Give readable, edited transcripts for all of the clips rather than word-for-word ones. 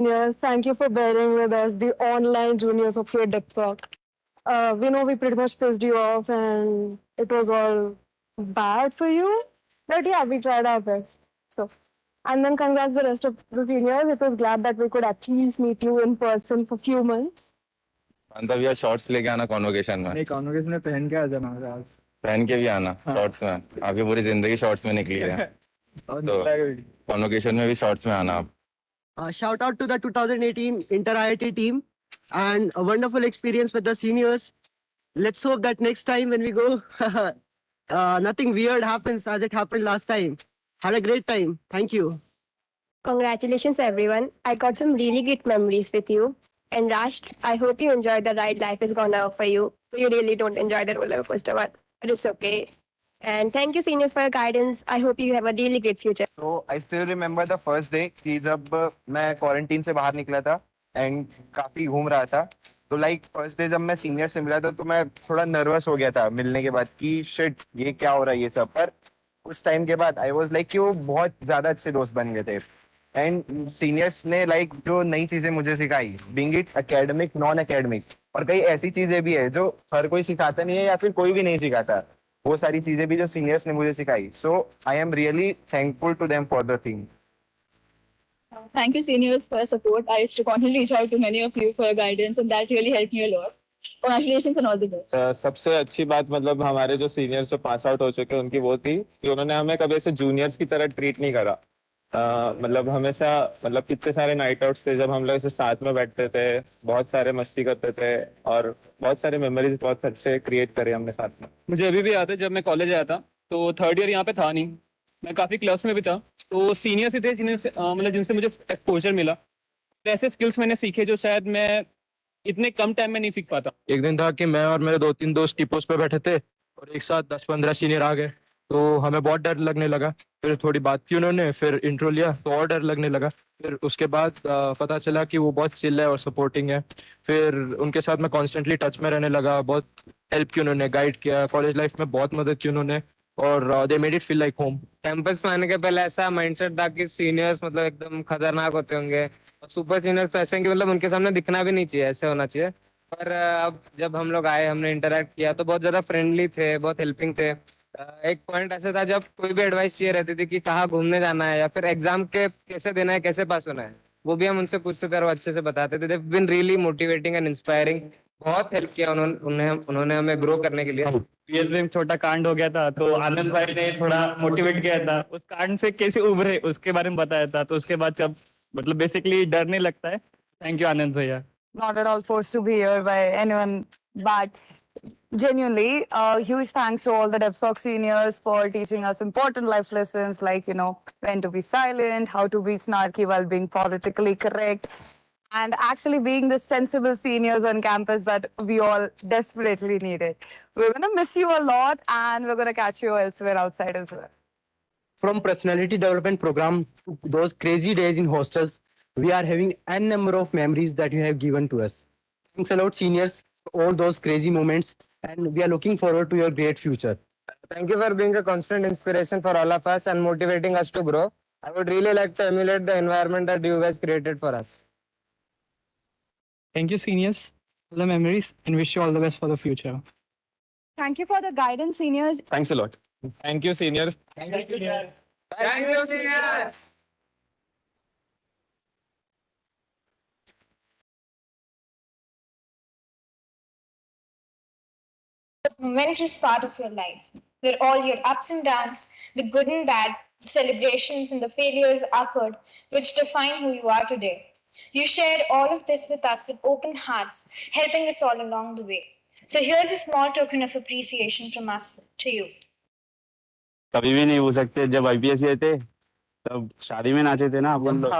Yes, thank you for bearing with us, the online juniors of your depth talk. We know we pretty much pissed you off and it was all bad for you. But yeah, we tried our best. So, and then congrats the rest of the seniors. It was glad that we could at least meet you in person for few months. बांधव यार shorts लेके आना convocation में। नहीं, convocation में पहन के आ जाना आज। पहन के भी आना शॉर्ट्स में। आपकी पूरी जिंदगी शॉर्ट्स में निकली है तो कॉन्वोकेशन में भी शॉर्ट्स में आना आप। Shout out to the 2018 Inter IIT team and a wonderful experience with the seniors. Let's hope that next time when we go, nothing weird happens as it happened last time. Had a great time. Thank you. Congratulations, everyone. I got some really great memories with you. And Rash, I hope you enjoyed the ride life is gonna offer you. So you really don't enjoy the roller coaster one, but it's okay. And thank you, seniors, for your guidance. I hope you have a really great future. So I still remember the first day कि जब मैं quarantine से बाहर निकला था and काफी घूम रहा था तो लाइक फर्स्ट डे जब मैं सीनियर से मिला था तो मैं थोड़ा नर्वस हो गया था मिलने के बाद कि शिट ये क्या हो रहा है ये सब। पर उस टाइम के बाद आई वाज लाइक कि वो बहुत ज्यादा अच्छे दोस्त बन गए थे एंड सीनियर्स ने लाइक जो नई चीजें मुझे सिखाई being it academic non academic और कई ऐसी चीजें भी है जो हर कोई सिखाता नहीं है या फिर कोई भी नहीं सिखाता वो सारी चीजें भी जो सीनियर्स ने मुझे सिखाई so I am really thankful to them for the thing. Thank you, seniors, for your support. I used to constantly reach out to many of you for your guidance, and that really helped me a lot. Congratulations and all the best. सबसे अच्छी बात मतलब हमारे जो seniors जो pass out हो चुके हैं उनकी वो थी कि उन्होंने हमें कभी ऐसे जूनियर्स की तरह ट्रीट नहीं करा। मतलब हमेशा मतलब कितने सारे नाइट आउट्स थे जब हम लोग ऐसे साथ में बैठते थे, बहुत सारे मस्ती करते थे और बहुत सारे मेमोरीज बहुत अच्छे क्रिएट करे हमने साथ में। मुझे अभी भी याद है जब मैं कॉलेज आया था तो थर्ड ईयर यहाँ पे था नहीं, मैं काफी क्लास में भी था तो सीनियर्स ही थे मतलब जिनसे मुझे एक्सपोजर मिला। तो ऐसे स्किल्स मैंने सीखे जो शायद मैं इतने कम टाइम में नहीं सीख पाता। एक दिन था कि मैं और मेरे 2-3 दोस्त टिपोस पे बैठे थे और एक साथ 10-15 सीनियर आ गए तो हमें बहुत डर लगने लगा। फिर थोड़ी बात की उन्होंने, फिर इंट्रो लिया तो और डर लगने लगा। फिर उसके बाद पता चला कि वो बहुत चिल है और सपोर्टिंग है। फिर उनके साथ मैं कॉन्स्टेंटली टच में रहने लगा, बहुत हेल्प की उन्होंने, गाइड किया, कॉलेज लाइफ में बहुत मदद की उन्होंने और they made it feel like home. Campus में आने के पहले ऐसा माइंडसेट था कि सीनियर्स मतलब एकदम खतरनाक होते होंगे और सुपर सीनियर्स तो ऐसे हैं कि मतलब उनके सामने दिखना भी नहीं चाहिए, ऐसे होना चाहिए। पर अब जब हम लोग आए, हमने इंटरेक्ट किया तो बहुत ज्यादा फ्रेंडली थे, बहुत हेल्पिंग थे। एक पॉइंट ऐसा था जब कोई भी एडवाइस चाहिए रहती थी कि कहाँ घूमने जाना है या फिर एग्जाम के कैसे देना है, कैसे पास होना है, वो भी हम उनसे पूछते थे और अच्छे से बताते थे। They've been really motivating and inspiring. बहुत हेल्प किया उन्होंने हमें ग्रो करने के लिए। पीएच में छोटा कांड हो गया था तो आनंद भाई ने थोड़ा मोटिवेट किया था, उस कांड से कैसे उभरे उसके बारे में बताया था। तो उसके बाद जब मतलब बेसिकली डर नहीं लगता है। थैंक यू आनंद भैया। Not at all forced to be here by anyone, but genuinely, huge thanks to all the DevSoc seniors for teaching us important life lessons like, when to be silent, how to be snarky while being politically correct, and actually being the sensible seniors on campus that we all desperately needed. We're going to miss you a lot and we're going to catch you elsewhere outside as well. From personality development program to those crazy days in hostels, we are having n number of memories that you have given to us. Thanks a lot, seniors, for all those crazy moments, and we are looking forward to your great future. Thank you for being a constant inspiration for all of us and motivating us to grow. I would really like to emulate the environment that you guys created for us. Thank you, seniors, for the memories and wish you all the best for the future. Thank you for the guidance, seniors. Thanks a lot. Thank you, seniors. Thank you, seniors. Thank you, seniors. Momentous part of your life, where all your ups and downs, the good and bad, the celebrations and the failures occurred, which define who you are today. You shared all of this with us with open hearts, helping us all along the way. So here's a small token of appreciation from us to you. कभी भी नहीं भूल सकते जब IPS गए थे तब शादी में नाचे थे ना अपन लोग।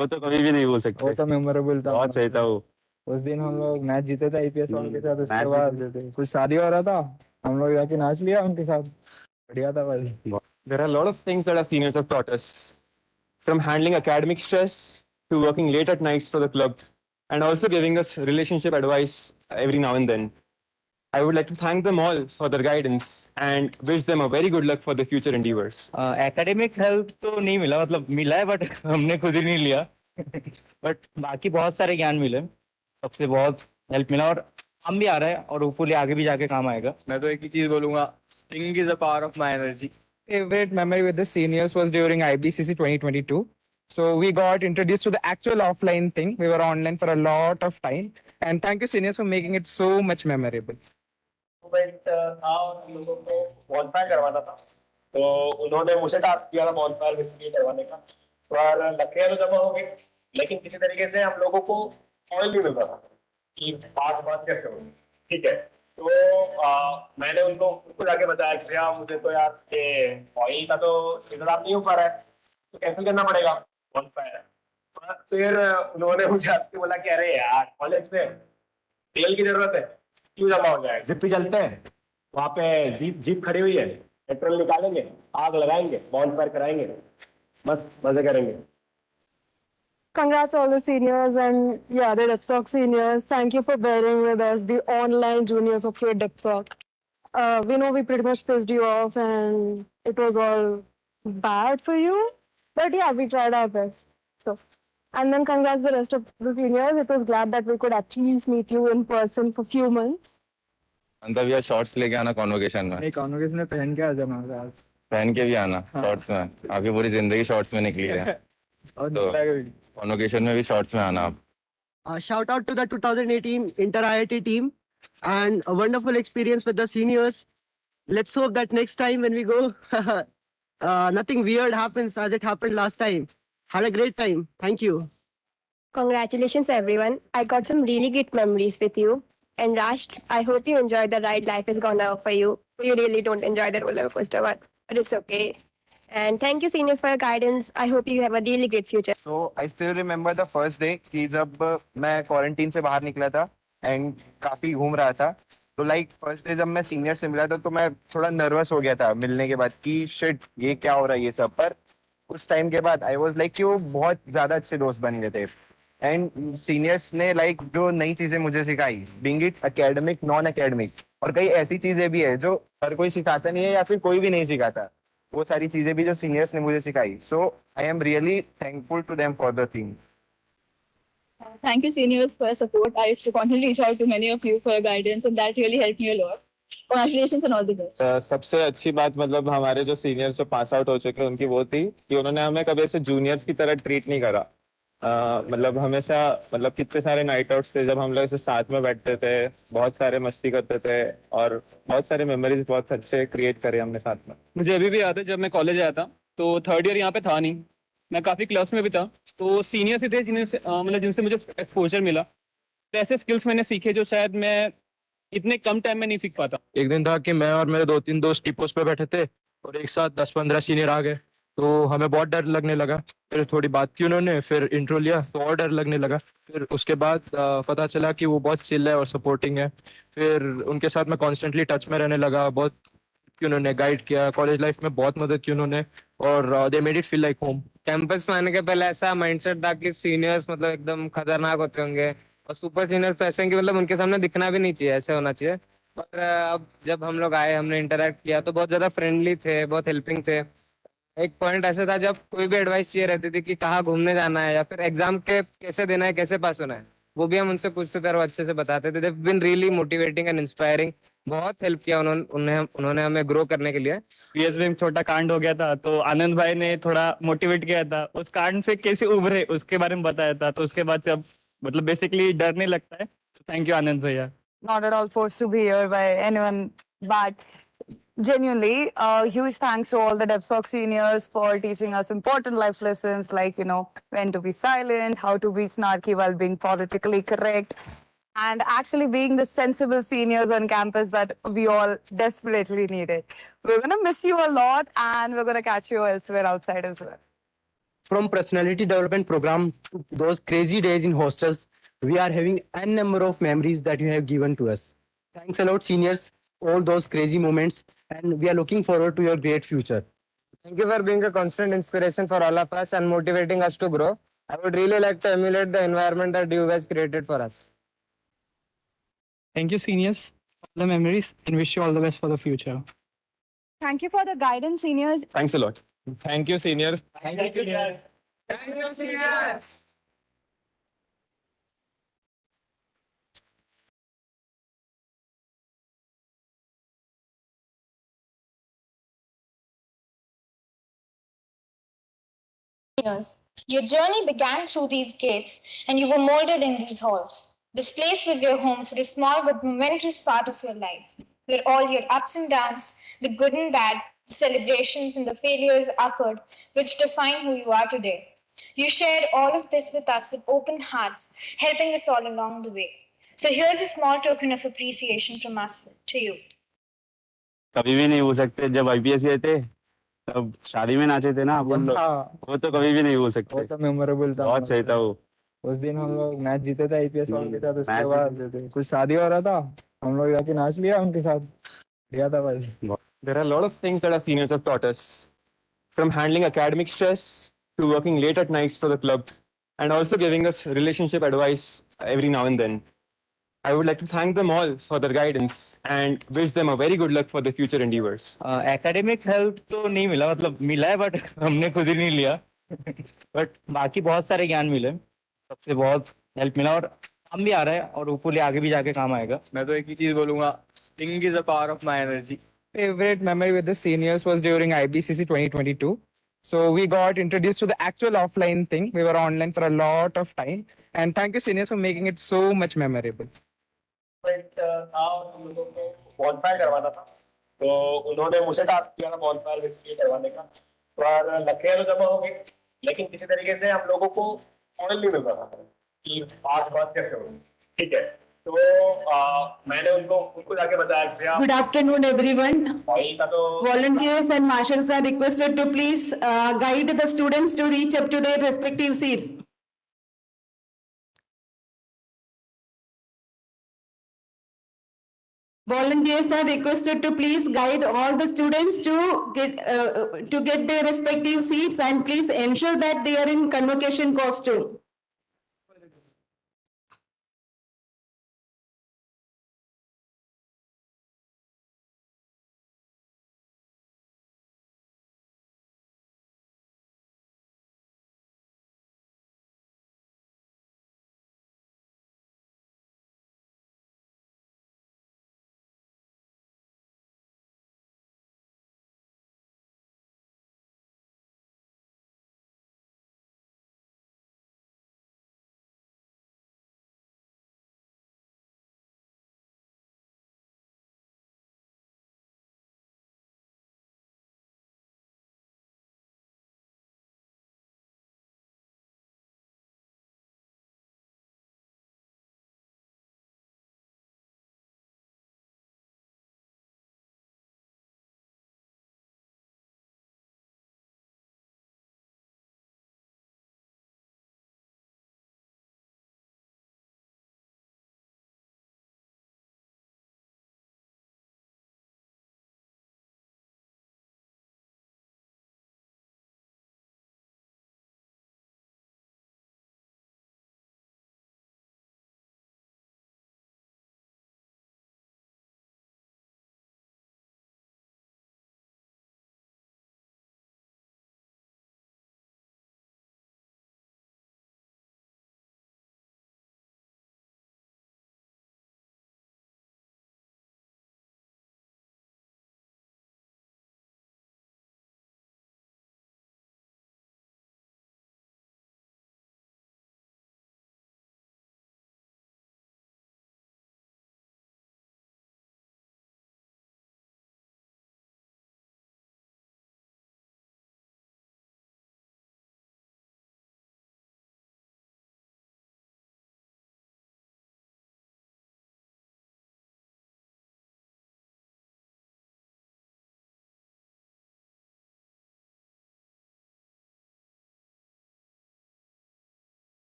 वो तो कभी भी नहीं भूल सकते। वो तो मेमोरेबल था, बहुत सही था वो। उस दिन हम लोग मैच जीते थे आईपीएस वालों के साथ। उसके बाद कुछ शादी हो रहा था, हम लोग जाके नाच लिया उनके साथ, बढ़िया था भाई। There are a lot of things that our seniors have taught us, from handling academic stress to working late at nights for the club, and also giving us relationship advice every now and then. I would like to thank them all for their guidance and wish them a very good luck for their future endeavors. Academic help तो नहीं मिला, मतलब मिला है but हमने खुद ही नहीं लिया। बट बाकी बहुत सारे ज्ञान मिले, सबसे बहुत हेल्प मिला और हम भी आ रहे हैं और होपफुली आगे भी जाके काम आएगा। मैं तो एक ही चीज बोलूंगा, singing is a power of my energy. Favorite memory with the seniors was during IBCC 2022. So we got introduced to the actual offline thing. We were online for a lot of time. And thank you, seniors, for making it so much memorable. Event था और हम लोगों को bonfire करवाना था, तो उन्होंने मुझे टास्क दिया था बॉनफायर बेसिकली करवाने का। और लकड़ियां तो जमा हो गई, लेकिन किसी तरीके से हम लोगों को ऑयल नहीं मिल रहा था कि बात बात कैसे होगी। ठीक है, तो मैंने उनको खुद जाके बताया कि भैया मुझे तो यार ये ऑयल का तो इंतजाम नहीं हो पा रहा है, तो कैंसिल करना पड़ेगा बॉनफायर। फिर उन्होंने मुझे हंस के बोला कि अरे यार कॉलेज में तेल की जरूरत है, क्यों जमा हो जाए, जिप पे चलते हैं, वहां पे जीप जीप खड़ी हुई है, पेट्रोल निकालेंगे, आग लगाएंगे, बॉनफायर कराएंगे, बस मजे करेंगे। Congrats all the seniors and yeah, the DepSoc seniors. Thank you for bearing with us, the online juniors of your DepSoc. We know we pretty much pissed you off and it was all bad for you. But yeah, we tried our best. So, and then congrats the rest of the seniors. It was glad that we could at least meet you in person for few months. अंदर भैया shorts लेके आना convocation में, नहीं, convocation में पहन के आ जाना यार। पहन के भी आना शॉर्ट्स में। आपकी पूरी जिंदगी शॉर्ट्स में निकली है, तो कॉन्वोकेशन में भी शॉर्ट्स में आना आप। Shout out to the 2018 Inter IIT team and a wonderful experience with the seniors. Let's hope that next time when we go, nothing weird happens as it happened last time. Had a great time. Thank you. Congratulations, everyone. I got some really great memories with you. And Rash, I hope you enjoyed the ride life is gonna offer you. You really don't enjoy the roller coaster one, but it's okay. And thank you, seniors, for your guidance. I hope you have a really great future. So I still remember the first day कि जब मैं quarantine से बाहर निकला था and काफी घूम रहा था। तो लाइक फर्स्ट डे जब मैं सीनियर से मिला था तो मैं थोड़ा नर्वस हो गया था मिलने के बाद कि शिट ये क्या हो रहा है ये सब। पर उस टाइम के बाद आई वाज लाइक कि वो बहुत ज्यादा अच्छे दोस्त बन गए थे। एंड सीनियर्स ने लाइक जो नई चीजें मुझे सिखाई, being it academic non academic, और कई ऐसी चीजें भी है जो हर कोई सिखाता नहीं है या फिर कोई भी नहीं सिखाता, वो सारी चीजें भी जो सीनियर्स ने मुझे सिखाई। So I am really thankful to them for the thing. Thank you, seniors, for your support. I used to constantly reach out to many of you for your guidance, and that really helped me a lot. Congratulations and all the best. सबसे अच्छी बात मतलब हमारे जो seniors जो pass out हो चुके हैं उनकी वो थी कि उन्होंने हमें कभी ऐसे जूनियर्स की तरह ट्रीट नहीं करा। मतलब हमेशा मतलब कितने सारे नाइट आउट्स थे जब हम लोग ऐसे साथ में बैठते थे, बहुत सारे मस्ती करते थे और बहुत सारे मेमोरीज बहुत अच्छे क्रिएट करे हमने साथ में। मुझे अभी भी याद है जब मैं कॉलेज आया था तो थर्ड ईयर यहाँ पे था नहीं, मैं काफ़ी क्लास में भी था, तो सीनियर्स ही थे जिन्हें मतलब जिनसे मुझे एक्सपोजर मिला। तो ऐसे स्किल्स मैंने सीखे जो शायद मैं इतने कम टाइम में नहीं सीख पाता। एक दिन था कि मैं और मेरे 2-3 दोस्त टिपोस पे बैठे थे और एक साथ 10-15 सीनियर आ गए, तो हमें बहुत डर लगने लगा। फिर थोड़ी बात की उन्होंने, फिर इंट्रो लिया तो और डर लगने लगा। फिर उसके बाद पता चला कि वो बहुत चिल है और सपोर्टिंग है। फिर उनके साथ मैं कॉन्स्टेंटली टच में रहने लगा, बहुत कि उन्होंने गाइड किया, कॉलेज लाइफ में बहुत मदद की उन्होंने और they made it feel like home. Campus में आने के पहले ऐसा माइंडसेट था कि सीनियर्स मतलब एकदम खतरनाक होते होंगे और सुपर सीनियर्स तो ऐसे हैं कि मतलब उनके सामने दिखना भी नहीं चाहिए, ऐसे होना चाहिए। पर अब जब हम लोग आए, हमने इंटरेक्ट किया तो बहुत ज्यादा फ्रेंडली थे, बहुत हेल्पिंग थे। एक पॉइंट ऐसा था जब कोई भी एडवाइस चाहिए रहती थी कि कहाँ घूमने जाना है या फिर एग्जाम के कैसे देना है, कैसे पास होना है, वो भी हम उनसे पूछते थे और वो अच्छे से बताते थे। They've been really motivating and inspiring. बहुत हेल्प किया उन्होंने हमें ग्रो करने के लिए। पीएसबी में छोटा कांड हो गया था तो आनंद भाई ने थोड़ा मोटिवेट किया था, उस कांड से कैसे उभरे उसके बारे में बताया था, तो उसके बाद से अब मतलब बेसिकली डर नहीं लगता है। तो थैंक यू आनंद भैया। Not at all forced to be here by anyone, but genuinely, huge thanks to all the DevSoc seniors for teaching us important life lessons like, when to be silent, how to be snarky while being politically correct, and actually being the sensible seniors on campus that we all desperately needed. We're going to miss you a lot and we're going to catch you elsewhere outside as well. From personality development program to those crazy days in hostels, we are having n number of memories that you have given to us. Thanks a lot, seniors, all those crazy moments, and we are looking forward to your great future. Thank you for being a constant inspiration for all of us and motivating us to grow. I would really like to emulate the environment that you guys created for us. Thank you, seniors, for the memories, and wish you all the best for the future. Thank you for the guidance, seniors. Thanks a lot. Thank you, seniors. Thank you, seniors. Thank you, seniors. Years. Your journey began through these gates, and you were molded in these halls. This place was your home for a small but momentous part of your life, where all your ups and downs, the good and bad, the celebrations and the failures occurred, which define who you are today. You shared all of this with us with open hearts, helping us all along the way. So here's a small token of appreciation from us to you. कभी भी नहीं भूल सकते जब IPS गए थे तब शादी में नाचे थे ना अपन लोग वो तो कभी भी नहीं भूल सकते वो तो मेमोरेबल था बहुत सही था वो उस दिन हम लोग मैच जीते थे आईपीएस वालों के साथ उसके मैच बाद कुछ शादी हो रहा था हम लोग जाके नाच लिया उनके साथ लिया था भाई There are a lot of things that our seniors have taught us, from handling academic stress to working late at nights for the club, and also giving us relationship advice every now and then. I would like to thank them all for their guidance and wish them a very good luck for their future endeavors. Academic help तो नहीं मिला मतलब मिला है but हमने खुद ही नहीं लिया बट बाकी बहुत सारे ज्ञान मिले सबसे बहुत हेल्प मिला और काम भी आ रहा है और होपफुली आगे भी जाके काम आएगा मैं तो एक ही चीज बोलूंगा thinking is the power of my energy favorite memory with the seniors was during IBCC 2022. So we got introduced to the actual offline thing. We were online for a lot of time. And thank you, seniors, for making it so much memorable. But हम लोगों को bonfire करवाना था तो उन्होंने मुझे task किया था बॉनफायर बेसिकली करवाने का पर लकड़ियां तो जमा हो गई लेकिन किसी तरीके से हम लोगों को मॉडल नहीं मिल रहा था कि बात कैसे होगी ठीक है तो मैंने उनको उनको जाके बताया कि भैया Good afternoon, everyone. भाई का तो Volunteers and marshals are requested to please guide the students to reach up to their respective seats. Volunteers are requested to please guide all the students to get their respective seats and please ensure that they are in convocation costume.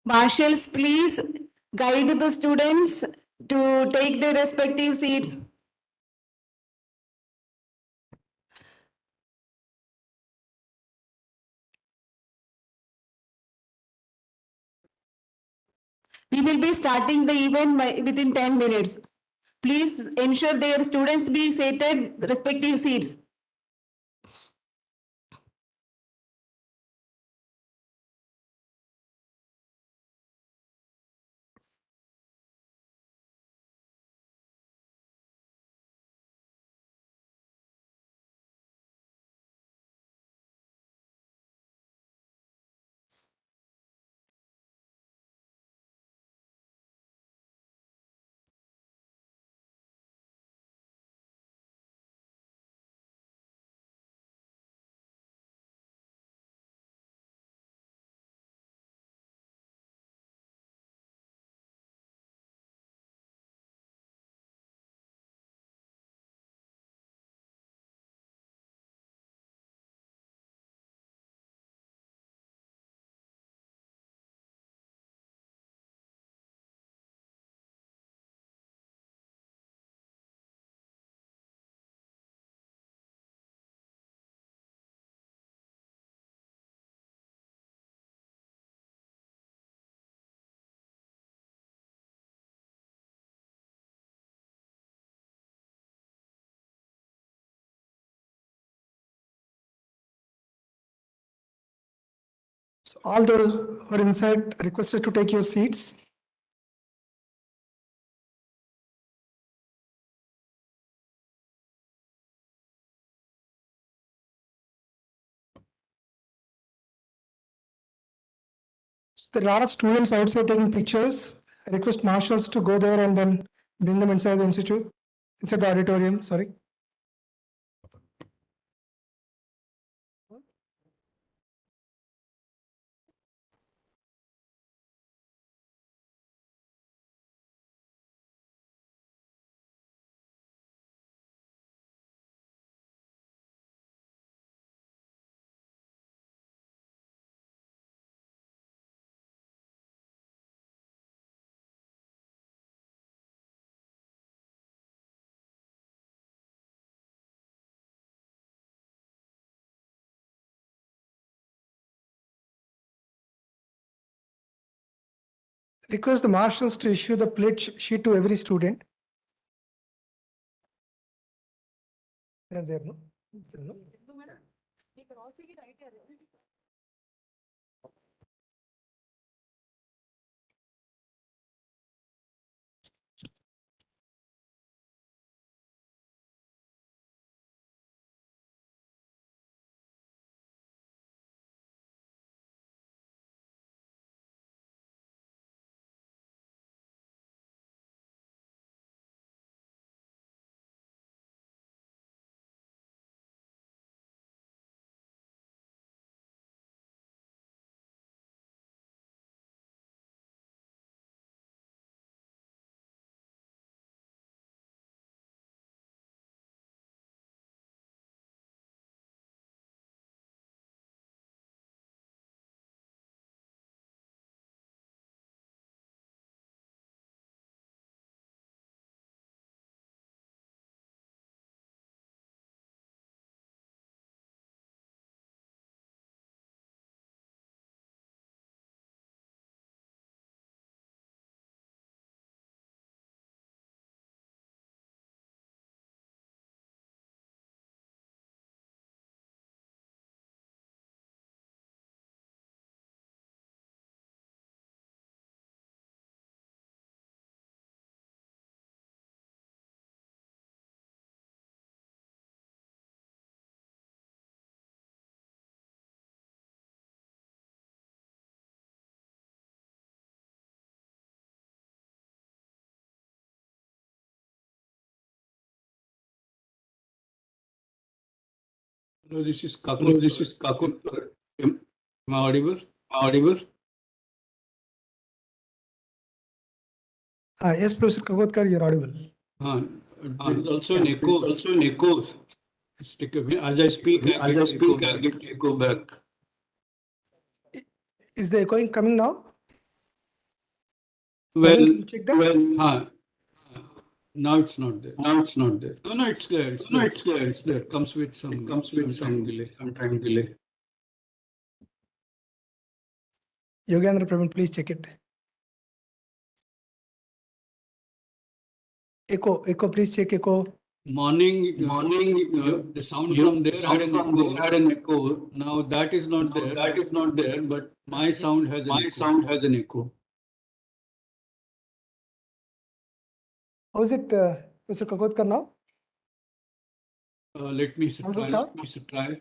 Marshals, please guide the students to take their respective seats. We will be starting the event within 10 minutes. Please ensure their students be seated respective seats. All those who are inside requested to take your seats. There are a lot of students outside taking pictures. I request marshals to go there and then bring them inside the institute, inside the auditorium, sorry. Request the marshals to issue the pledge sheet to every student. They are there, no? No? Hello, this is Kakur. Hello, this is Kakur. Am I audible? Audible? Yes, Professor Kakotkar, you're audible. There is also an echo. Also an echo. As I speak, I get echo back. Is the echoing coming now? Well, Check that? now it's not there. Now it's not there. No, it's there. It's there. It's there. It's there. Comes with some delay. Some time delay. Yogendra Praveen, please check it. Echo, please check echo. Morning, the sound from there had an echo. Now that is not there. That is not there. But my sound has an echo. Sound has an echo. How is it, Professor Kakotkar now? Let me try.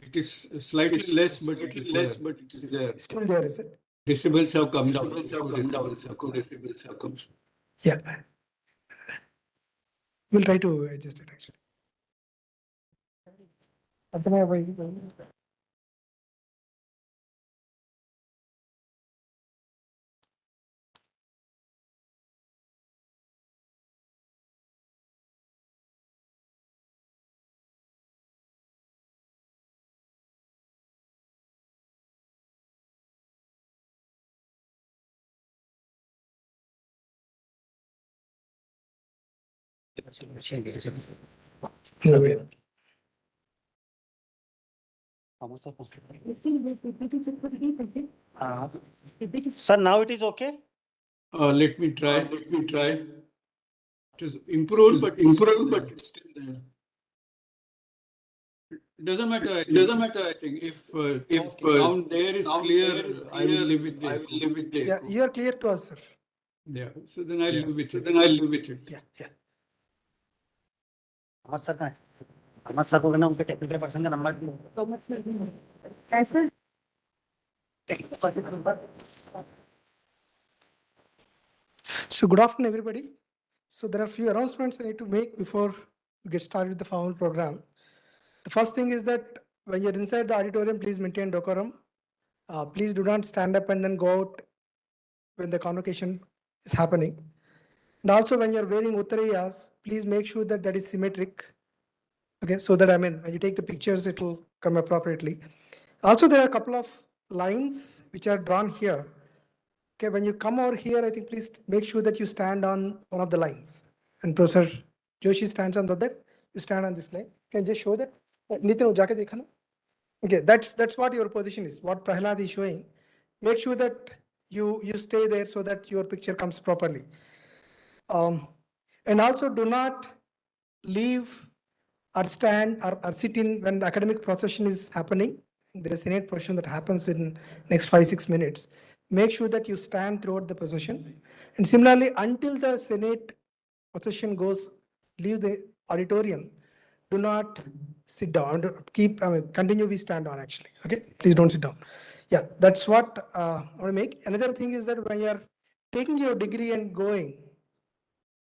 It is slightly less, but it is there. Still there, is it? Decibels have come down. Decibels have come. Yeah. We'll try to adjust it actually. No way. Sir, now it is okay? Let me try. It is improved, but it's still there. It doesn't matter, I It think. doesn't matter, I think. If If sound there is sound clear, there is I will clear, live with the I will echo. live with the Yeah, echo. you are clear to us, sir. Yeah, so then I'll live with So it. then I'll live with it. Yeah, yeah. हाँ sir का Ahmad sir को कहना उनके technical person का number कैसे So good afternoon, everybody. So there are a few announcements I need to make before we get started with the formal program. The first thing is that when you're inside the auditorium, please maintain decorum. Please do not stand up and then go out when the convocation is happening. And also when you're wearing uttariyas, please make sure that that is symmetric. Okay, so that when you take the pictures, it will come appropriately. Also, there are a couple of lines which are drawn here. Okay, when you come over here, I think please make sure that you stand on one of the lines. And Professor Joshi stands on that. You stand on this line. Can you just show that? Nitin, jaake dekha na? Okay, that's what your position is. What Prahlad is showing. Make sure that you stay there so that your picture comes properly. And also do not leave or stand or sit in when the academic procession is happening. There is a Senate procession that happens in next 5-6 minutes. Make sure that you stand throughout the procession. And similarly, until the Senate procession goes, leave the auditorium, do not sit down. Continue we stand on actually. Okay, please don't sit down. Yeah, that's what I want to make. Another thing is that when you are taking your degree and going,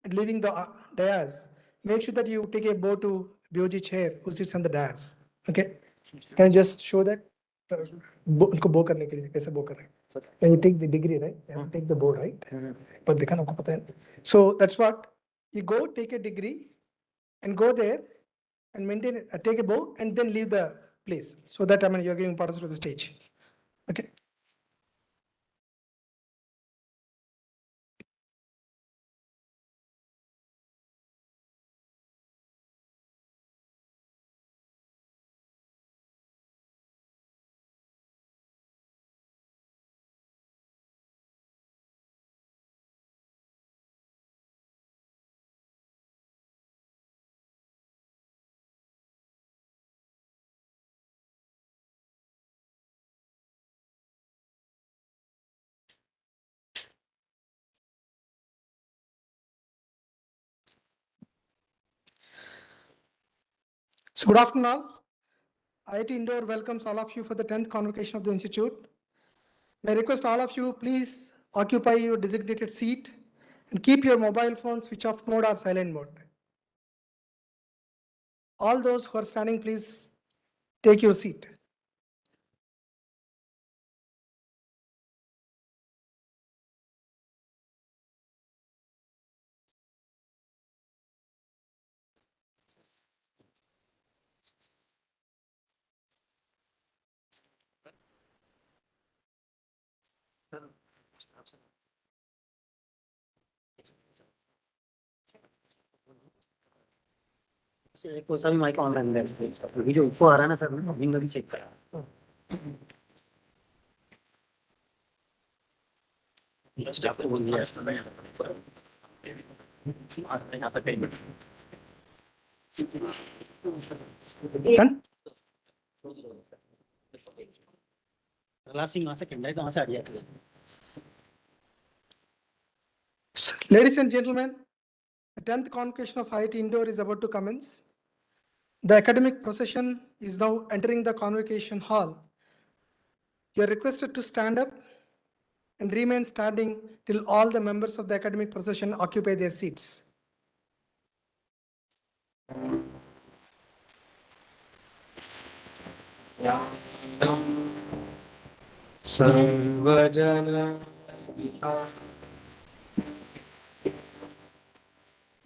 and leaving the dais, make sure that you take a bow to BOG chair who sits on the dais. Okay? Can you just show that? उनको bow करने के लिए कैसे bow कर रहे हैं? When you take the degree, right? You have to take the bow, right? पर देखा ना आपको पता है? So that's what you go take a degree and go there and maintain it, take a bow and then leave the place so that you're giving importance to the stage. Okay. So good afternoon all. IIT Indore welcomes all of you for the 10th convocation of the Institute. May I request all of you, please occupy your designated seat and keep your mobile phone switch off mode or silent mode. All those who are standing, please take your seat. एक कोई सा भी mic online है अभी जो ऊपर आ रहा है ना सर अभी मैं भी चेक करा जस्ट आपको बोल दिया लास्ट वहां से किंडा कहां से आ गया Ladies and gentlemen, the 10th convocation of IIT Indore is about to commence. The academic procession is now entering the convocation hall. You are requested to stand up and remain standing till all the members of the academic procession occupy their seats. Sarvajana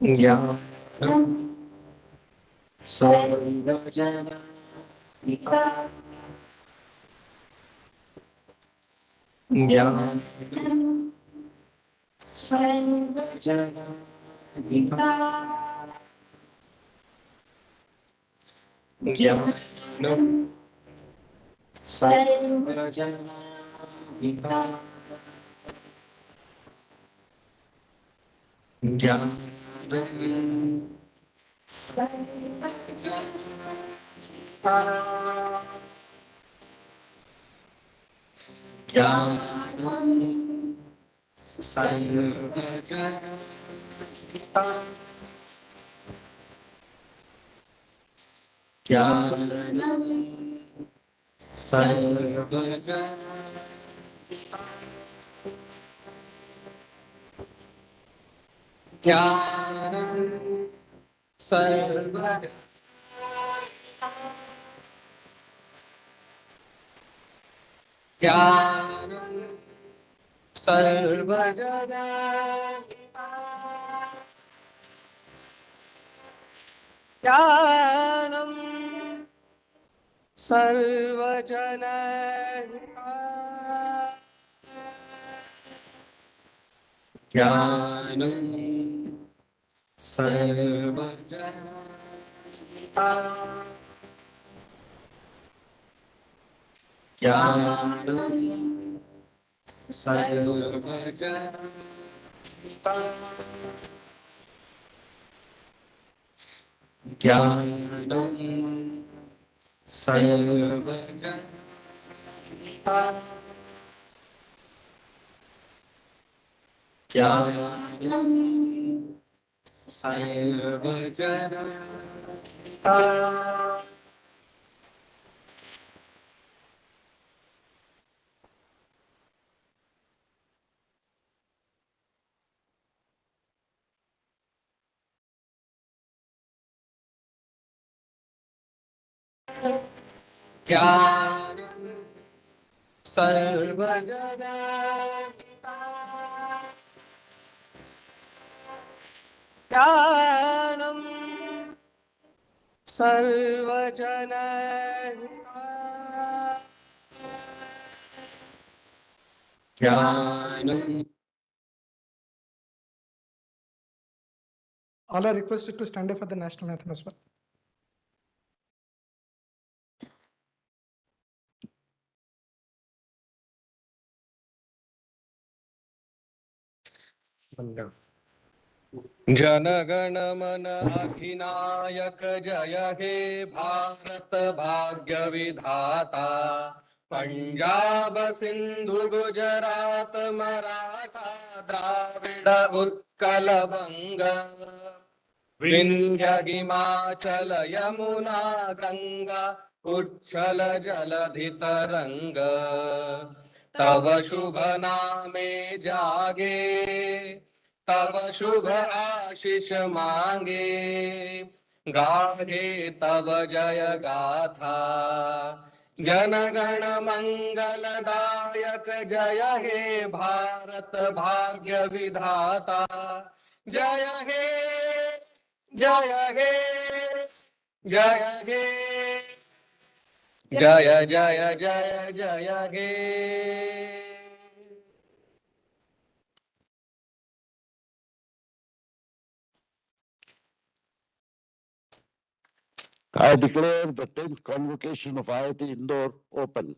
Jnanam Sarvajana Jnanam Sarvajana Jnanam Sarvajana Jnanam ज्ञानं सर्वजनहिता ज्ञानं सर्वजनहिता ज्ञानं सर्वजनहिता ज्ञानं सर्वजनहिता ज्ञानं सर्वजनहिता ज्ञानं सर्वजनहिता ज्ञानं सर्वजनहिता ज्ञानं सर्वजनहिता ज्ञानं सर्वजनहिता ज्ञानं सर्वजनहिता ज्ञानं सर्वजनहिता ज्ञानं All are requested to stand up for the national anthem as well. जनगण मन अधिनायक जय हे भारत भाग्य विधाता पंजाब सिंधु गुजरात मराठा द्राविड उत्कल बंग विंध्य हिमाचल यमुना गंगा उच्छल जलधि तरंग तव शुभ नामे जागे तब शुभ आशीष मांगे गाहे तब जय गाथा जनगण मंगलदायक जय हे भारत भाग्य विधाता जय हे जय हे जय हे जय जय जय जय हे I declare the 10th convocation of IIT Indore open.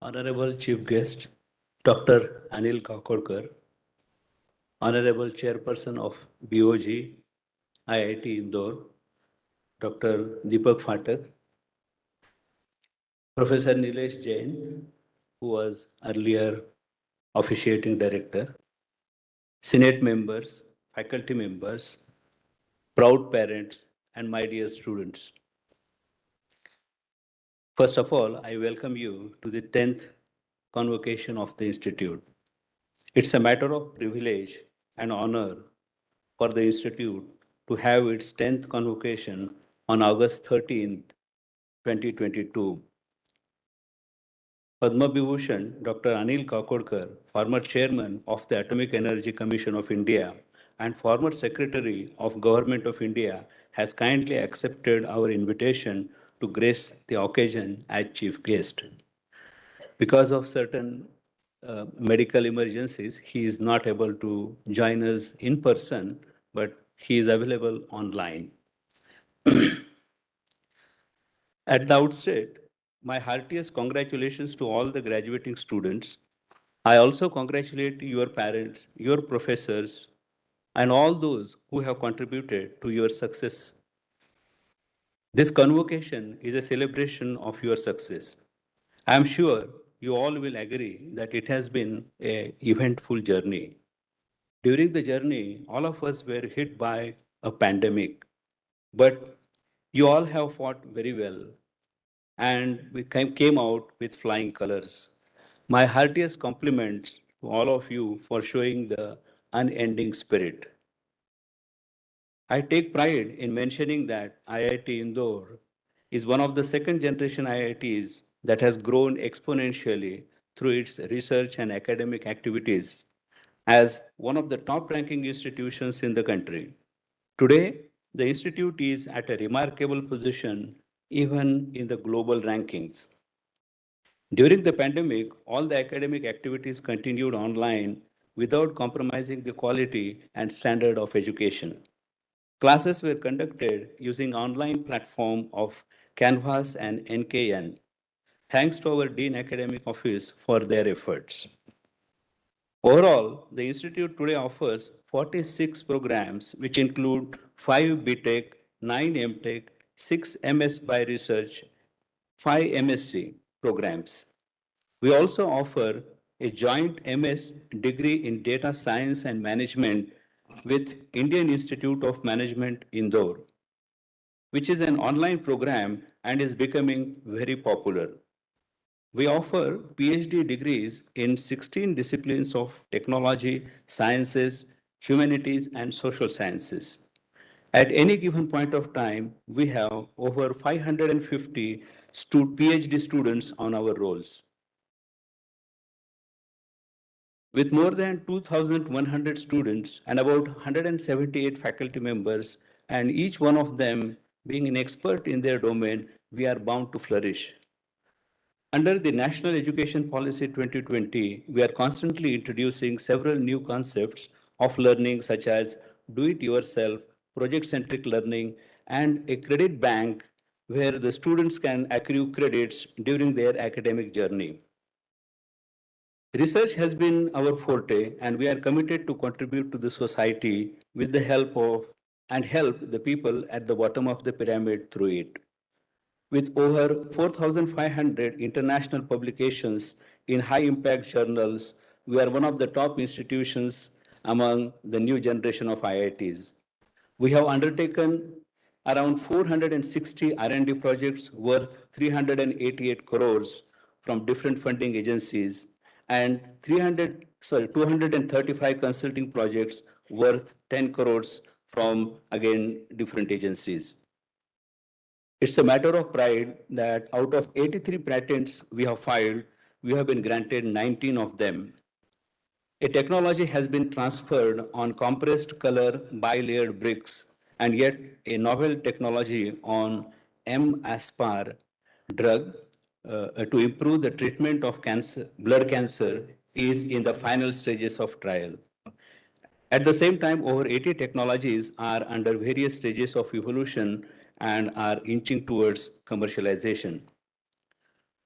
Honorable Chief Guest, Dr. Anil Kakodkar, Honorable Chairperson of BOG, IIT Indore, Dr. Deepak Phatak, Professor Nilesh Jain, who was earlier officiating director, Senate members, faculty members, proud parents, and my dear students. First of all, I welcome you to the 10th convocation of the Institute. It's a matter of privilege and honor for the Institute to have its 10th convocation on August 13th, 2022. Padma Vibhushan Dr. Anil Kakodkar, former chairman of the Atomic Energy Commission of India and former secretary of Government of India, has kindly accepted our invitation to grace the occasion as chief guest. Because of certain medical emergencies, he is not able to join us in person, but he is available online. At the outset, my heartiest congratulations to all the graduating students. I also congratulate your parents, your professors, and all those who have contributed to your success. This convocation is a celebration of your success. I am sure you all will agree that it has been an eventful journey. During the journey, all of us were hit by a pandemic, but you all have fought very well and we came out with flying colors. My heartiest compliments to all of you for showing the unending spirit. I take pride in mentioning that IIT Indore is one of the second generation IITs that has grown exponentially through its research and academic activities as one of the top ranking institutions in the country. Today, the institute is at a remarkable position even in the global rankings. During the pandemic, all the academic activities continued online without compromising the quality and standard of education. Classes were conducted using online platform of Canvas and NKN. Thanks to our Dean Academic Office for their efforts. Overall, the institute today offers 46 programs, which include 5 BTech, 9 MTech, 6 MS by Research, 5 MSc programs. We also offer a joint MS degree in Data Science and Management with Indian Institute of Management Indore, which is an online program and is becoming very popular. We offer PhD degrees in 16 disciplines of technology, sciences, humanities, and social sciences. At any given point of time, we have over 550 PhD students on our rolls. With more than 2,100 students and about 178 faculty members, and each one of them being an expert in their domain, we are bound to flourish. Under the National Education Policy 2020, we are constantly introducing several new concepts of learning such as do-it-yourself, project-centric learning, and a credit bank where the students can accrue credits during their academic journey. Research has been our forte, and we are committed to contribute to the society with the help of and help the people at the bottom of the pyramid through it. With over 4,500 international publications in high impact journals, we are one of the top institutions among the new generation of IITs. We have undertaken around 460 R&D projects worth 388 crores from different funding agencies and 235 consulting projects worth 10 crores from, again, different agencies. It's a matter of pride that out of 83 patents we have filed, we have been granted 19 of them. A technology has been transferred on compressed color bilayered bricks, and yet a novel technology on M-aspar drug to improve the treatment of cancer, blood cancer is in the final stages of trial. At the same time, over 80 technologies are under various stages of evolution and are inching towards commercialization.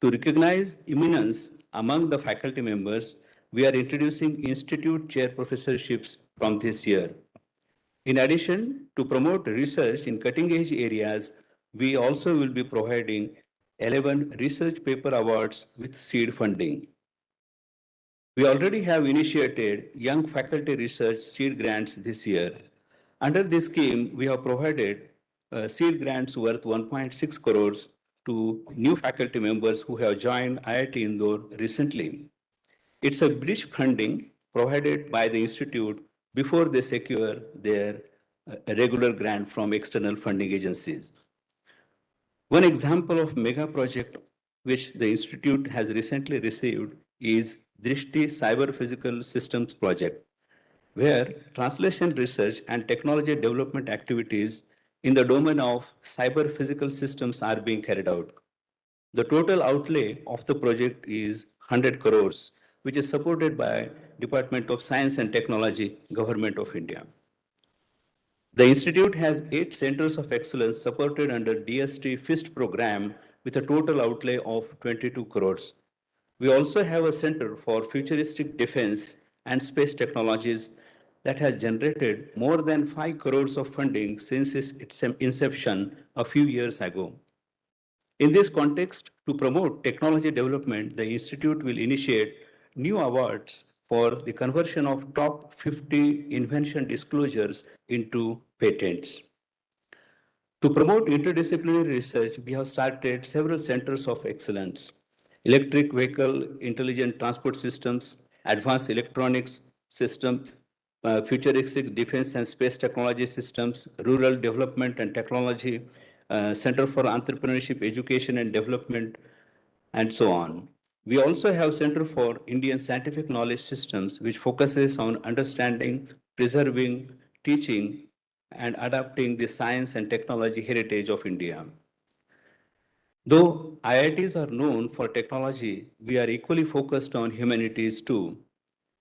To recognize eminence among the faculty members, we are introducing institute chair professorships from this year. In addition, to promote research in cutting-edge areas, we also will be providing 11 research paper awards with seed funding. We already have initiated Young Faculty Research seed grants this year. Under this scheme, we have provided seed grants worth 1.6 crores to new faculty members who have joined IIT Indore recently. It's a bridge funding provided by the institute before they secure their a regular grant from external funding agencies. One example of mega project which the institute has recently received is Drishti Cyber Physical Systems Project, where translation research and technology development activities in the domain of cyber physical systems are being carried out. The total outlay of the project is 100 crores, which is supported by Department of Science and Technology, Government of India. The institute has 8 centers of excellence supported under DST FIST program with a total outlay of 22 crores. We also have a center for futuristic defense and space technologies that has generated more than 5 crores of funding since its inception a few years ago. In this context, to promote technology development, the institute will initiate new awards for the conversion of top 50 invention disclosures into patents. To promote interdisciplinary research, we have started several centers of excellence: electric vehicle, intelligent transport systems, advanced electronics systems, futuristic defense and space technology systems, rural development and technology, Center for Entrepreneurship, Education and Development, and so on. We also have Center for Indian Scientific Knowledge Systems, which focuses on understanding, preserving, teaching, and adapting the science and technology heritage of India. Though IITs are known for technology, we are equally focused on humanities too,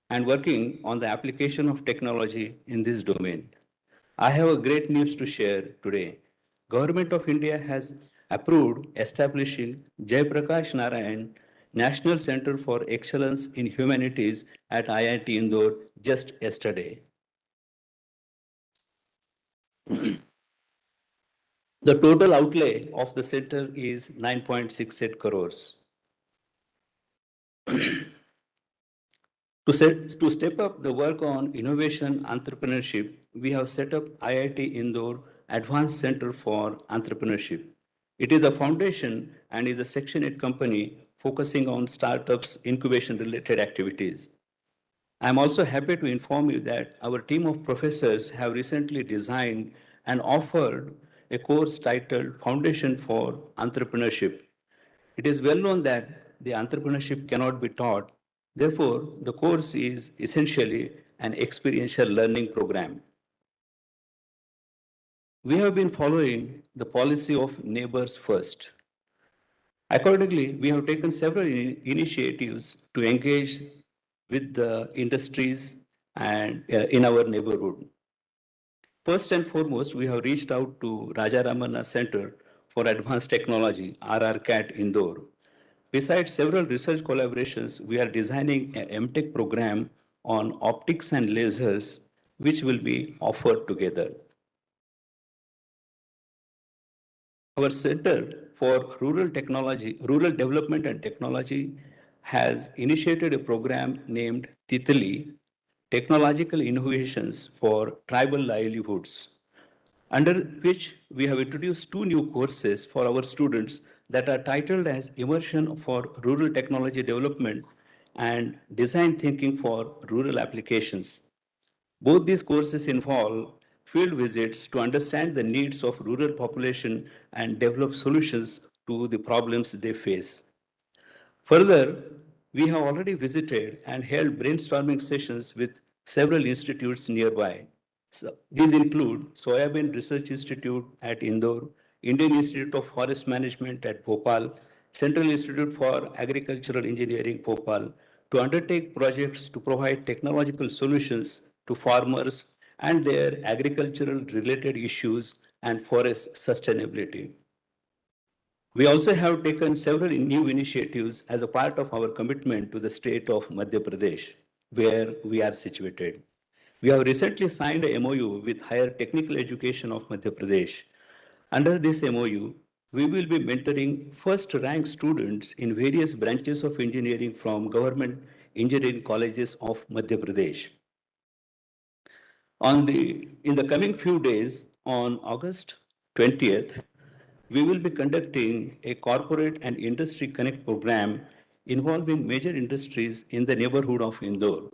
and working on the application of technology in this domain. I have a great news to share today. Government of India has approved establishing Jai Prakash Narayan National Center for Excellence in Humanities at IIT Indore just yesterday. The total outlay of the center is 9.68 crores. To step up the work on innovation entrepreneurship, we have set up IIT Indore Advanced Center for Entrepreneurship. It is a foundation and is a Section 8 company focusing on startups incubation related activities. I am also happy to inform you that our team of professors have recently designed and offered a course titled Foundation for Entrepreneurship. It is well known that the entrepreneurship cannot be taught. Therefore, the course is essentially an experiential learning program. We have been following the policy of neighbors first. Accordingly, we have taken several initiatives to engage with the industries and in our neighborhood. First and foremost, we have reached out to Raja Ramanna Center for Advanced Technology, RRCAT Indore. Besides several research collaborations, we are designing a MTech program on optics and lasers, which will be offered together. Our Center for Rural Development and Technology has initiated a program named Titali, Technological Innovations for Tribal Livelihoods, under which we have introduced 2 new courses for our students that are titled as Immersion for Rural Technology Development and Design Thinking for Rural Applications. Both these courses involve field visits to understand the needs of rural population and develop solutions to the problems they face. Further, we have already visited and held brainstorming sessions with several institutes nearby. These include Soyabean Research Institute at Indore, Indian Institute of Forest Management at Bhopal, Central Institute for Agricultural Engineering, Bhopal, to undertake projects to provide technological solutions to farmers and their agricultural related issues and forest sustainability. We also have taken several new initiatives as a part of our commitment to the state of Madhya Pradesh, where we are situated. We have recently signed a MOU with Higher Technical Education of Madhya Pradesh. Under this MOU, we will be mentoring first-ranked students in various branches of engineering from government engineering colleges of Madhya Pradesh. In the coming few days, on August 20th, we will be conducting a corporate and industry connect program involving major industries in the neighborhood of Indore.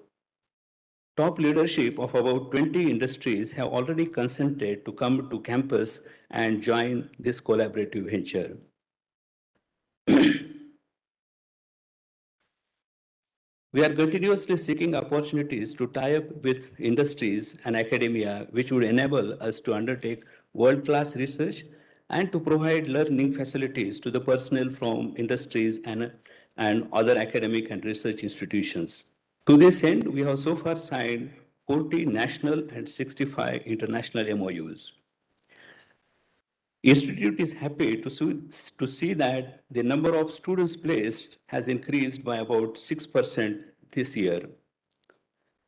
Top leadership of about 20 industries have already consented to come to campus and join this collaborative venture. We are continuously seeking opportunities to tie up with industries and academia, which would enable us to undertake world-class research and to provide learning facilities to the personnel from industries and other academic and research institutions. To this end, we have so far signed 40 national and 65 international MOUs. Institute is happy to see that the number of students placed has increased by about 6% this year.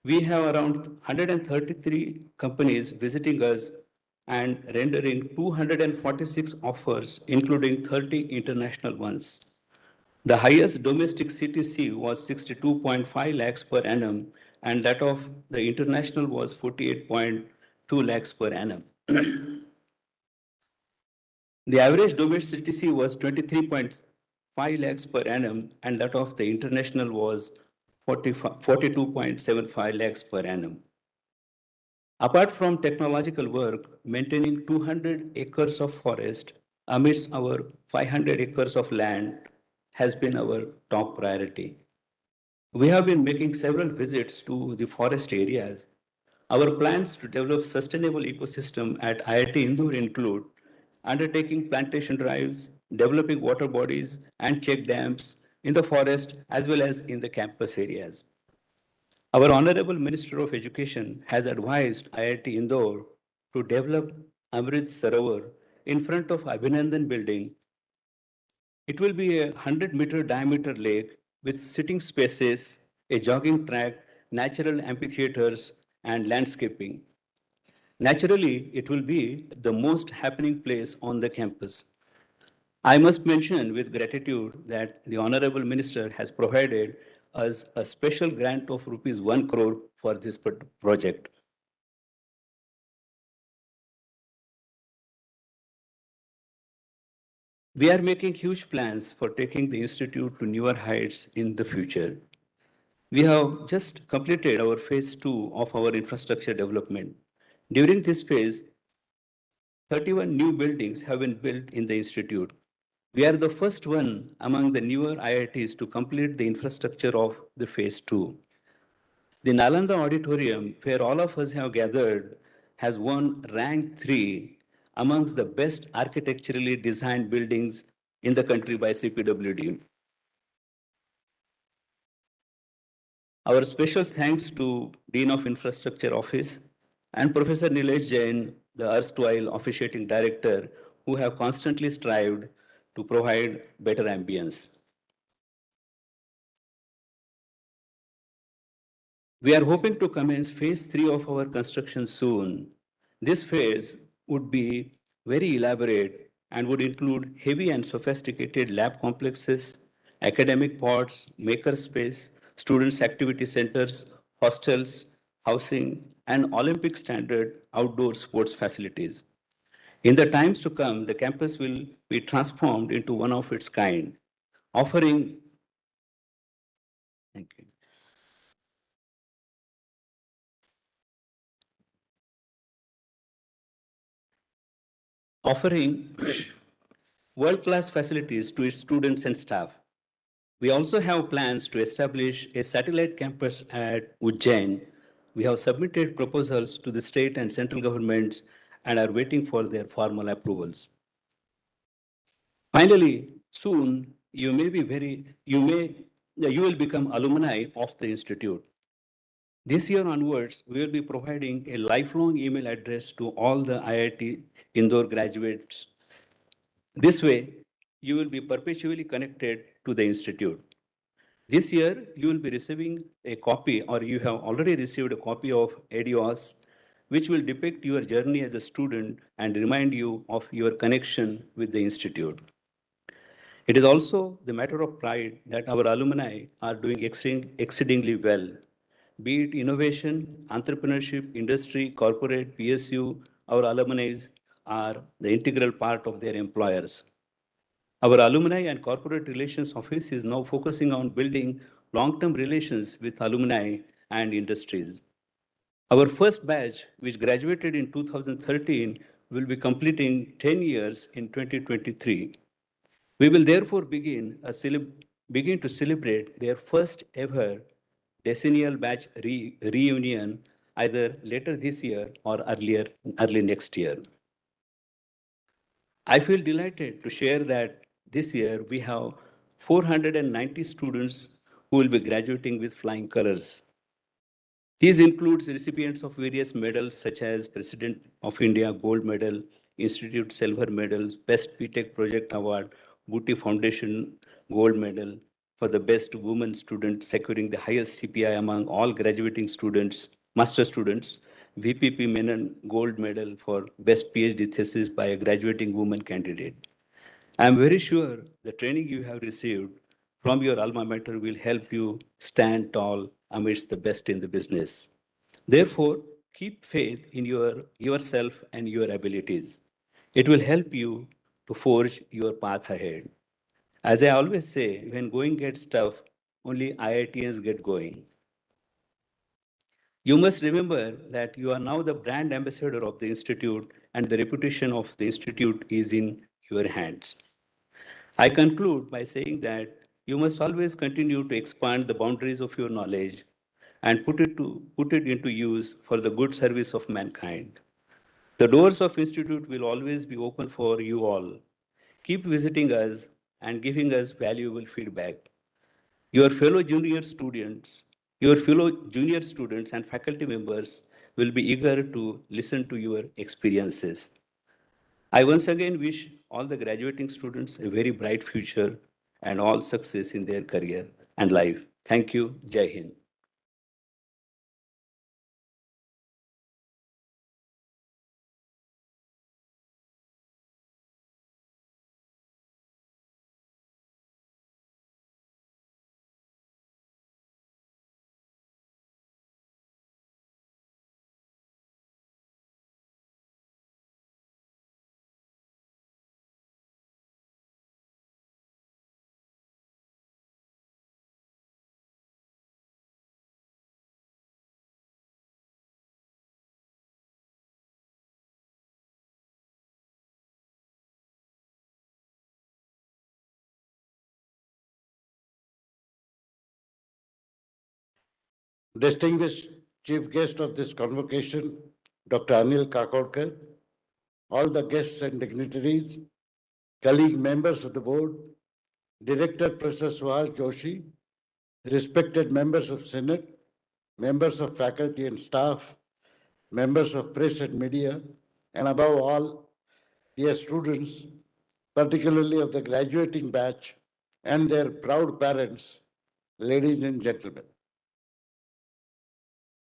We have around 133 companies visiting us and rendering 246 offers, including 30 international ones. The highest domestic CTC was 62.5 lakhs per annum, and that of the international was 48.2 lakhs per annum. The average domestic CTC was 23.5 lakhs per annum, and that of the international was 42.75 lakhs per annum. Apart from technological work, maintaining 200 acres of forest amidst our 500 acres of land has been our top priority. We have been making several visits to the forest areas. Our plans to develop sustainable ecosystem at IIT Indore include undertaking plantation drives, developing water bodies and check dams in the forest as well as in the campus areas. Our Honorable Minister of Education has advised IIT Indore to develop Amrit Sarovar in front of Abhinandan building. It will be a 100-meter diameter lake with sitting spaces, a jogging track, natural amphitheaters, and landscaping. Naturally, it will be the most happening place on the campus. I must mention with gratitude that the Honorable Minister has provided us a special grant of rupees 1 crore for this project. We are making huge plans for taking the institute to newer heights in the future. We have just completed our phase 2 of our infrastructure development. During this phase, 31 new buildings have been built in the institute. We are the first one among the newer IITs to complete the infrastructure of the phase 2. The Nalanda Auditorium, where all of us have gathered, has won rank 3 amongst the best architecturally designed buildings in the country by CPWD. Our special thanks to Dean of Infrastructure Office and Professor Nilesh Jain, the erstwhile officiating director, who have constantly strived to provide better ambience. We are hoping to commence phase 3 of our construction soon. This phase would be very elaborate and would include heavy and sophisticated lab complexes, academic pods, makerspace, students' activity centers, hostels, housing, and Olympic standard outdoor sports facilities. In the times to come, the campus will be transformed into one of its kind, offering thank you. Offering world-class facilities to its students and staff. We also have plans to establish a satellite campus at Ujjain. We have submitted proposals to the state and central governments and are waiting for their formal approvals. Finally, soon you will become alumni of the institute. This year onwards, we will be providing a lifelong email address to all the IIT Indore graduates. This way, you will be perpetually connected to the institute. This year, you will be receiving a copy, or you have already received a copy of EDIOS, which will depict your journey as a student and remind you of your connection with the institute. It is also the matter of pride that our alumni are doing exceedingly well. Be it innovation, entrepreneurship, industry, corporate, PSU, our alumni are the integral part of their employers. Our Alumni and Corporate Relations Office is now focusing on building long-term relations with alumni and industries. Our first batch, which graduated in 2013, will be completing 10 years in 2023. We will therefore begin to celebrate their first ever decennial batch reunion either later this year or early next year. I feel delighted to share that this year we have 490 students who will be graduating with flying colors. These includes recipients of various medals such as President of India Gold Medal, Institute Silver Medals, Best BTech Project Award, Booty Foundation Gold Medal for the best woman student securing the highest CPI among all graduating students, master students, VPP Menon Gold Medal for best PhD thesis by a graduating woman candidate. I am very sure the training you have received from your alma mater will help you stand tall amidst the best in the business. Therefore, keep faith in yourself and your abilities. It will help you to forge your path ahead. As I always say, when going gets tough, only IITians get going. You must remember that you are now the brand ambassador of the Institute and the reputation of the Institute is in your hands. I conclude by saying that you must always continue to expand the boundaries of your knowledge and put it into use for the good service of mankind. The doors of Institute will always be open for you all. Keep visiting us and giving us valuable feedback. Your fellow junior students and faculty members will be eager to listen to your experiences. I once again wish all the graduating students a very bright future and all success in their career and life. Thank you. Jai Hind. Distinguished chief guest of this convocation, Dr. Anil Kakodkar, all the guests and dignitaries, colleague members of the board, Director Professor Suhas Joshi, respected members of Senate, members of faculty and staff, members of press and media, and above all, dear students, particularly of the graduating batch and their proud parents, ladies and gentlemen.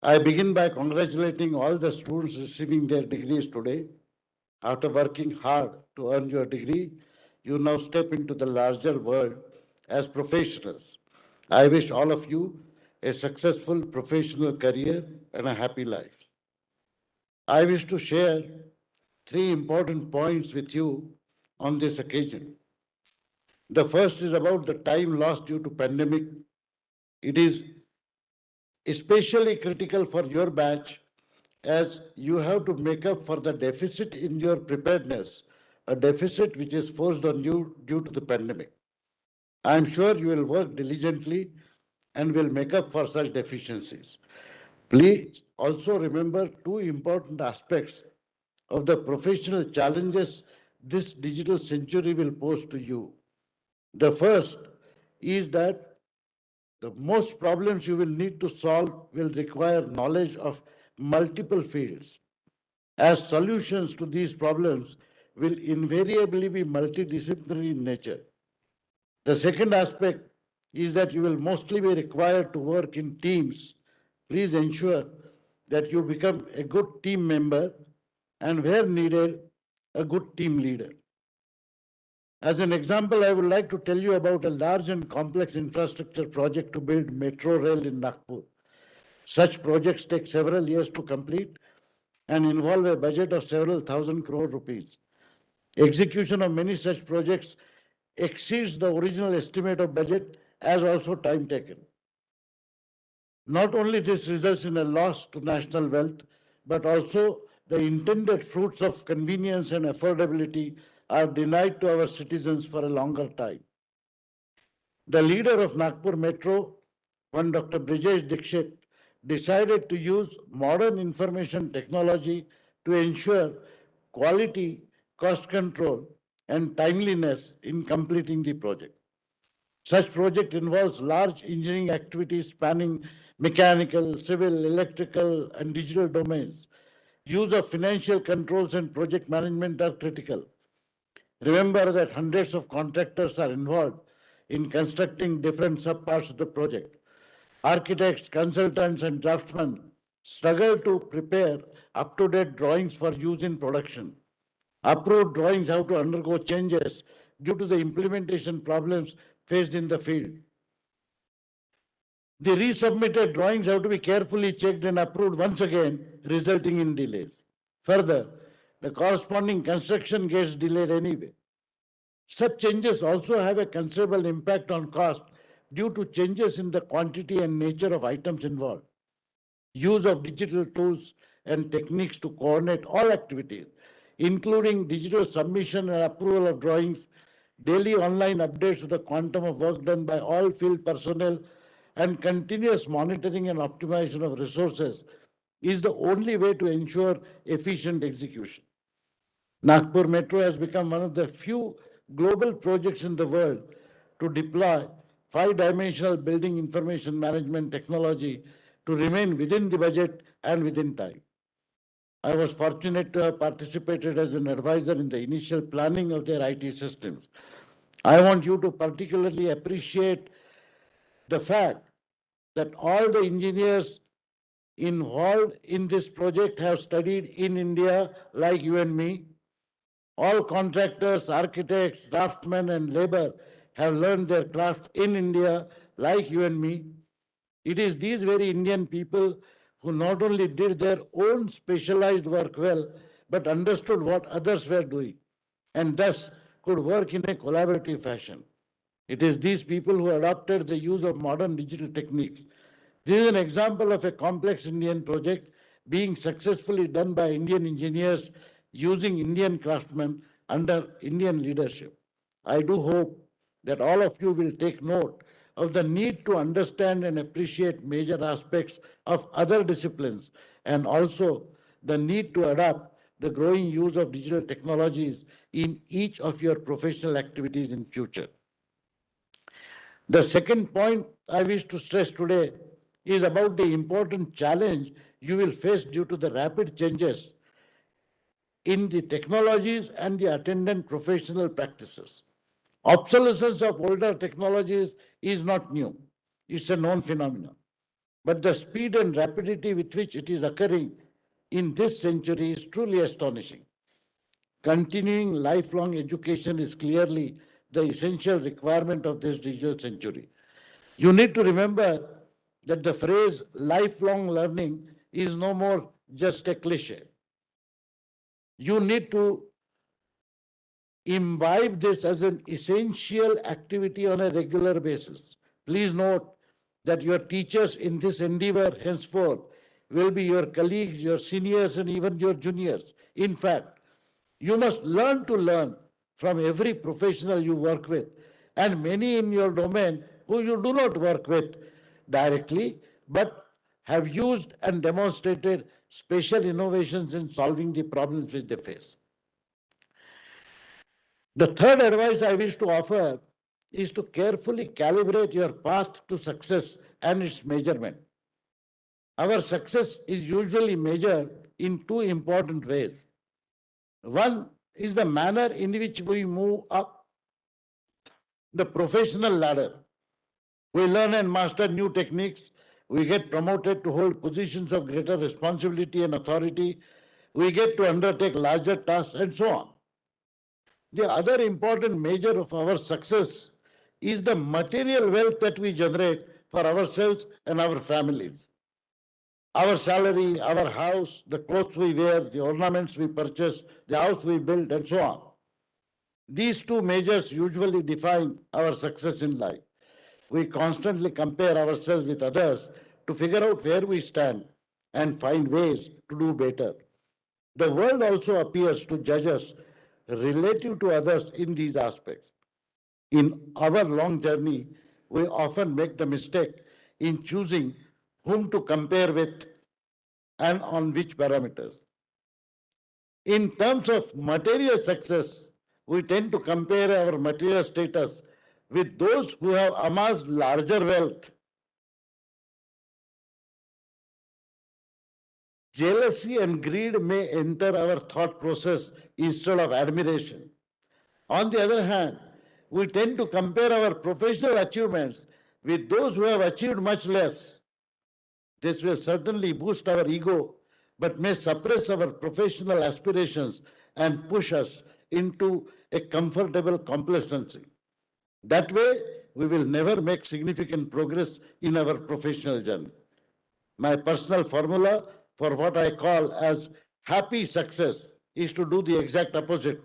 I begin by congratulating all the students receiving their degrees today. After working hard to earn your degree, you now step into the larger world as professionals. I wish all of you a successful professional career and a happy life. I wish to share 3 important points with you on this occasion. The first is about the time lost due to pandemic. It is especially critical for your batch as you have to make up for the deficit in your preparedness, a deficit which is forced on you due to the pandemic. I am sure you will work diligently and will make up for such deficiencies. Please also remember 2 important aspects of the professional challenges this digital century will pose to you. The first is that the most problems you will need to solve will require knowledge of multiple fields, as solutions to these problems will invariably be multidisciplinary in nature. The second aspect is that you will mostly be required to work in teams. Please ensure that you become a good team member and, where needed, a good team leader. As an example, I would like to tell you about a large and complex infrastructure project to build metro rail in Nagpur. Such projects take several years to complete and involve a budget of several thousand crore rupees. Execution of many such projects exceeds the original estimate of budget as also time taken. Not only this results in a loss to national wealth, but also the intended fruits of convenience and affordability are denied to our citizens for a longer time. The leader of Nagpur Metro, one Dr. Brijesh Dixit, decided to use modern information technology to ensure quality, cost control, and timeliness in completing the project. Such project involves large engineering activities spanning mechanical, civil, electrical, and digital domains. Use of financial controls and project management are critical. Remember that hundreds of contractors are involved in constructing different subparts of the project. Architects, consultants, and draftsmen struggle to prepare up-to-date drawings for use in production. Approved drawings have to undergo changes due to the implementation problems faced in the field. The resubmitted drawings have to be carefully checked and approved once again, resulting in delays. Further, the corresponding construction gets delayed anyway. Such changes also have a considerable impact on cost due to changes in the quantity and nature of items involved. Use of digital tools and techniques to coordinate all activities, including digital submission and approval of drawings, daily online updates of the quantum of work done by all field personnel, and continuous monitoring and optimization of resources is the only way to ensure efficient execution. Nagpur Metro has become one of the few global projects in the world to deploy five-dimensional building information management technology to remain within the budget and within time. I was fortunate to have participated as an advisor in the initial planning of their IT systems. I want you to particularly appreciate the fact that all the engineers involved in this project have studied in India like you and me. All contractors, architects, draftsmen, and labor have learned their crafts in India like you and me. It is these very Indian people who not only did their own specialized work well, but understood what others were doing, and thus could work in a collaborative fashion. It is these people who adopted the use of modern digital techniques. This is an example of a complex Indian project being successfully done by Indian engineers using Indian craftsmen under Indian leadership. I do hope that all of you will take note of the need to understand and appreciate major aspects of other disciplines, and also the need to adapt the growing use of digital technologies in each of your professional activities in future. The second point I wish to stress today is about the important challenge you will face due to the rapid changes in the technologies and the attendant professional practices. Obsolescence of older technologies is not new. It's a known phenomenon. But the speed and rapidity with which it is occurring in this century is truly astonishing. Continuing lifelong education is clearly the essential requirement of this digital century. You need to remember that the phrase lifelong learning is no more just a cliche. You need to imbibe this as an essential activity on a regular basis. Please note that your teachers in this endeavor henceforth will be your colleagues, your seniors, and even your juniors. In fact, you must learn to learn from every professional you work with, and many in your domain who you do not work with directly, but have used and demonstrated special innovations in solving the problems which they face. The third advice I wish to offer is to carefully calibrate your path to success and its measurement. Our success is usually measured in two important ways. One is the manner in which we move up the professional ladder. We learn and master new techniques. We get promoted to hold positions of greater responsibility and authority. We get to undertake larger tasks and so on. The other important measure of our success is the material wealth that we generate for ourselves and our families. Our salary, our house, the clothes we wear, the ornaments we purchase, the house we build, and so on. These two measures usually define our success in life. We constantly compare ourselves with others to figure out where we stand and find ways to do better. The world also appears to judge us relative to others in these aspects. In our long journey, we often make the mistake in choosing whom to compare with and on which parameters. In terms of material success, we tend to compare our material status with those who have amassed larger wealth. Jealousy and greed may enter our thought process instead of admiration. On the other hand, we tend to compare our professional achievements with those who have achieved much less. This will certainly boost our ego, but may suppress our professional aspirations and push us into a comfortable complacency. That way, we will never make significant progress in our professional journey. My personal formula for what I call as happy success is to do the exact opposite.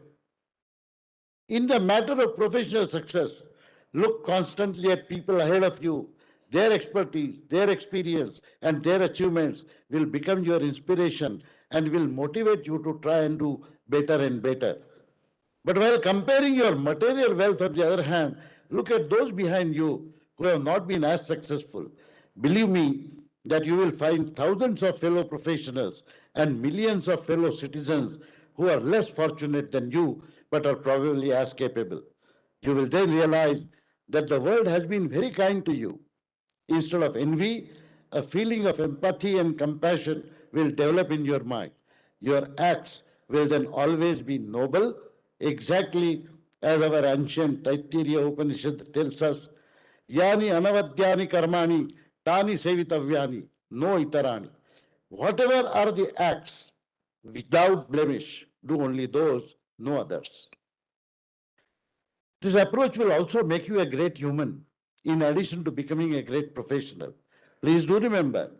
In the matter of professional success, look constantly at people ahead of you. Their expertise, their experience, and their achievements will become your inspiration and will motivate you to try and do better and better. But while comparing your material wealth, on the other hand, look at those behind you who have not been as successful. Believe me that you will find thousands of fellow professionals and millions of fellow citizens who are less fortunate than you, but are probably as capable. You will then realize that the world has been very kind to you. Instead of envy, a feeling of empathy and compassion will develop in your mind. Your acts will then always be noble, exactly as our ancient Taittiriya Upanishad tells us, Yani anavadyani karmani, tani sevitavyani, no itarani. Whatever are the acts, without blemish, do only those, no others. This approach will also make you a great human, in addition to becoming a great professional. Please do remember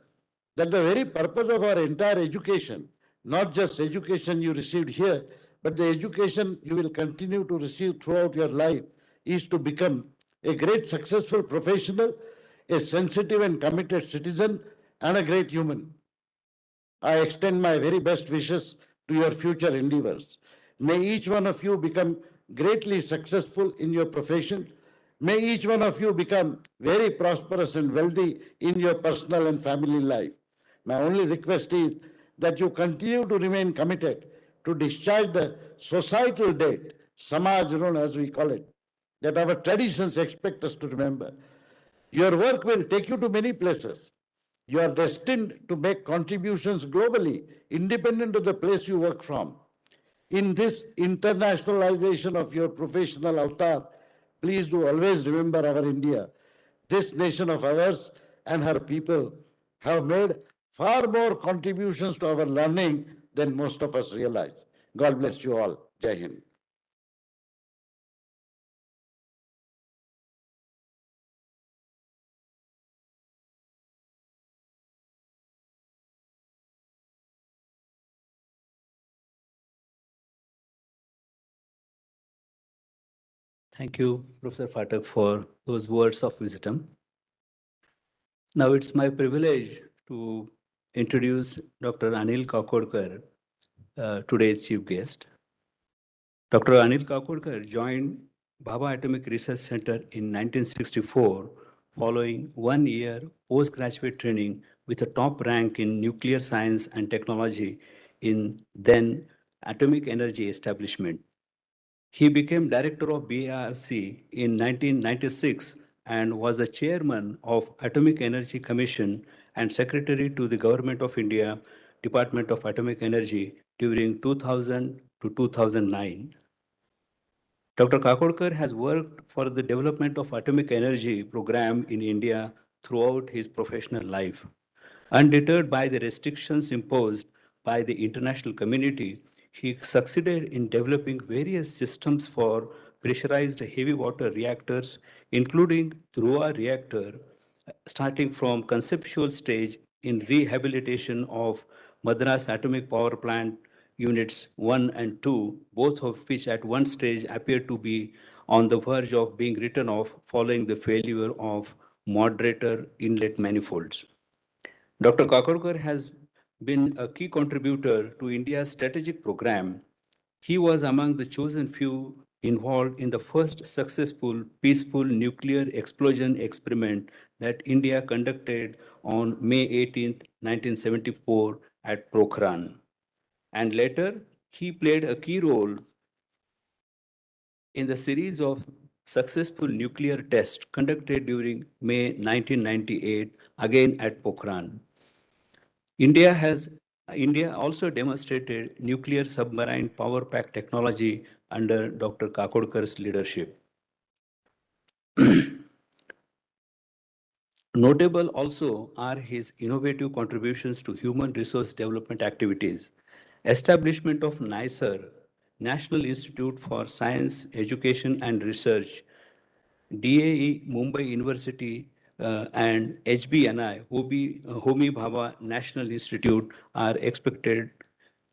that the very purpose of our entire education, not just education you received here, but the education you will continue to receive throughout your life, is to become a great successful professional, a sensitive and committed citizen, and a great human. I extend my very best wishes to your future endeavors. May each one of you become greatly successful in your profession. May each one of you become very prosperous and wealthy in your personal and family life. My only request is that you continue to remain committed to discharge the societal debt, Samaj Run as we call it, that our traditions expect us to remember. Your work will take you to many places. You are destined to make contributions globally, independent of the place you work from. In this internationalization of your professional avatar, please do always remember our India. This nation of ours and her people have made far more contributions to our learning than most of us realize. God bless you all. Jai Hind. Thank you, Professor Phatak, for those words of wisdom. Now it's my privilege to introduce Dr. Anil Kakodkar, today's chief guest. Dr. Anil Kakodkar joined Bhabha Atomic Research Center in 1964 following 1 year postgraduate training with a top rank in nuclear science and technology in then Atomic Energy Establishment. He became director of BARC in 1996 and was the chairman of Atomic Energy Commission and secretary to the Government of India Department of Atomic Energy during 2000 to 2009. Dr. Kakodkar has worked for the development of atomic energy program in India throughout his professional life. Undeterred by the restrictions imposed by the international community, he succeeded in developing various systems for pressurized heavy water reactors, including Dhruva reactor, starting from conceptual stage in rehabilitation of Madras Atomic Power Plant Units 1 and 2, both of which at one stage appeared to be on the verge of being written off following the failure of moderator inlet manifolds. Dr. Kakorkar has been a key contributor to India's strategic program. He was among the chosen few involved in the first successful peaceful nuclear explosion experiment that India conducted on May 18, 1974 at Pokhran. And later, he played a key role in the series of successful nuclear tests conducted during May 1998, again at Pokhran. India also demonstrated nuclear submarine power pack technology under Dr. Kakodkar's leadership. Notable also are his innovative contributions to human resource development activities. Establishment of NICER, National Institute for Science, Education and Research, DAE Mumbai University and HBNI, Homi Bhabha National Institute are expected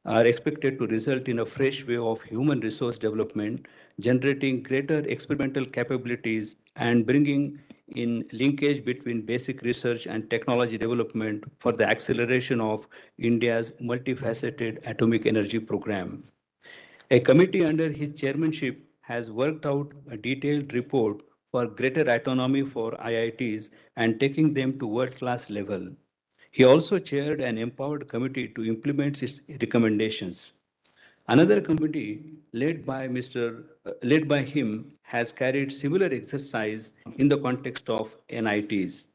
to result in a fresh way of human resource development, generating greater experimental capabilities and bringing in linkage between basic research and technology development for the acceleration of India's multifaceted atomic energy program. A committee under his chairmanship has worked out a detailed report for greater autonomy for IITs and taking them to world-class level. He also chaired an empowered committee to implement its recommendations. Another committee led by him has carried similar exercise in the context of NITs.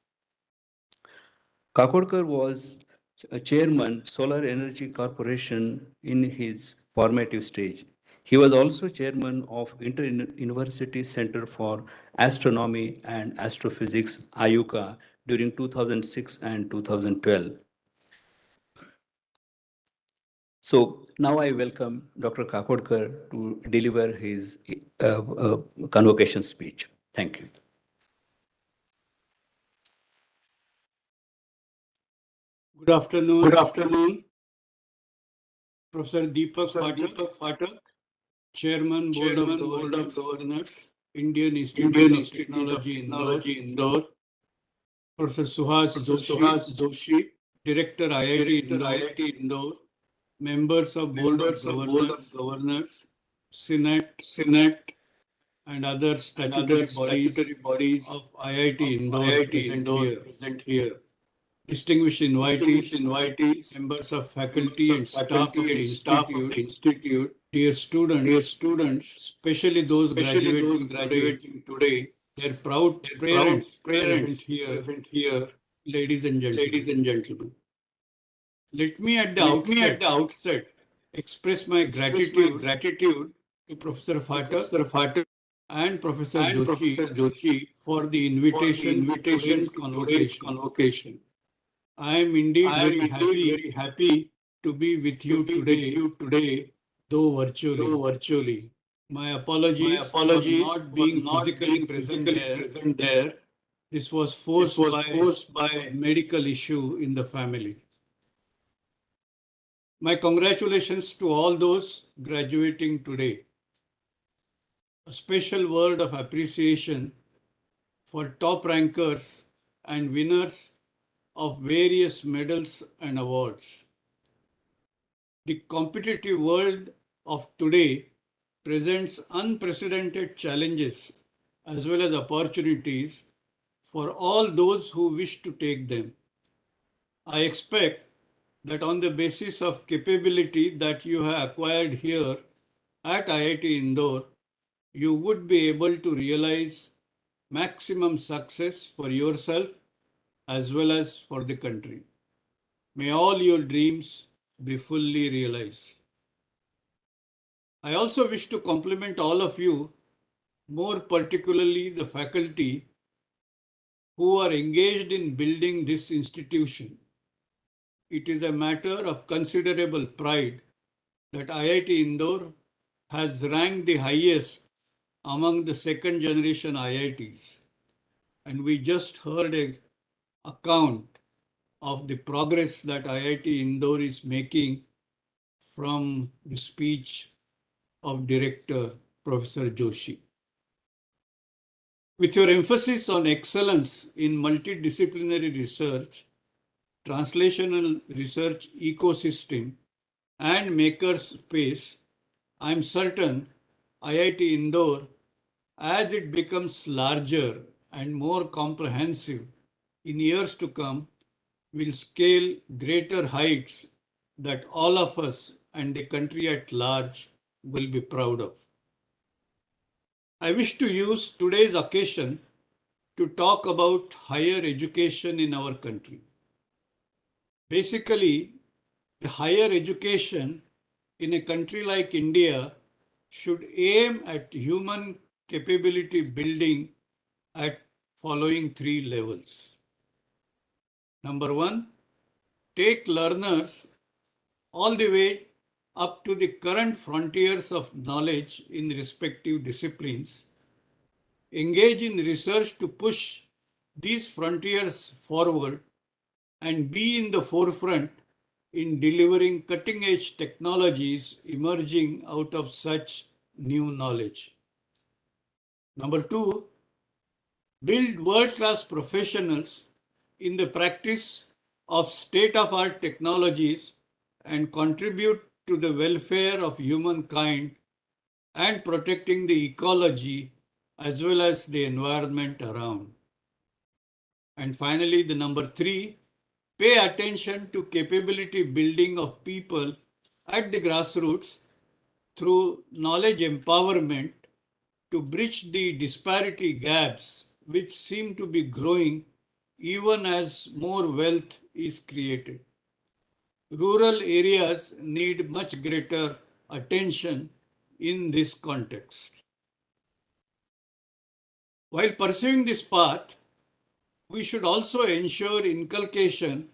Kakodkar was a chairman Solar Energy Corporation in his formative stage. He was also chairman of Inter-University Center for Astronomy and Astrophysics, IUCA, during 2006 and 2012. So now I welcome Dr. Kakodkar to deliver his convocation speech. Thank you. Good afternoon. Good afternoon. Professor Deepak Phatak, Chairman Board of Governors, Indian Institute of Technology, Indore. Professor Suhas Joshi, Director IIT Indore. Members of Board of Governors, Senate, and other statutory bodies of IIT Indore present here. Distinguished invitees, members of faculty and staff of the institute, dear students, especially those graduating today, their proud parents present here, ladies and gentlemen. Let me at the outset express my gratitude to Professor Phatak and Professor Joshi for the invitation to today's convocation. I am indeed very happy to be with you today, though virtually. My apologies for not being physically present there. This was forced by a medical issue in the family. My congratulations to all those graduating today. A special word of appreciation for top rankers and winners of various medals and awards. The competitive world of today presents unprecedented challenges as well as opportunities for all those who wish to take them. I expect that on the basis of capability that you have acquired here at IIT Indore, you would be able to realize maximum success for yourself as well as for the country. May all your dreams be fully realized. I also wish to compliment all of you, more particularly the faculty who are engaged in building this institution. It is a matter of considerable pride that IIT Indore has ranked the highest among the second generation IITs. And we just heard an account of the progress that IIT Indore is making from the speech of Director Professor Joshi. With your emphasis on excellence in multidisciplinary research, translational research ecosystem and maker space, I'm certain IIT Indore, as it becomes larger and more comprehensive in years to come, will scale greater heights that all of us and the country at large will be proud of. I wish to use today's occasion to talk about higher education in our country. Basically, the higher education in a country like India should aim at human capability building at following three levels. Number one, take learners all the way up to the current frontiers of knowledge in respective disciplines. Engage in research to push these frontiers forward and be in the forefront in delivering cutting-edge technologies emerging out of such new knowledge. Number two, build world-class professionals in the practice of state-of-art technologies and contribute to the welfare of humankind and protecting the ecology as well as the environment around. And finally, the number three, pay attention to capability building of people at the grassroots through knowledge empowerment to bridge the disparity gaps which seem to be growing even as more wealth is created. Rural areas need much greater attention in this context. While pursuing this path, we should also ensure inculcation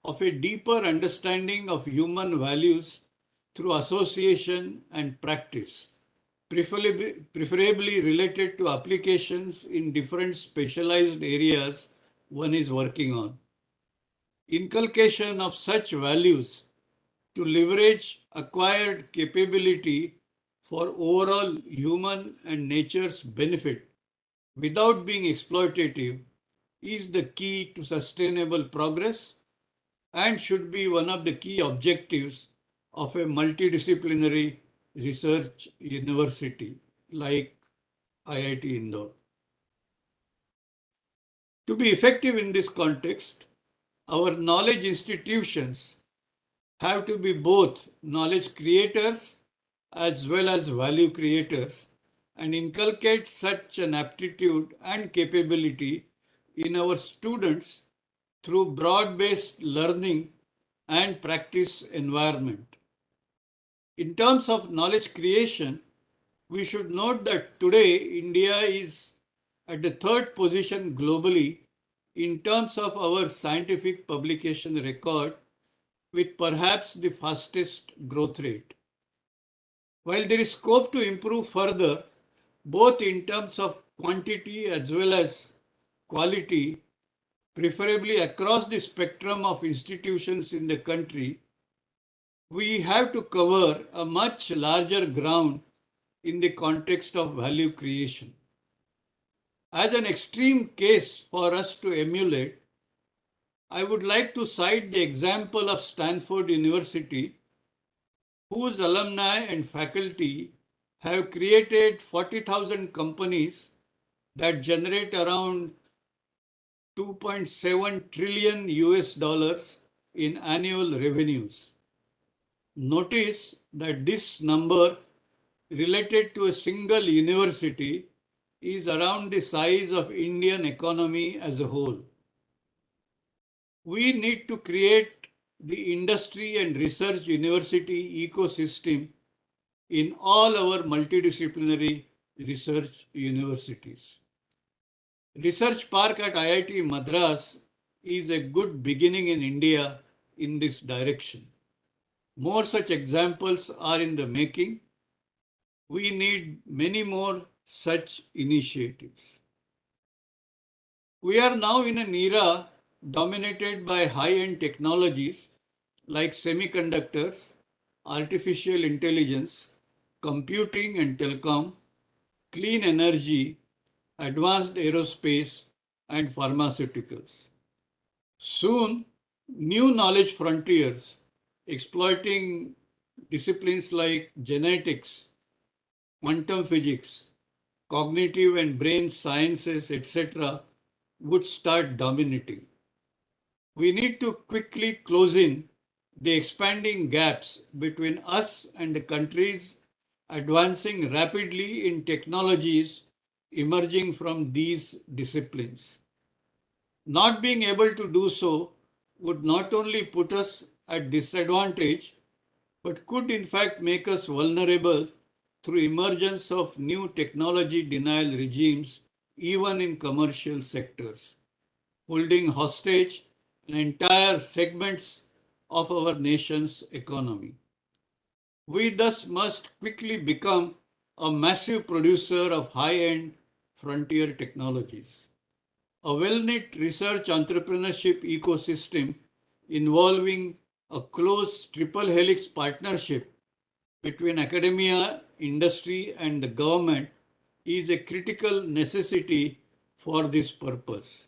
of a deeper understanding of human values through association and practice, preferably related to applications in different specialized areas one is working on. Inculcation of such values to leverage acquired capability for overall human and nature's benefit without being exploitative is the key to sustainable progress and should be one of the key objectives of a multidisciplinary research university like IIT Indore. To be effective in this context, our knowledge institutions have to be both knowledge creators as well as value creators and inculcate such an aptitude and capability in our students through broad-based learning and practice environment. In terms of knowledge creation, we should note that today India is at the third position globally in terms of our scientific publication record, with perhaps the fastest growth rate. While there is scope to improve further, both in terms of quantity as well as quality, preferably across the spectrum of institutions in the country, we have to cover a much larger ground in the context of value creation. As an extreme case for us to emulate, I would like to cite the example of Stanford University, whose alumni and faculty have created 40,000 companies that generate around 2.7 trillion US dollars in annual revenues. Notice that this number related to a single university is around the size of Indian economy as a whole. We need to create the industry and research university ecosystem in all our multidisciplinary research universities. Research Park at IIT Madras is a good beginning in India in this direction. More such examples are in the making. We need many more such initiatives. We are now in an era dominated by high-end technologies like semiconductors, artificial intelligence, computing and telecom, clean energy, advanced aerospace, and pharmaceuticals. Soon, New knowledge frontiers exploiting disciplines like genetics, quantum physics, cognitive and brain sciences, etc., would start dominating. We need to quickly close in the expanding gaps between us and the countries advancing rapidly in technologies emerging from these disciplines. Not being able to do so would not only put us at disadvantage, but could in fact make us vulnerable through emergence of new technology denial regimes, even in commercial sectors, holding hostage entire segments of our nation's economy. We thus must quickly become a massive producer of high-end frontier technologies. A well-knit research entrepreneurship ecosystem involving a close triple helix partnership between academia, industry, and the government is a critical necessity for this purpose.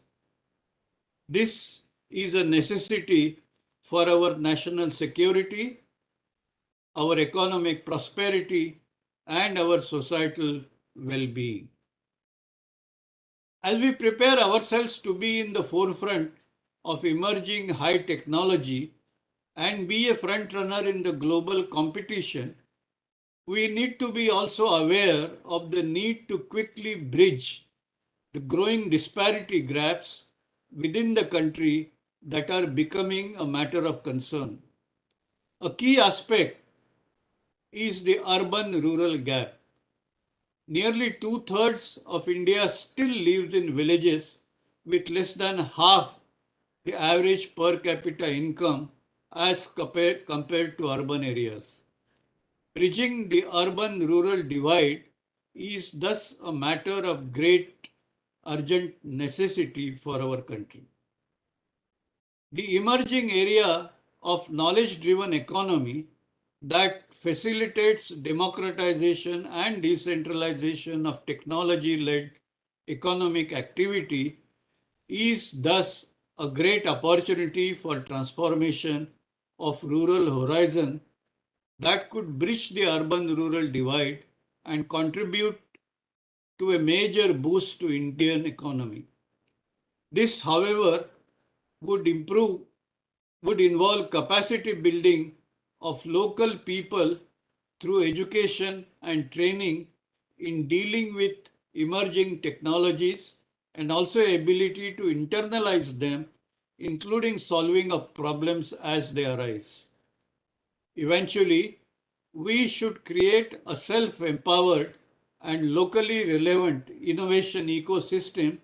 This is a necessity for our national security, our economic prosperity, and our societal well-being. As we prepare ourselves to be in the forefront of emerging high technology and be a front runner in the global competition, we need to be also aware of the need to quickly bridge the growing disparity gaps within the country that are becoming a matter of concern. A key aspect is the urban-rural gap. Nearly two-thirds of India still lives in villages with less than half the average per capita income as compared to urban areas. Bridging the urban-rural divide is thus a matter of great urgent necessity for our country. The emerging area of knowledge-driven economy that facilitates democratization and decentralization of technology-led economic activity is thus a great opportunity for transformation of rural horizon that could bridge the urban-rural divide and contribute to a major boost to Indian economy. This, however, would involve capacity building of local people through education and training in dealing with emerging technologies and also ability to internalize them, including solving of problems as they arise. Eventually, we should create a self-empowered and locally relevant innovation ecosystem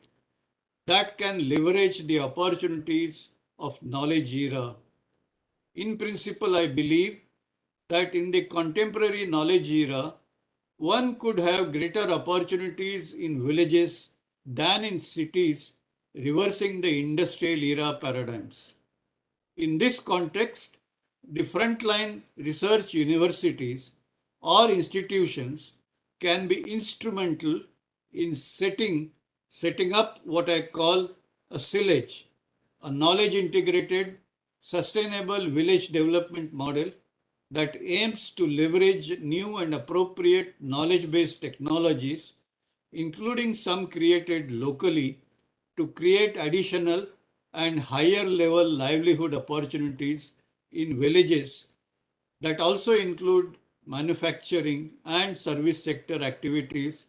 that can leverage the opportunities of knowledge era. In principle, I believe that in the contemporary knowledge era, one could have greater opportunities in villages than in cities, reversing the industrial era paradigms. In this context, the frontline research universities or institutions can be instrumental in setting up what I call a SILAGE, a knowledge integrated sustainable village development model that aims to leverage new and appropriate knowledge-based technologies, including some created locally, to create additional and higher level livelihood opportunities in villages that also include manufacturing and service sector activities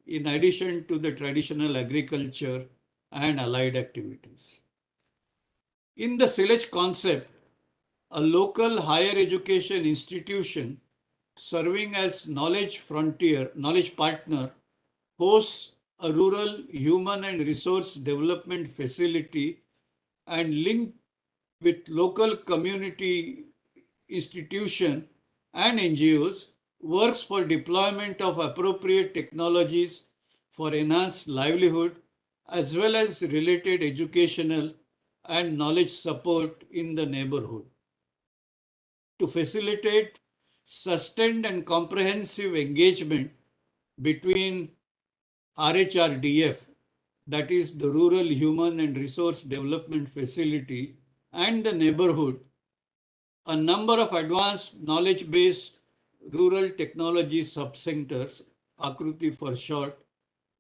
in addition to the traditional agriculture and allied activities. In the SILAGE concept, a local higher education institution serving as knowledge partner hosts a rural human and resource development facility and linked with local community institution and NGOs works for deployment of appropriate technologies for enhanced livelihood as well as related educational and knowledge support in the neighborhood. To facilitate sustained and comprehensive engagement between RHRDF, that is the Rural Human and Resource Development Facility, and the neighborhood, a number of advanced knowledge-based rural technology subcenters, Akruti for short,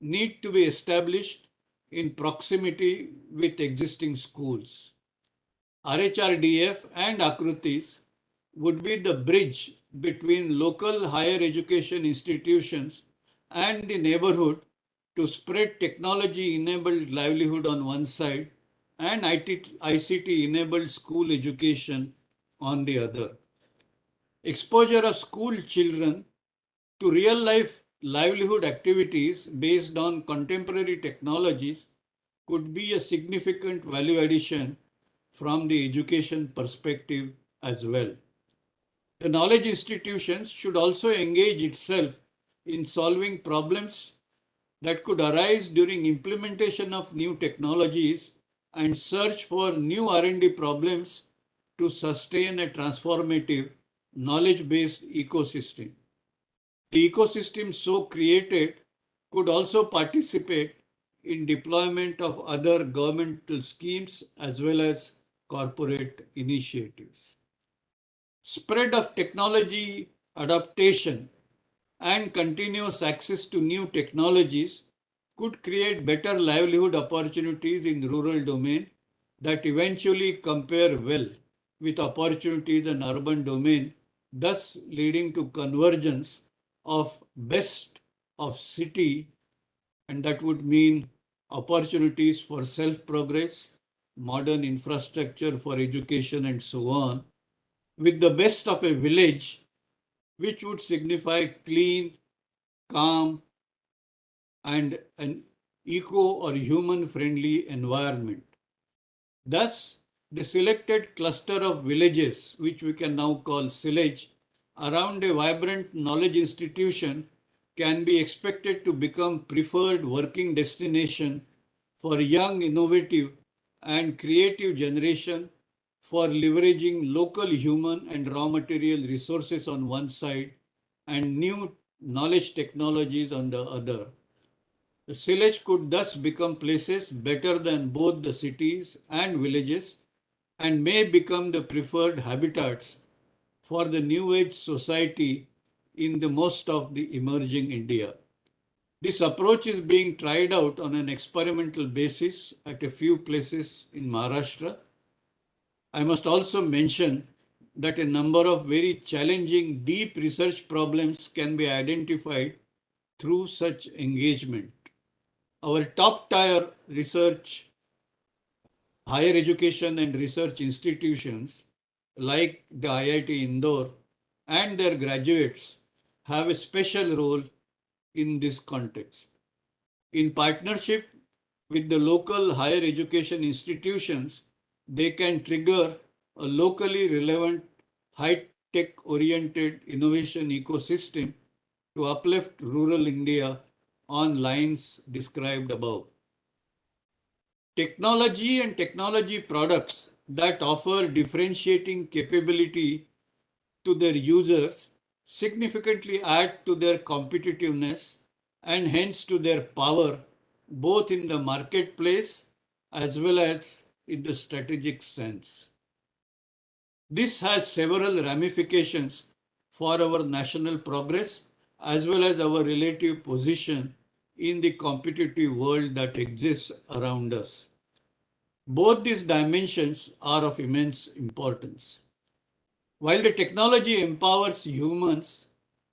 need to be established in proximity with existing schools. RHRDF and Akrutis would be the bridge between local higher education institutions and the neighborhood to spread technology-enabled livelihood on one side and ICT-enabled school education on the other. Exposure of school children to real-life livelihood activities based on contemporary technologies could be a significant value addition from the education perspective as well. The knowledge institutions should also engage itself in solving problems that could arise during implementation of new technologies and search for new R&D problems to sustain a transformative knowledge-based ecosystem. The ecosystem so created could also participate in deployment of other governmental schemes as well as corporate initiatives. Spread of technology adaptation and continuous access to new technologies could create better livelihood opportunities in rural domain that eventually compare well with opportunities in urban domain, thus leading to convergence of best of city, and that would mean opportunities for self-progress, modern infrastructure for education and so on, with the best of a village, which would signify clean, calm, and an eco or human friendly environment. Thus, the selected cluster of villages, which we can now call village, around a vibrant knowledge institution can be expected to become preferred working destination for young, innovative and creative generation for leveraging local human and raw material resources on one side and new knowledge technologies on the other. The village could thus become places better than both the cities and villages and may become the preferred habitats for the new age society in the most of the emerging India. This approach is being tried out on an experimental basis at a few places in Maharashtra. I must also mention that a number of very challenging deep research problems can be identified through such engagement. Our top tier research, higher education and research institutions like the IIT Indore and their graduates have a special role in this context. In partnership with the local higher education institutions, they can trigger a locally relevant, high-tech oriented innovation ecosystem to uplift rural India on lines described above. Technology and technology products that offer differentiating capability to their users significantly add to their competitiveness and hence to their power both in the marketplace as well as in the strategic sense. This has several ramifications for our national progress as well as our relative position in the competitive world that exists around us. Both these dimensions are of immense importance. While the technology empowers humans,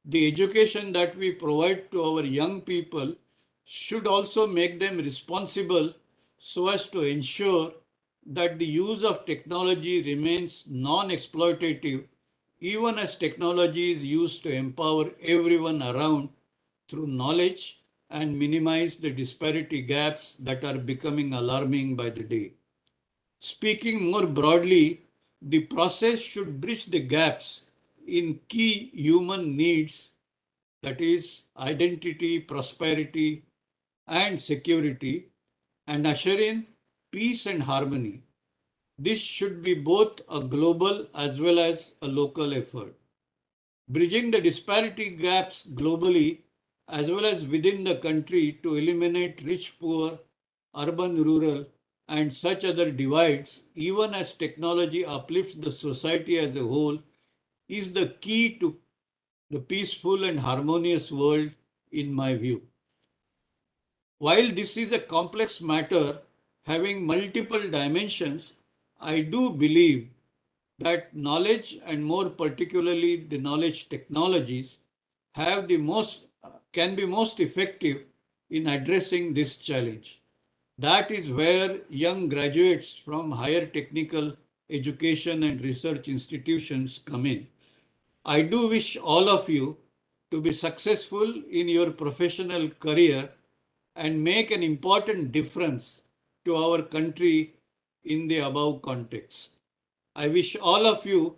the education that we provide to our young people should also make them responsible so as to ensure that the use of technology remains non-exploitative even as technology is used to empower everyone around through knowledge and minimize the disparity gaps that are becoming alarming by the day. Speaking more broadly, the process should bridge the gaps in key human needs, that is, identity, prosperity, and security, and usher in peace and harmony. This should be both a global as well as a local effort. Bridging the disparity gaps globally as well as within the country to eliminate rich poor, urban rural, and such other divides, even as technology uplifts the society as a whole, is the key to the peaceful and harmonious world, in my view. While this is a complex matter having multiple dimensions, I do believe that knowledge, and more particularly the knowledge technologies, have the most can be most effective in addressing this challenge. That is where young graduates from higher technical education and research institutions come in. I do wish all of you to be successful in your professional career and make an important difference to our country in the above context. I wish all of you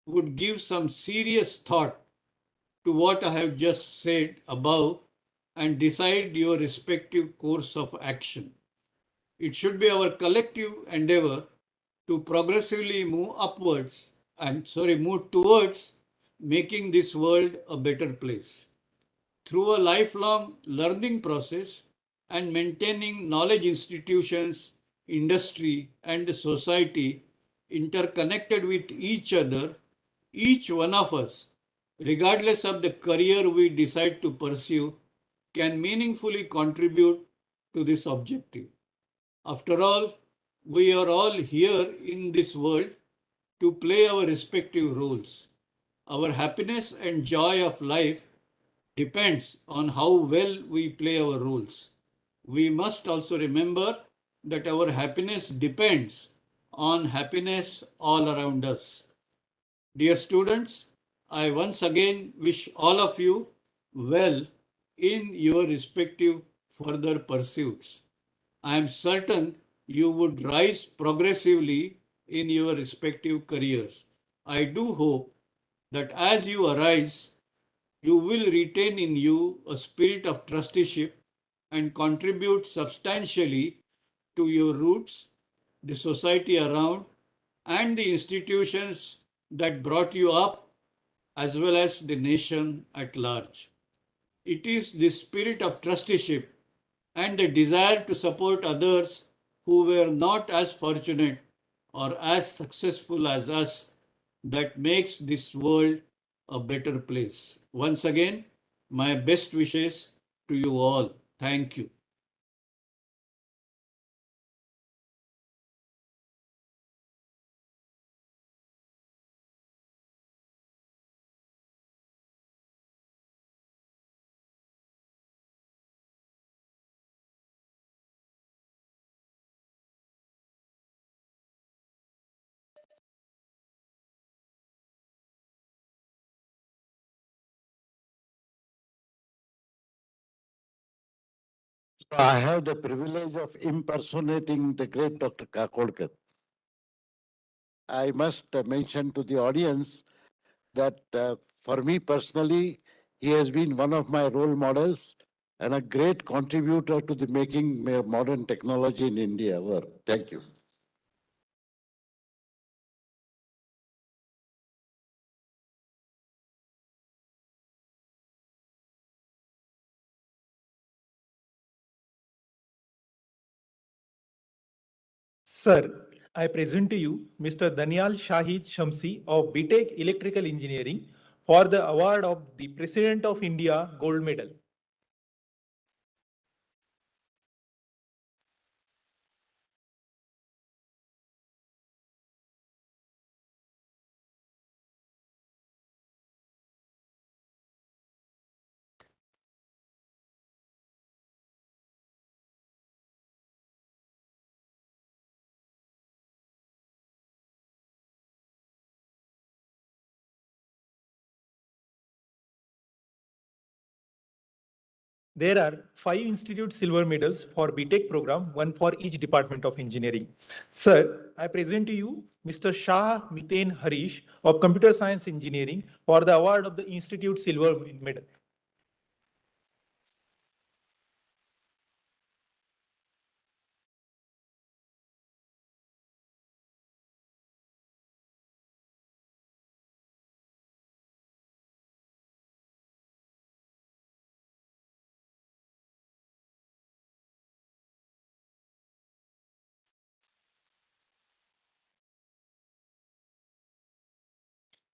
would give some serious thought to what I have just said above and decide your respective course of action. It should be our collective endeavor to progressively move towards making this world a better place. Through a lifelong learning process and maintaining knowledge institutions, industry, and the society interconnected with each other, each one of us, regardless of the career we decide to pursue, can meaningfully contribute to this objective. After all, we are all here in this world to play our respective roles. Our happiness and joy of life depends on how well we play our roles. We must also remember that our happiness depends on happiness all around us. Dear students, I once again wish all of you well in your respective further pursuits. I am certain you would rise progressively in your respective careers. I do hope that as you arise, you will retain in you a spirit of trusteeship and contribute substantially to your roots, the society around, and the institutions that brought you up, as well as the nation at large. It is this spirit of trusteeship and the desire to support others who were not as fortunate or as successful as us that makes this world a better place. Once again, my best wishes to you all. Thank you. So I have the privilege of impersonating the great Dr. Kakodkar. I must mention to the audience that for me personally, he has been one of my role models and a great contributor to the making modern technology in India work. Thank you. Sir, I present to you Mr. Danial Shahid Shamsi of BTech Electrical Engineering for the award of the President of India Gold Medal. There are 5 institute silver medals for BTech program, one for each department of engineering. Sir, I present to you Mr. Shah Miten Harish of Computer Science Engineering for the award of the Institute Silver Medal.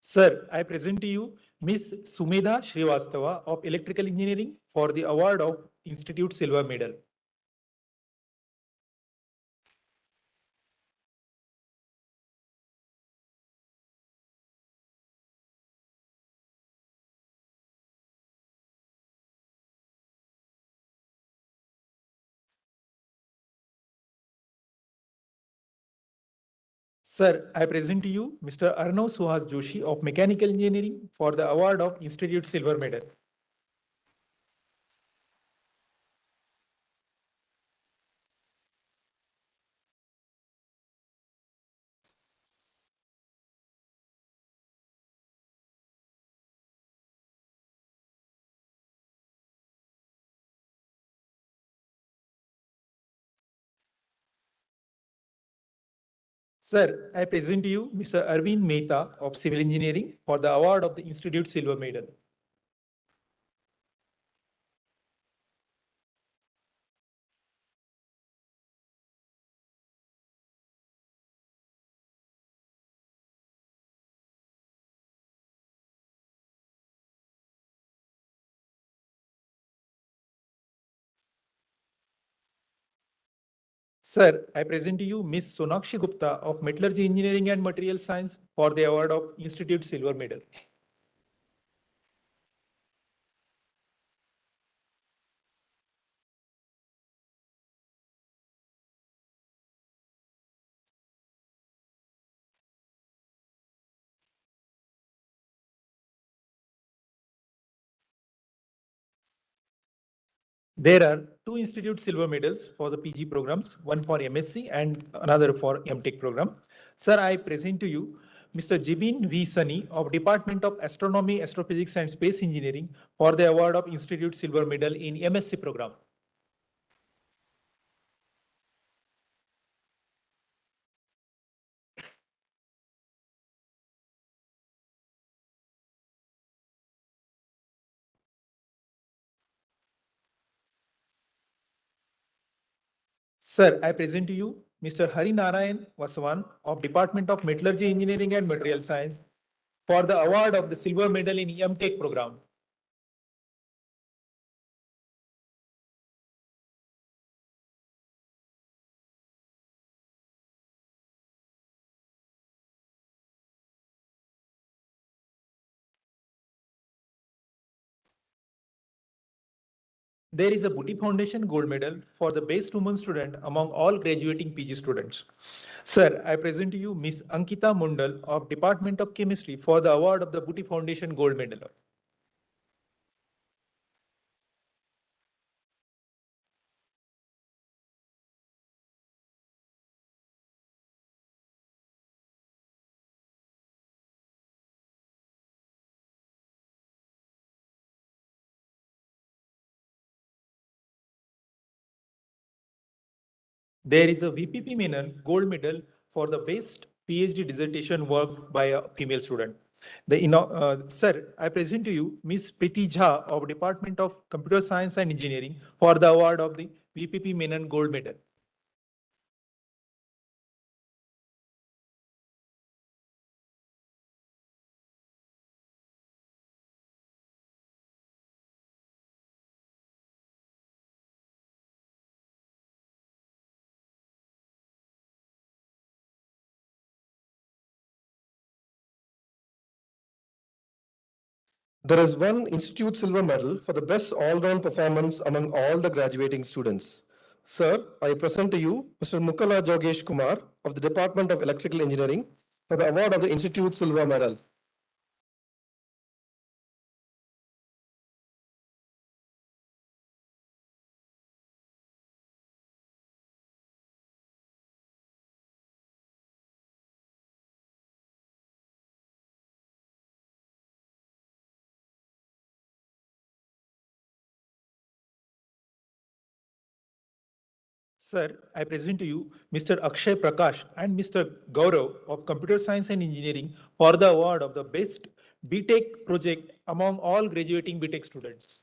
Sir, I present to you Miss Sumedha Srivastava of Electrical Engineering for the award of Institute Silver Medal. Sir, I present to you Mr. Arnav Suhas Joshi of Mechanical Engineering for the award of Institute Silver Medal. Sir, I present to you Mr. Arvind Mehta of Civil Engineering for the award of the Institute Silver Medal. Sir, I present to you Ms. Sonakshi Gupta of Metallurgy Engineering and Material Science for the award of Institute Silver Medal. There are two Institute Silver Medals for the PG programs, one for MSc and another for MTech program. Sir, I present to you Mr. Jibin V. Sunny of Department of Astronomy, Astrophysics and Space Engineering for the award of Institute Silver Medal in MSc program. Sir, I present to you Mr. Hari Narayan Vaswan of Department of Metallurgy Engineering and Material Science for the award of the Silver Medal in MTech program. There is a Booty Foundation Gold Medal for the best woman student among all graduating PG students. Sir, I present to you Ms. Ankita Mundal of Department of Chemistry for the award of the Booty Foundation Gold Medal. There is a VPP Menon Gold Medal for the best PhD dissertation work by a female student. Sir, I present to you Ms. Priti Jha of Department of Computer Science and Engineering for the award of the VPP Menon Gold Medal. There is one Institute Silver Medal for the best all-round performance among all the graduating students. Sir, I present to you Mr. Mukala Jogesh Kumar of the Department of Electrical Engineering for the award of the Institute Silver Medal. Sir, I present to you Mr. Akshay Prakash and Mr. Gaurav of Computer Science and Engineering for the award of the best BTech project among all graduating BTech students.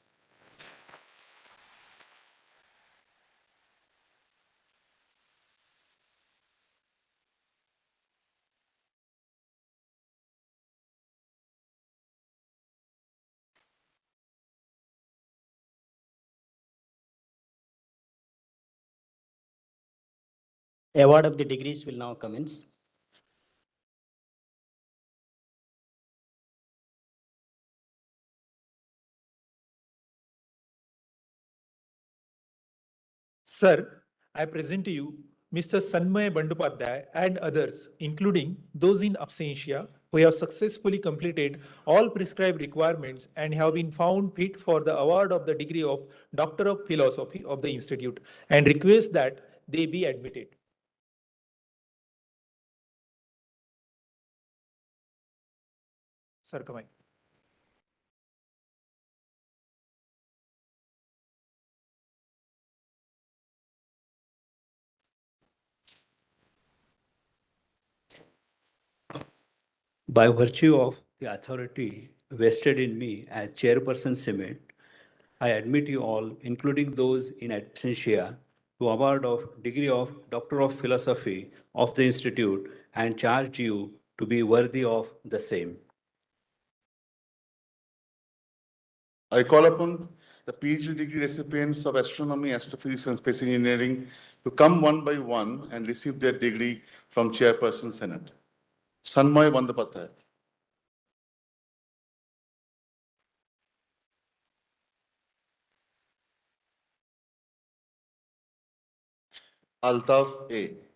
Award of the degrees will now commence. Sir, I present to you Mr. Sanmay Bandopadhyay and others, including those in absentia, who have successfully completed all prescribed requirements and have been found fit for the award of the degree of Doctor of Philosophy of the Institute, and request that they be admitted. Sir, come on. By virtue of the authority vested in me as Chairperson Senate, I admit you all, including those in absentia, to award of degree of Doctor of Philosophy of the Institute and charge you to be worthy of the same. I call upon the PhD degree recipients of Astronomy, Astrophysics, and Space Engineering to come one by one and receive their degree from Chairperson Senate. Sanmay Bandopadhyay. Altaf A.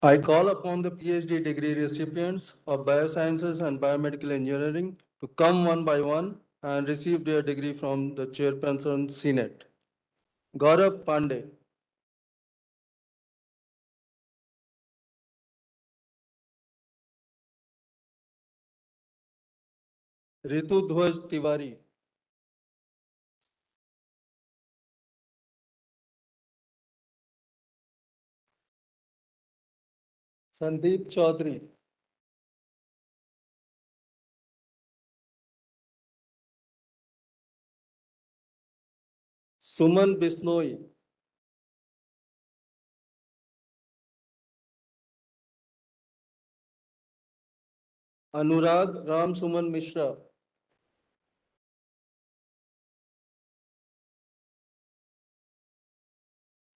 I call upon the PhD degree recipients of Biosciences and Biomedical Engineering to come one by one and receive their degree from the Chairperson Senate. Gaurav Pandey, Ritu Dhwaj Tiwari, Sandeep Chaudhary, Suman Bisnoi, Anurag Ram Suman Mishra,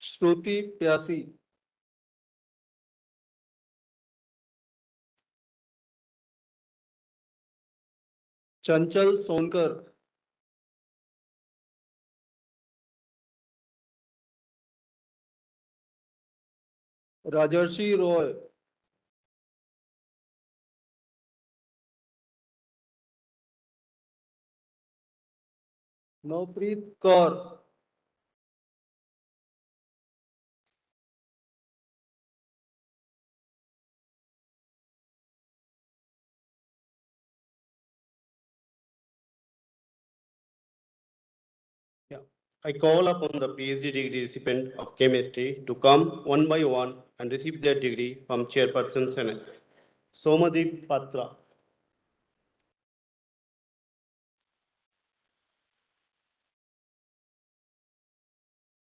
Shruti Pyasi, Chanchal Sonkar, Rajarshi Roy, Navpreet Kaur, I call upon the PhD degree recipient of chemistry to come one by one and receive their degree from Chairperson Senate. Somadeep Patra,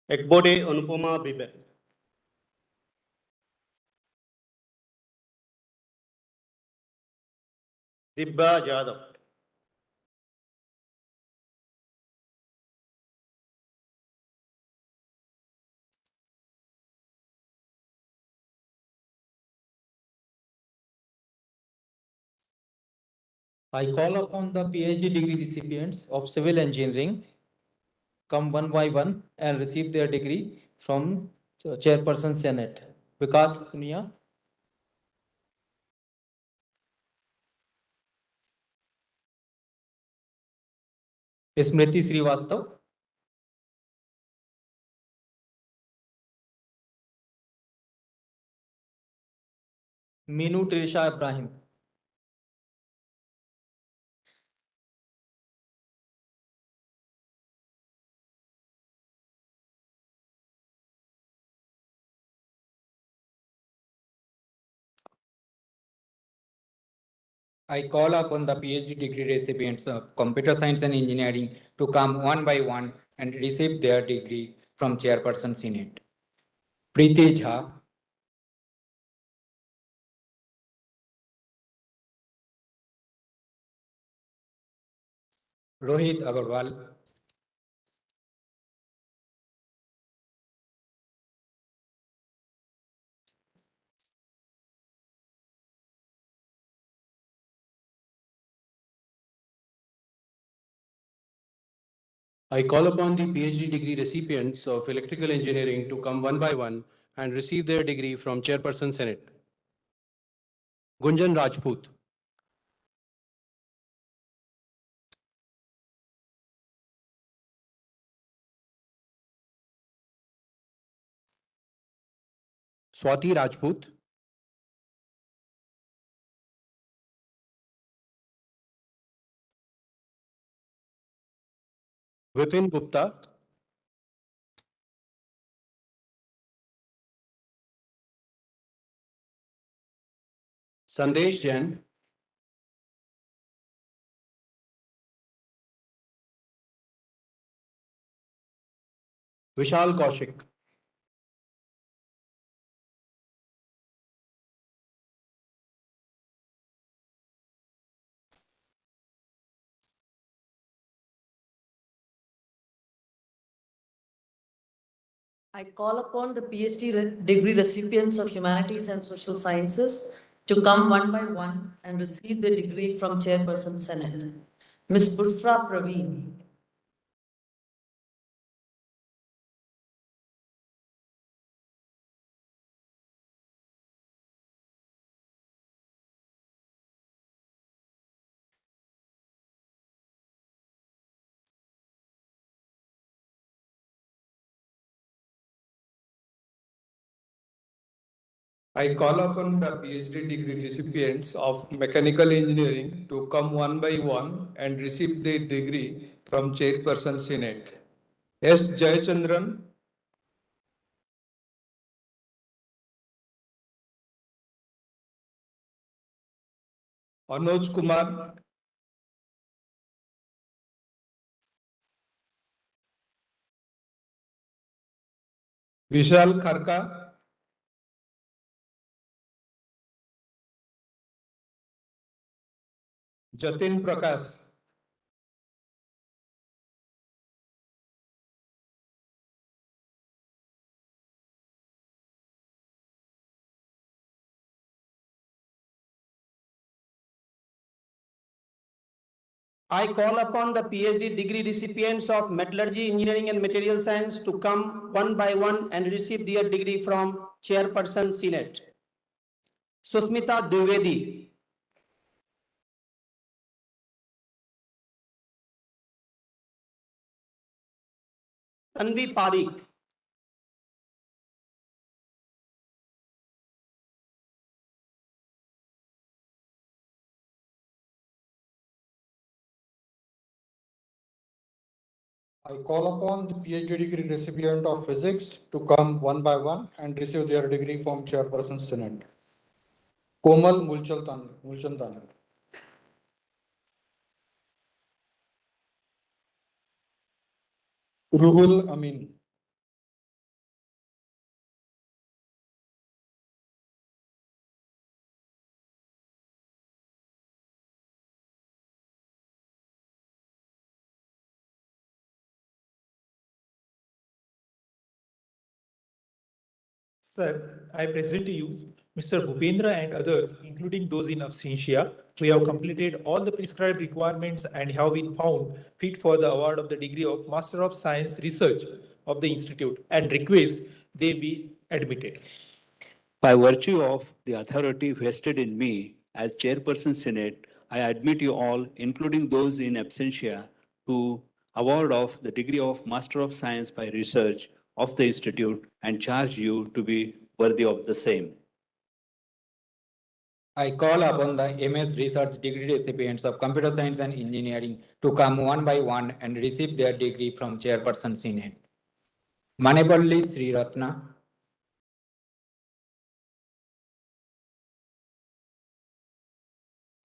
Ekbode Anupama Bibe, Dibba Jadhav, I call upon the PhD degree recipients of civil engineering come one by one and receive their degree from Chairperson Senate. Vikas Punia, Smriti Srivastav, Minu Trisha Ibrahim, I call upon the PhD degree recipients of Computer Science and Engineering to come one by one and receive their degree from Chairperson Senate. Preeti Jha, Rohit Agarwal, I call upon the PhD degree recipients of electrical engineering to come one by one and receive their degree from Chairperson Senate. Gunjan Rajput, Swati Rajput, Vipin Gupta, Sandesh Jain, Vishal Kaushik, I call upon the PhD degree recipients of Humanities and Social Sciences to come one by one and receive the degree from Chairperson Senate. Ms. Bushra Praveen, I call upon the PhD degree recipients of Mechanical Engineering to come one by one and receive their degree from Chairperson Senate. S. Jayachandran, Anoj Kumar, Vishal Kharka, Jatin Prakash, I call upon the PhD degree recipients of Metallurgy, Engineering and Material Science to come one by one and receive their degree from Chairperson Senate. Susmita Dwivedi, Tanvi Parikh, I call upon the PhD degree recipient of physics to come one by one and receive their degree from Chairperson Senate. Komal Mulchandani, Ruhul Amin, Sir, I present to you Mr. Bhupendra and others, including those in absentia, who have completed all the prescribed requirements and have been found fit for the award of the degree of Master of Science Research of the Institute and request they be admitted. By virtue of the authority vested in me as Chairperson Senate, I admit you all, including those in absentia, to award of the degree of Master of Science by Research of the Institute and charge you to be worthy of the same. I call upon the MS Research degree recipients of Computer Science and Engineering to come one by one and receive their degree from Chairperson Senate. Manepalli Sri Ratna,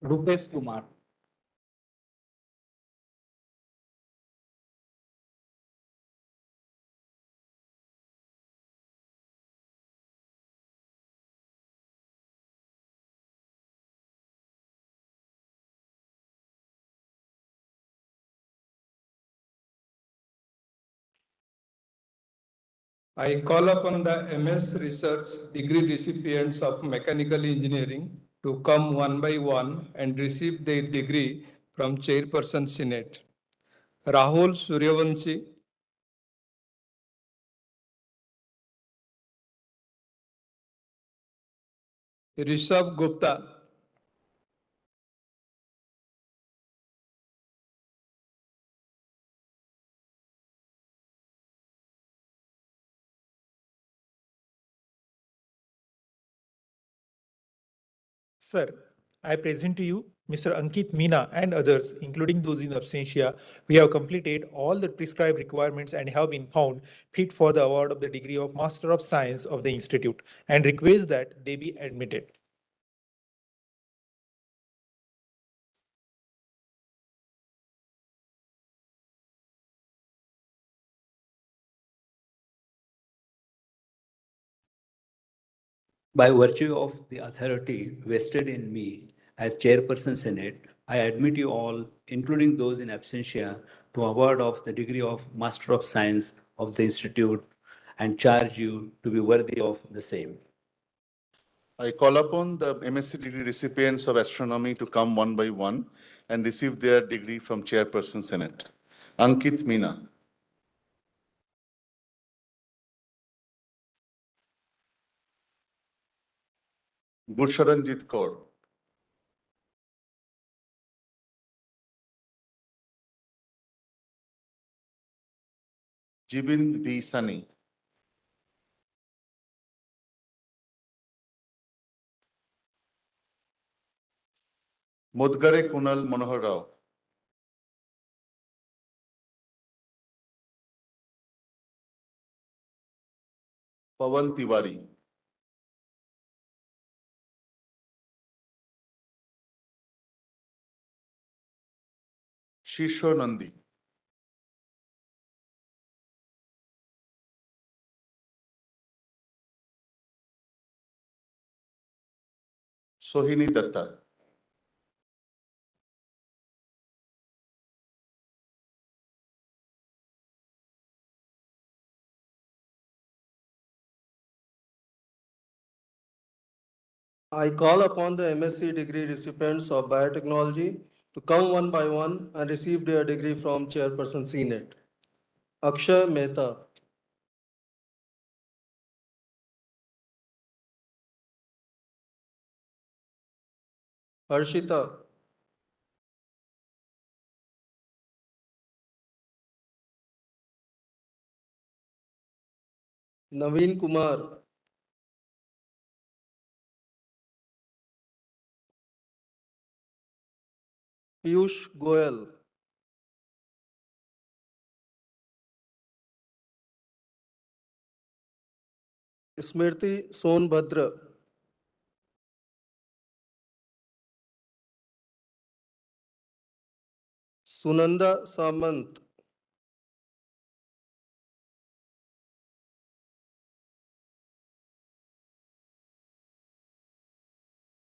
Rupesh Kumar, I call upon the MS Research degree recipients of Mechanical Engineering to come one by one and receive their degree from Chairperson Senate. Rahul Suryavanshi, Rishabh Gupta, Sir, I present to you Mr. Ankit Meena and others, including those in absentia. We have completed all the prescribed requirements and have been found fit for the award of the degree of Master of Science of the Institute and request that they be admitted. By virtue of the authority vested in me as Chairperson Senate, I admit you all, including those in absentia, to award of the degree of Master of Science of the Institute and charge you to be worthy of the same. I call upon the MSc degree recipients of astronomy to come one by one and receive their degree from Chairperson Senate. Ankit Meena, Gursharanjit Kaur, Jibin V. Sani, Modgare Kunal Manohar Rao, Pawan Tiwari, Shishor Nandi, Sohini Datta, I call upon the MSc degree recipients of biotechnology to come one by one and receive their degree from Chairperson Senate. Akshay Mehta, Harshita, Naveen Kumar, Piyush Goyal, Smriti Sonbhadra, Sunanda Samant,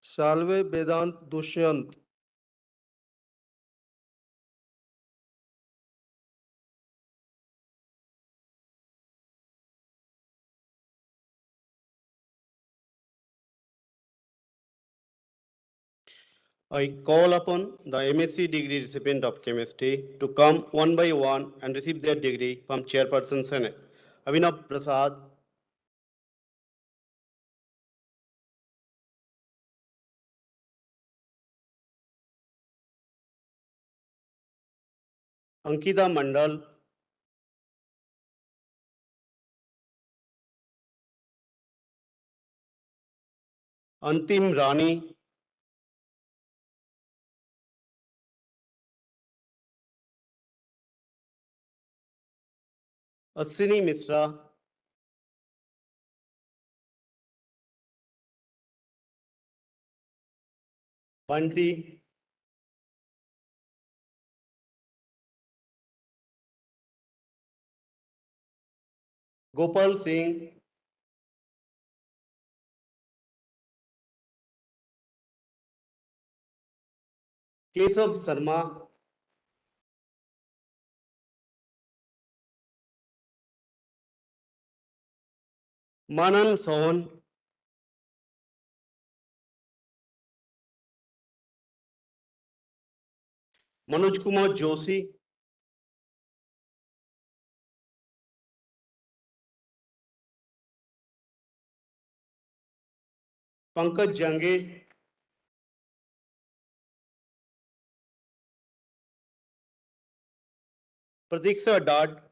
Shalve Vedant Dushyant, I call upon the MSc degree recipient of chemistry to come one by one and receive their degree from Chairperson Senate. Avinav Prasad, Ankita Mandal, Antim Rani, Aswini Mishra, Bunty, Gopal Singh, Kesav Sharma, Manan Sohan, Manoj Kumar Joshi, Pankaj Jange, Pratiksha Dad,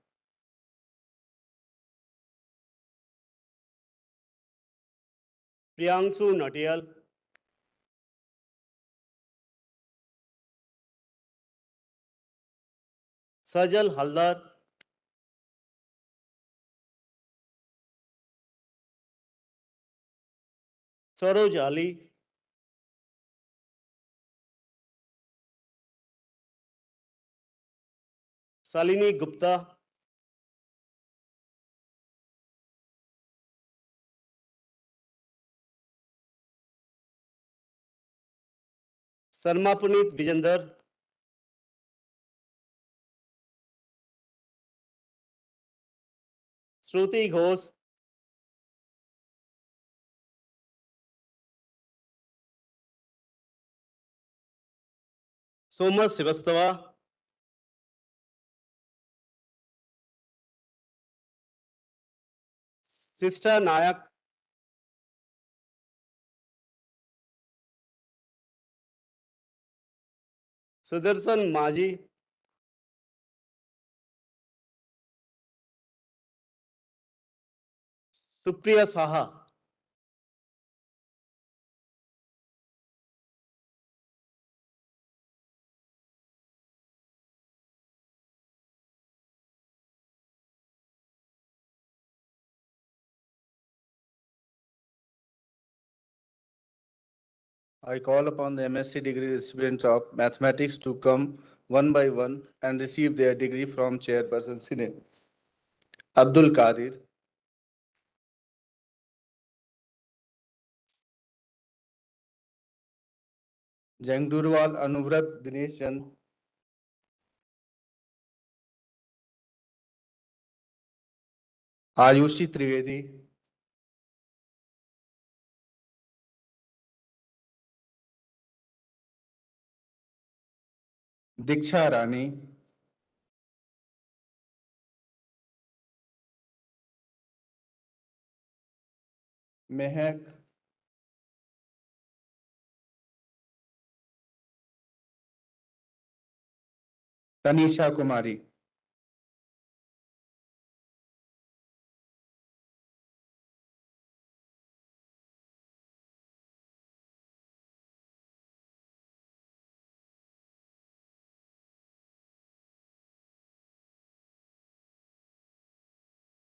Priyangshu Natyal, Sajal Haldar, Saroj Ali, Salini Gupta, Sarma Puneet Vijender, Shruti Ghosh, Soma Srivastava, Sister Nayak, Sudarshan Maji, Supriya Saha, I call upon the MSc degree recipients of mathematics to come one by one and receive their degree from Chairperson Senate. Abdul Qadir, Jangdurwal Anuvrat Dinesh Chand, Ayushi Trivedi, Diksha Rani, Mehak, Tanisha Kumari.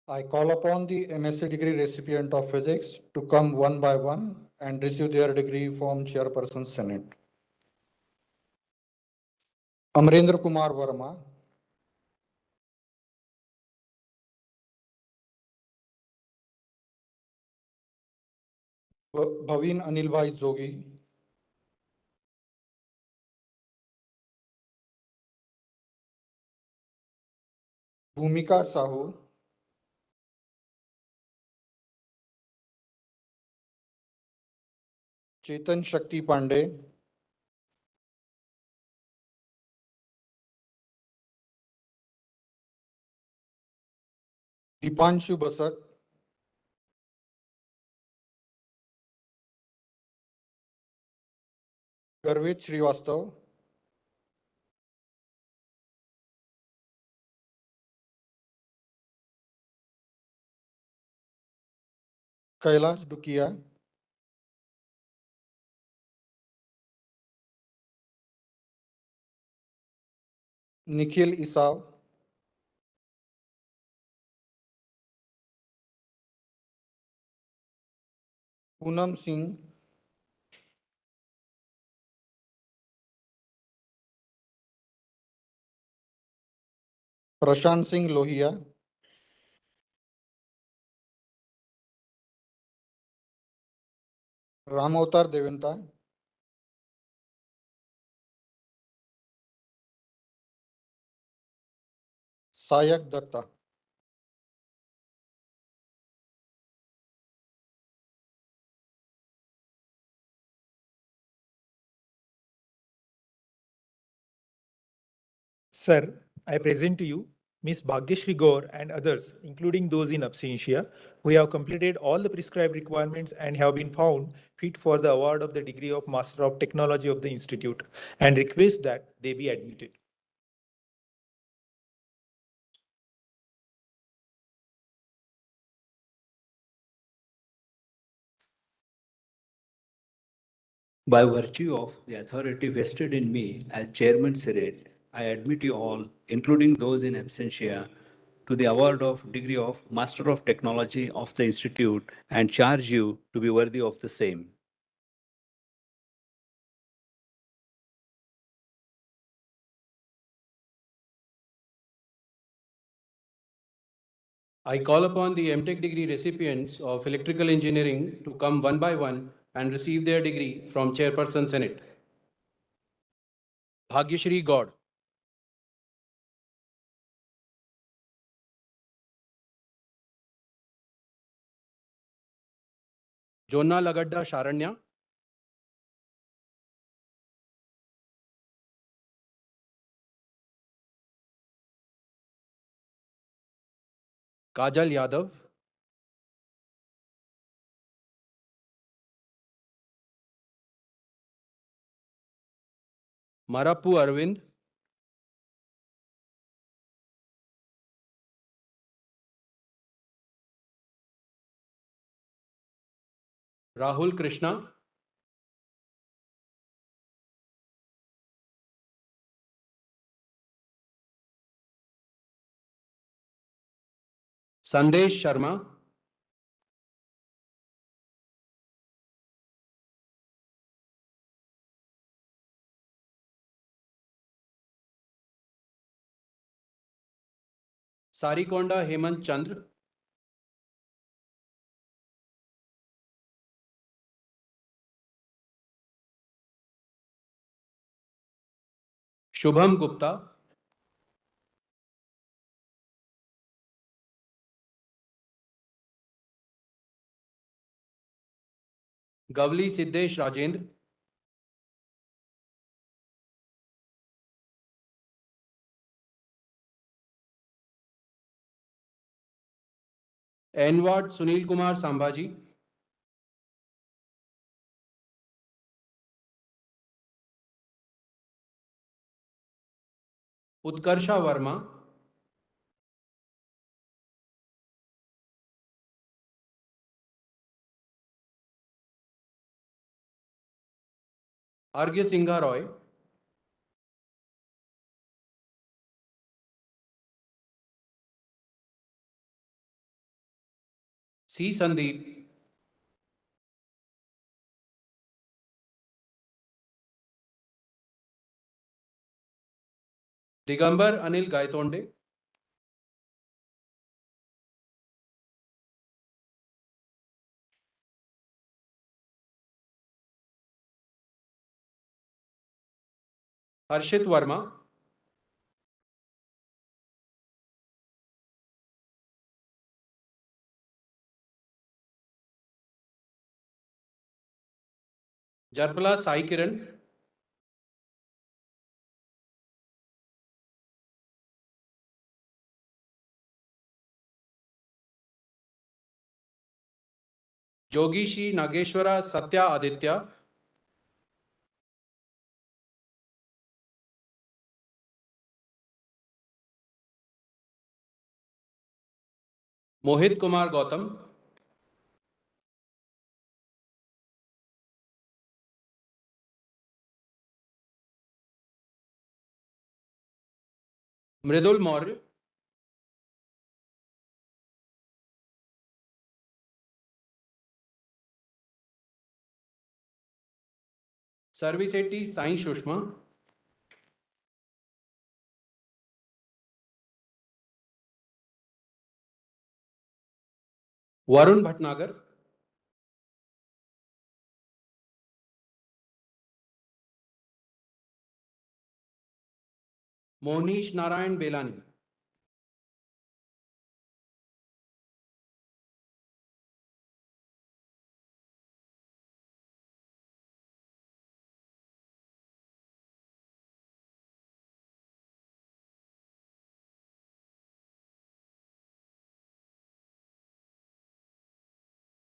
I call upon the MSc degree recipient of physics to come one by one and receive their degree from Chairperson Senate. Amrendra Kumar Verma, Bhavin Anilbhai Jogi, Bhumika Sahu, Chetan Shakti Pandey, Dipanshu Basak, Garvit Srivastav, Kailash Dukia, Nikhil Isav, Poonam Singh, Prashant Singh Lohia, Ramavtar Deventa, Sayak Datta. Sir, I present to you Ms. Bhagyashri Gaur and others, including those in absentia, who have completed all the prescribed requirements and have been found fit for the award of the degree of Master of Technology of the Institute, and request that they be admitted. By virtue of the authority vested in me as Chairman Senate, I admit you all, including those in absentia, to the award of degree of Master of Technology of the Institute and charge you to be worthy of the same. I call upon the MTech degree recipients of electrical engineering to come one by one and receive their degree from Chairperson Senate. Bhagyashri God. Jonna Lagadda Sharanya. Kajal Yadav. Marapu Arvind. Rahul Krishna. Sandesh Sharma. Sarikonda Hemant Chandra. Shubham Gupta. Gavli Siddesh Rajendra. Enward Sunil Kumar Sambhaji. Utkarsha Verma. Argya Singha Roy. C. Sandeep. Digambar Anil Gaitonde. Harshit Verma. Jarpala Sai Kiran. Jogishi Nageshwara Satya Aditya. Mohit Kumar Gautam. Mridul Maurya. Sarvisetti Sai Shushma. Varun Bhatnagar. Mohnish Narayan Belani.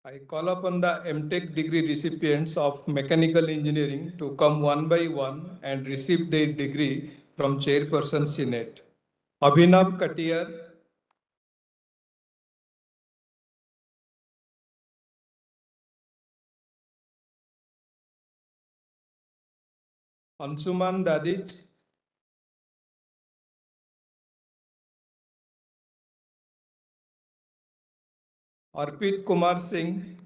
I call upon the MTech degree recipients of mechanical engineering to come one by one and receive their degree from Chairperson Senate. Abhinav Katiyar, Ansuman Dadich, Arpit Kumar Singh,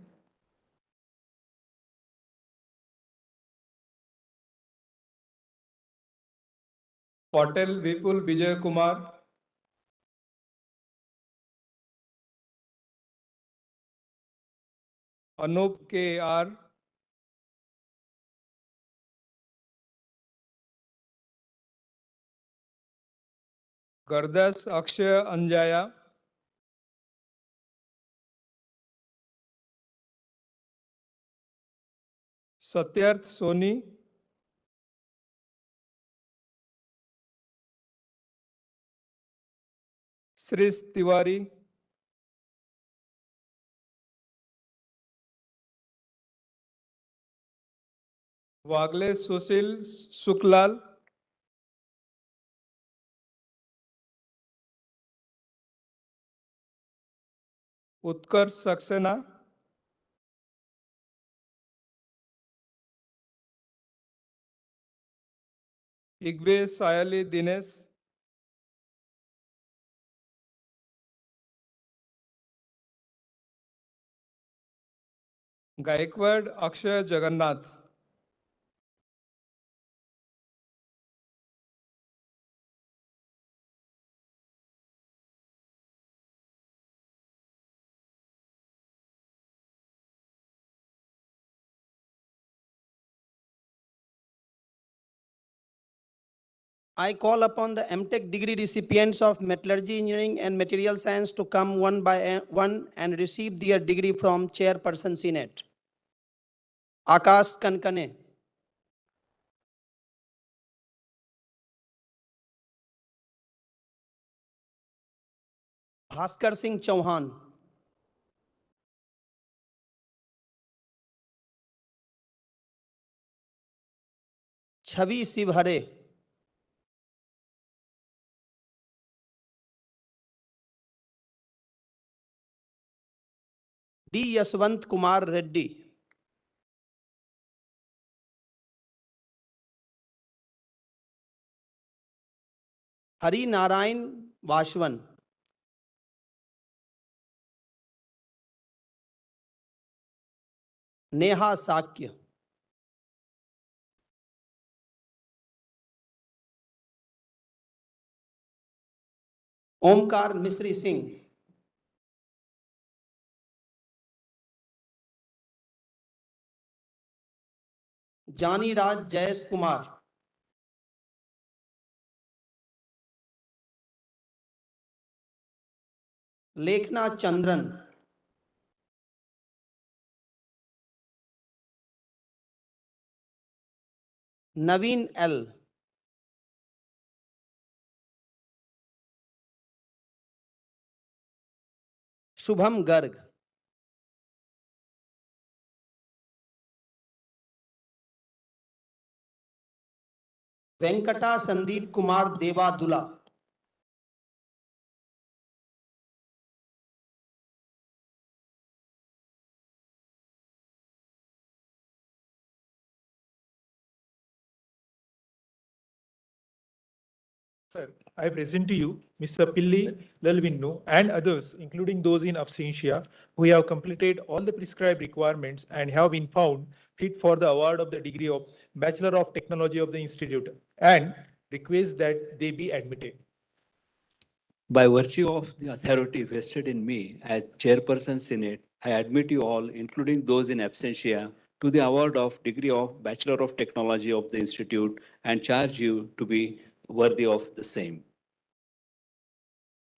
Patel Vipul Vijay Kumar, Anup K.R., Gardas Akshay Anjaya, Satyarth Soni, Srish Tiwari, Wagle Sushil Suklal, Utkarsh Saxena, Igwe Sayali Dinesh, Gaikwad Akshay Jagannath. I call upon the MTech degree recipients of Metallurgy Engineering and Material Science to come one by one and receive their degree from Chairperson Senate. Akash Kankane, Bhaskar Singh Chauhan, Chhavi Sivhare, D. Yaswant Kumar Reddy, Hari Narayan Vashwan, Neha Sakya, Omkar Misri Singh, Jani Raj Jayesh Kumar, Lekhna Chandran, Naveen L, Shubham Garg, Venkata Sandeep Kumar Devadula, Sir, I present to you Mr. Pilli Lalvinnu and others, including those in absentia, who have completed all the prescribed requirements and have been found fit for the award of the degree of Bachelor of Technology of the Institute, and request that they be admitted. By virtue of the authority vested in me as Chairperson Senate, I admit you all, including those in absentia, to the award of degree of Bachelor of Technology of the Institute and charge you to be worthy of the same.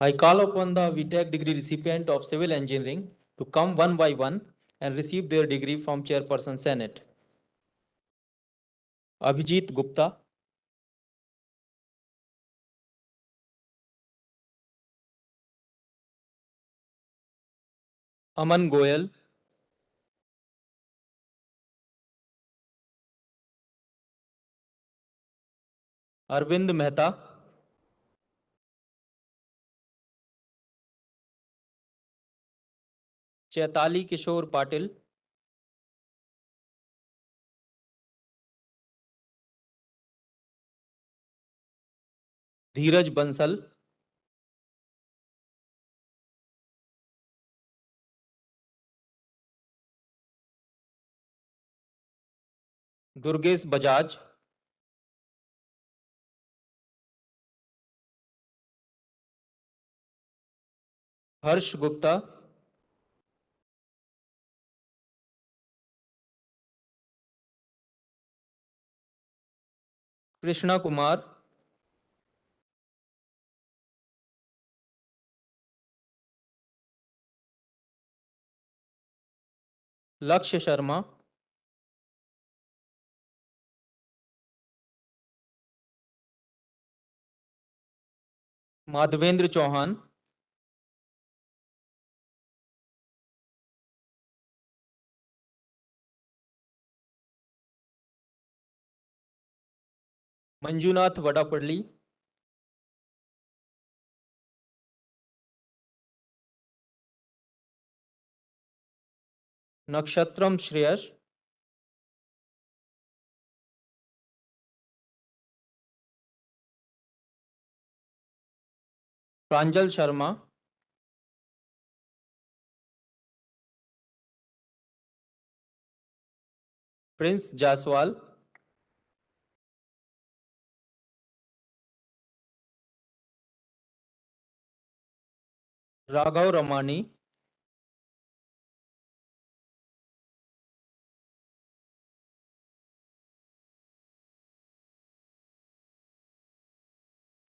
I call upon the VTech degree recipient of Civil Engineering to come one by one and receive their degree from Chairperson Senate. Abhijit Gupta, Aman Goyal, Arvind Mehta, Chaitali Kishore Patil, Dheeraj Bansal, Durgesh Bajaj, Harsh Gupta, Krishna Kumar, Lakshya Sharma, Madhavendra Chauhan, Manjunath Vadapalli, Nakshatram Shreyas, Pranjal Sharma, Prince Jaswal, Raghav Ramani,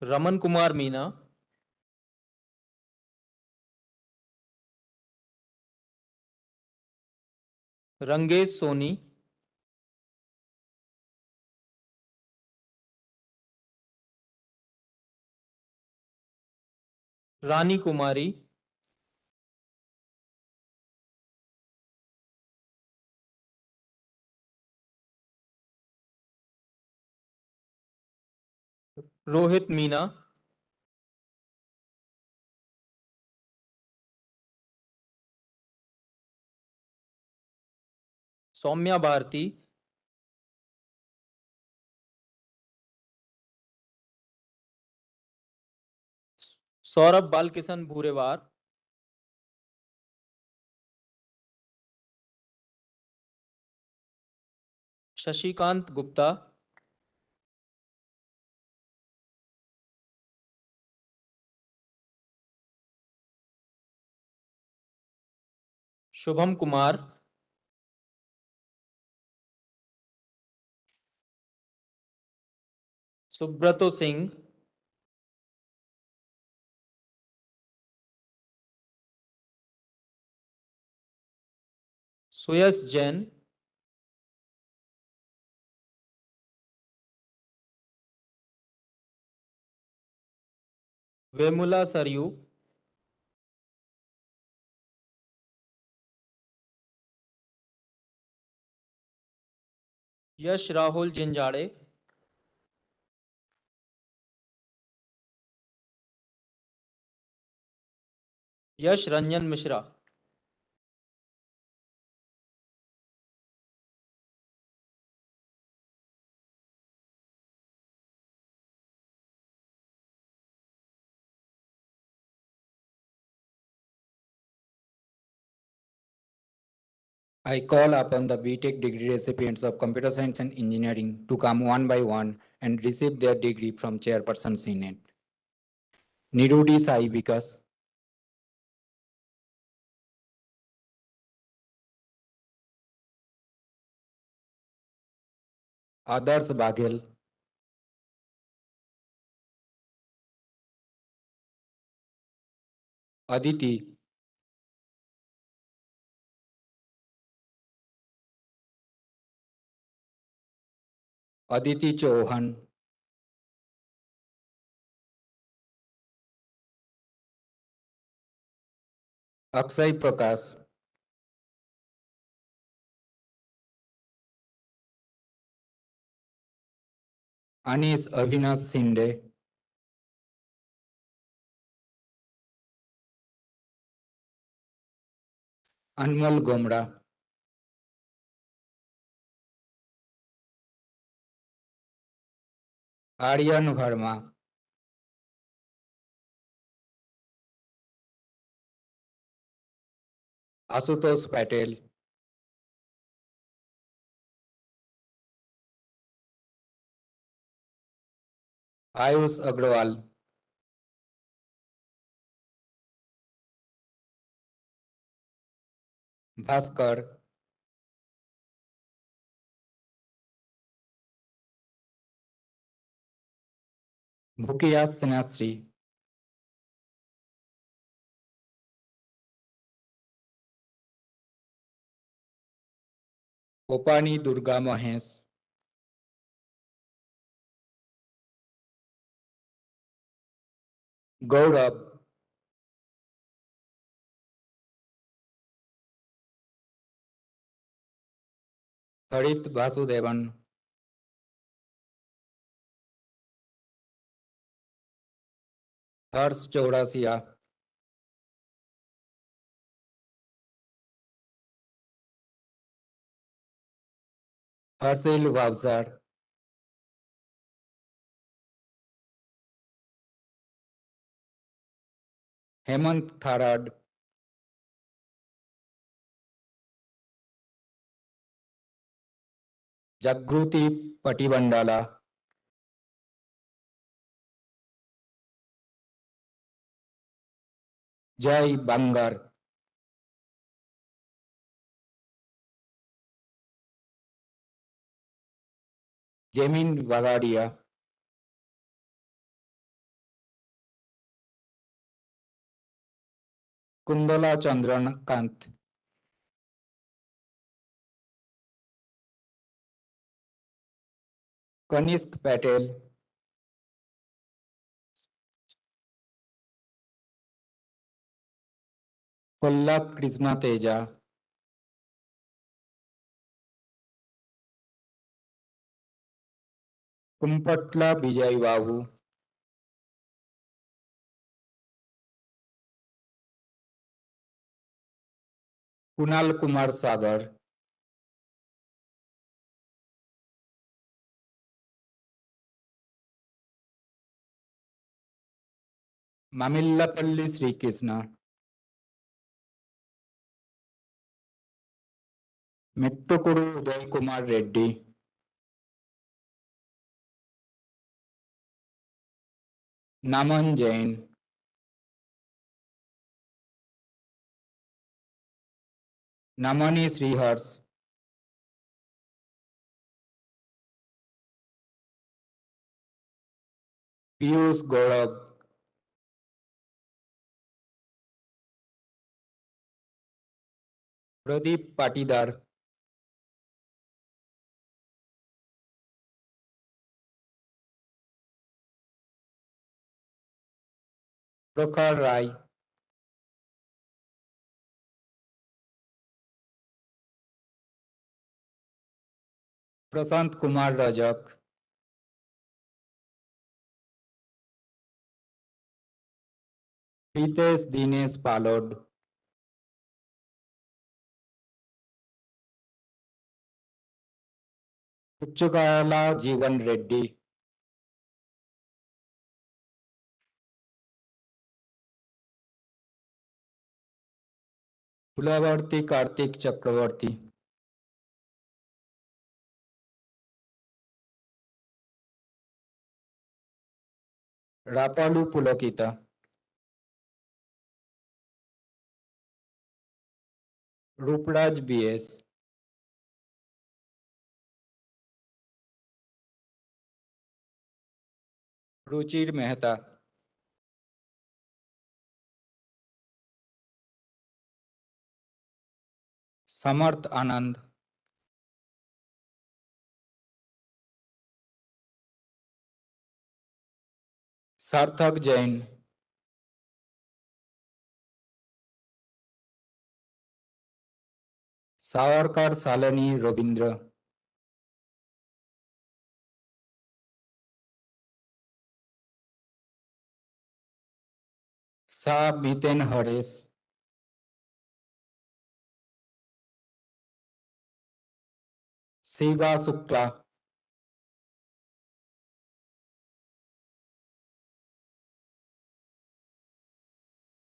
Raman Kumar Meena, Rangesh Soni, Rani Kumari, Rohit Meena, Saumya Bharti, Saurabh Balkishan Bhurewar, Shashikant Gupta, Shubham Kumar, Subrato Singh, Suyash Jain, Vemula Sarayu, Yash Rahul Jinjade, Yash Ranjan Mishra, I call upon the BTech degree recipients of Computer Science and Engineering to come one by one and receive their degree from Chairperson Senate. Nirudi Sai Vikas, Adarsh Baghel, Aditi, Aditi Chauhan, Akshay Prakash, Anis Avinash Sinde, Anmol Gomra, Aryan Verma, Asutosh Patel, Ayush Agrawal, Bhaskar, Bhukiya Sinasri, Opani Durga Mahesh, Gaurav, Harit Vasudevan, Harsh Chaurasia, Harshil Vavsar, Hemant Tharad, Jagruti Patibandala, Jai Bangar, Jamin Vagadia, Kundala Chandran Kant, Kanishk Patel, Kollap Krishna Teja, Kumpatla Vijay Babu, Kunal Kumar Sagar, Mamillapalli Sri Krishna, Mettukuru Uday Kumar Reddy, Naman Jain, Namani Srihars, Piyush Gaurav, Pradeep Patidar, Prakhar Rai, Prasant Kumar Rajak, Hitesh Dinesh Palod, Uchukala Jeevan Reddy, Pulavarti Kartik Chakravarti, Rapalu Pulakita, Rupraj BS, Ruchir Mehta, Samarth Anand, Sarthak Jain, Savarkar Salani Robindra, Shah Biten Haresh, Shiva Shukla,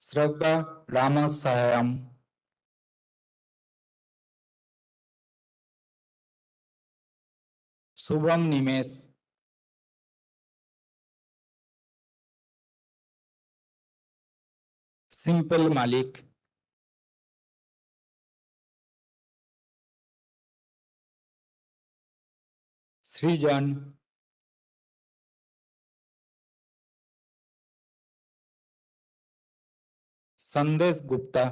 Shraddha Ramsayam, Shubham Nimesh, Simple Malik, Srijan, संदेश गुप्ता,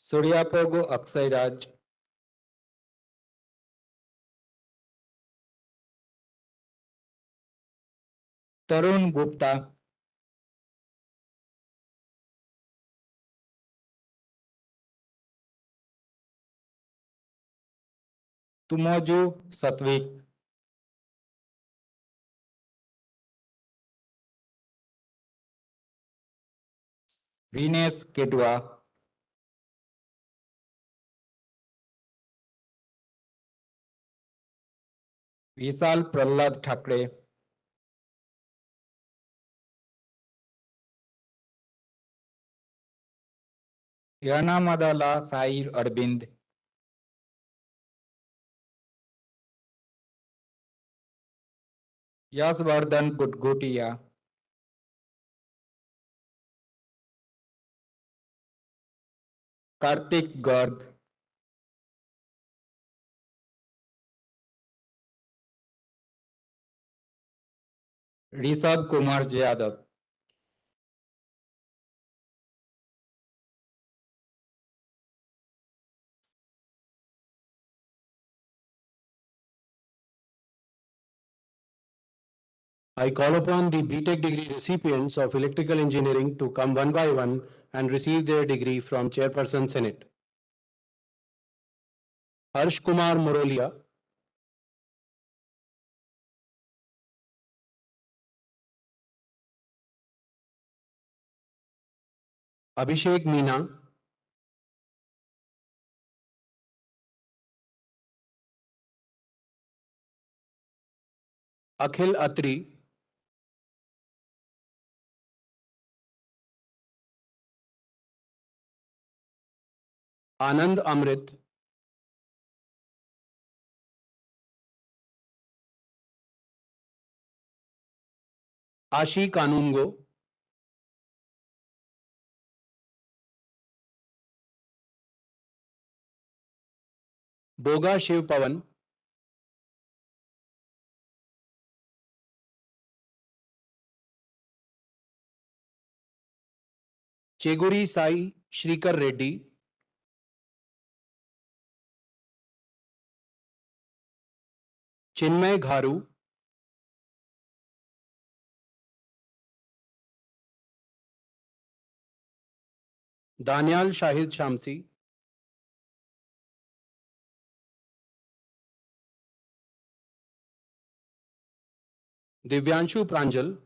सूर्यापोगो अक्षयराज, तरुण गुप्ता, तुमोजू सत्विक, विनेश केटवा, विशाल Prahlad Thackeray, यनामदला साईर Arvind, Yashvardhan Gutgutia, Kartik Garg, Rishabh Kumar Yadav, I call upon the BTech degree recipients of electrical engineering to come one by one and receive their degree from Chairperson Senate. Harsh Kumar Morolia, Abhishek Meena, Akhil Atri, Anand Amrit, Ashi Kanungo, Boga Shiv Pawan, Cheguri Sai Shrikar Reddy, Chinmay Gharu, Danyal Shahid Shamsi, Divyanshu Pranjal,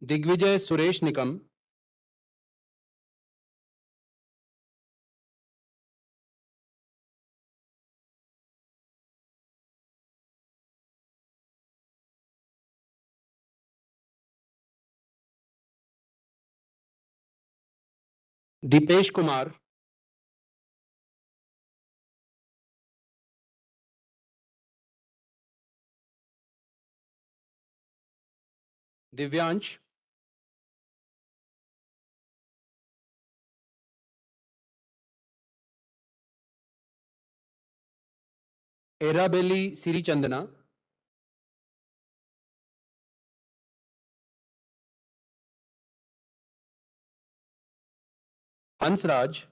Digvijay Suresh Nikam, Dipesh Kumar, Divyansh, Erabeli Siri Chandana, Hansraj,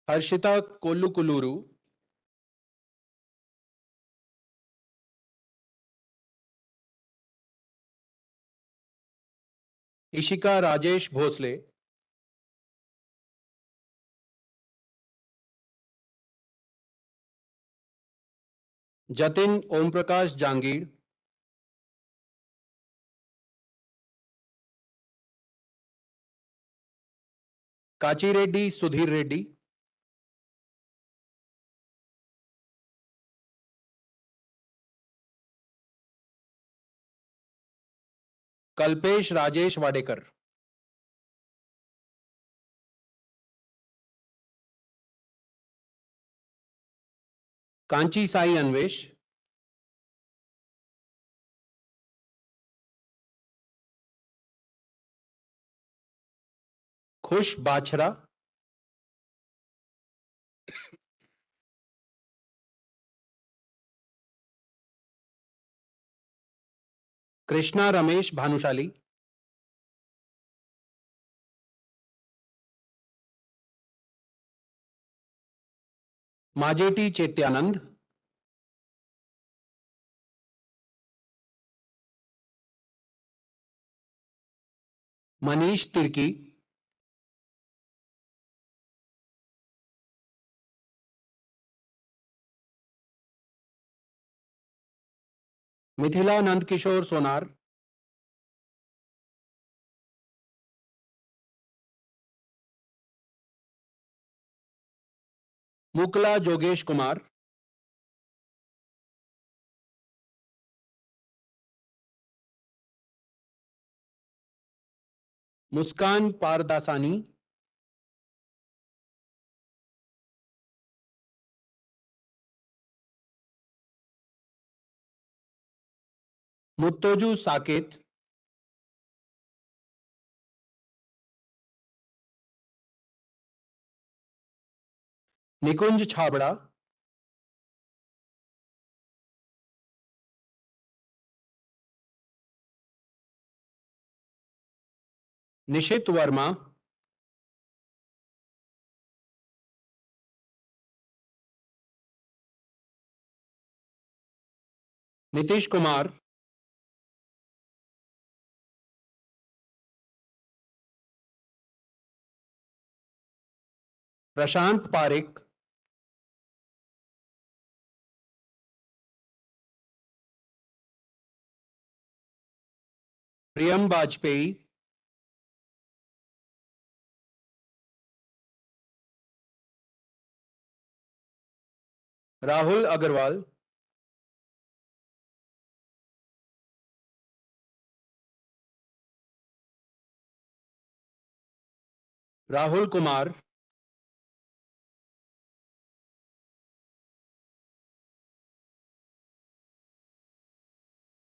Harshita Kolukuluru, Ishika Rajesh Bhosle, Jatin Om Prakash Jahangir, काचिरेड्डी Sudhir Reddy, Kalpesh Rajesh Wadekar, Kanchi Sai Anvesh, खुश बाछरा, कृष्णा रमेश भानुशाली, माजेटी चैत्यानंद, मनीष तिर्की, मिथिला नंद किशोर सोनार, मुकला जोगेश कुमार, मुस्कान पारदासानी, मुत्तोजू साकेत, निकुंज छाबड़ा, निशित वर्मा, नीतीश कुमार, प्रशांत पारिक, प्रियम वाजपेयी, राहुल अग्रवाल, राहुल कुमार,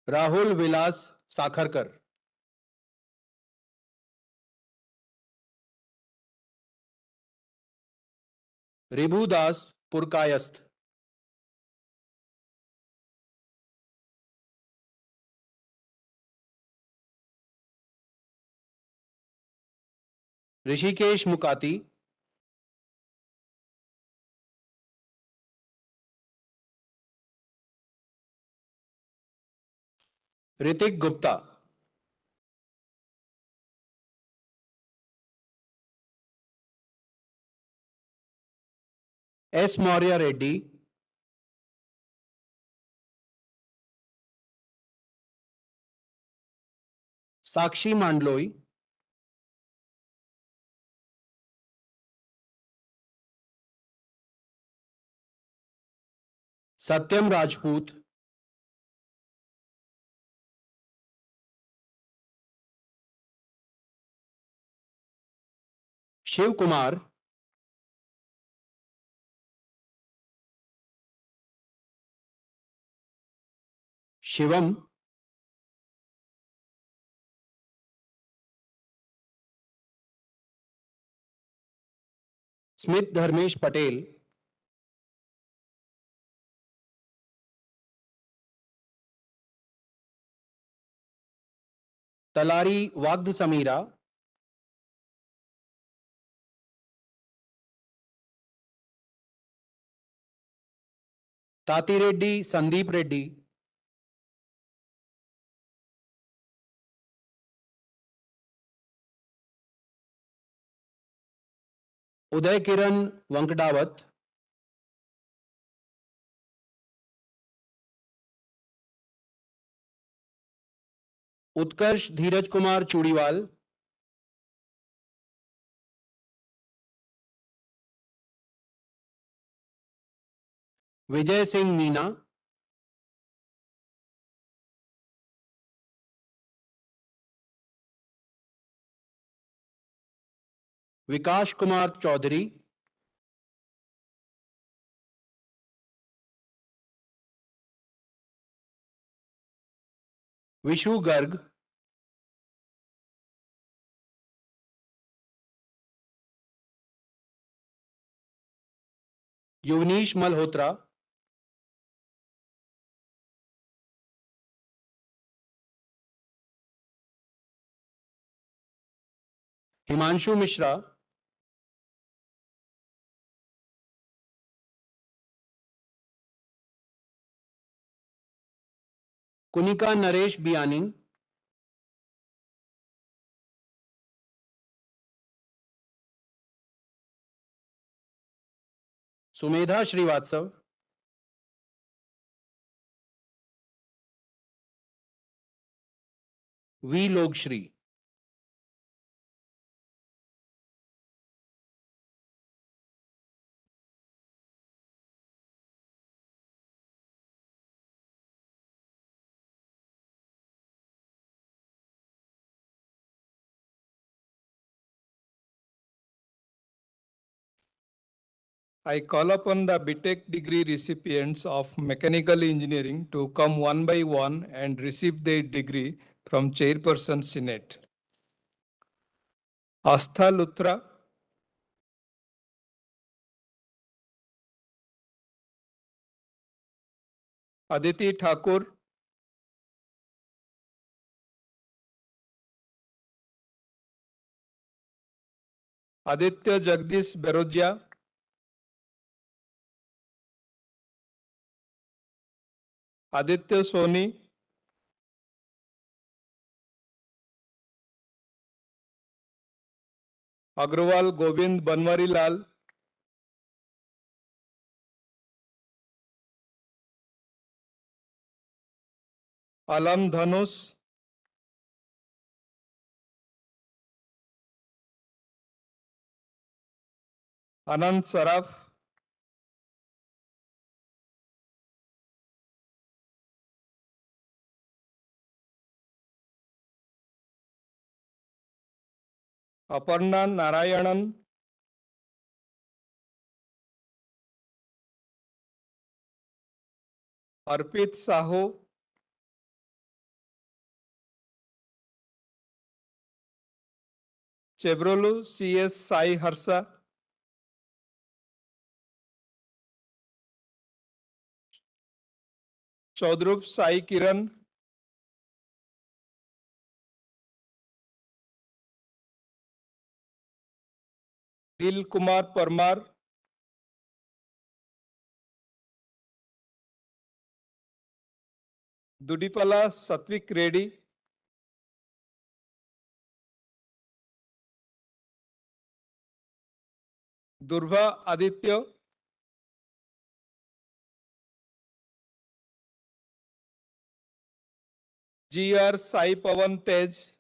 राहुल विलास Sakharkar, रिभुदास Purkayastha, Rishikesh Mukati, Hrithik Gupta, S Maurya Reddy, Sakshi Mandloi, Satyam Rajput, Shiv Kumar, Shivam, Smit Dharmesh Patel, Talari वाग्द Samira, तातिरेड्डी Sandeep Reddy, Uday Kiran वंकडावत, Utkarsh Dheeraj Kumar Chudiwal, Vijay Singh Meena, Vikas Kumar Chaudhary, Vishu Garg, Yuvneesh Malhotra, Himanshu Mishra, Kunika Naresh Biyani, Sumedha Srivastava, V Lokshree. I call upon the BTech degree recipients of mechanical engineering to come one by one and receive their degree from Chairperson Senate. Astha Luthra, Aditi Thakur, Aditya Jagdish Berodia, Aditya Soni, Agrawal Govind Banwari Lal, Alam Dhanush, Anand Saraf, Aparna Narayanan, Arpit Sahu, Chevrolu CS Sai Harsha, Chaudhruv Sai Kiran, Dil Kumar Parmar, Dudipala Satvik Reddy, Durva Aditya, GR Sai Pawan Tej,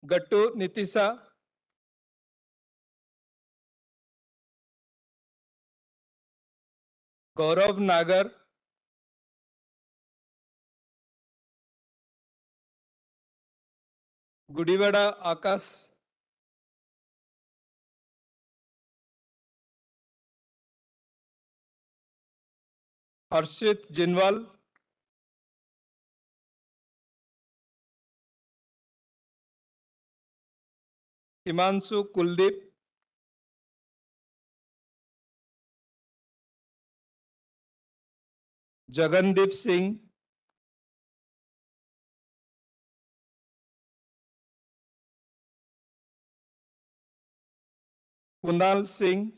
Gattu Nitisa, Gaurav Nagar, Gudivada Akas, Harshit Jinwal, Himanshu Kuldeep, Jagandeep Singh, Kunal Singh,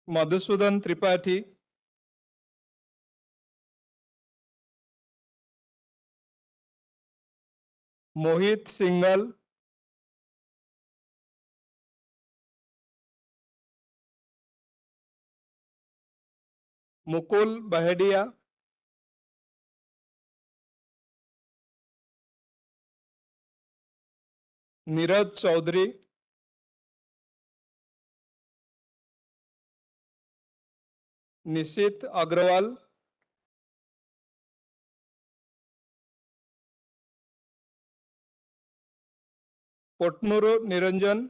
Madhusudan Tripathi, Mohit single, Mukul Baheria, Neeraj Chaudhary, Nishit Agarwal, पोटनूरू Niranjan,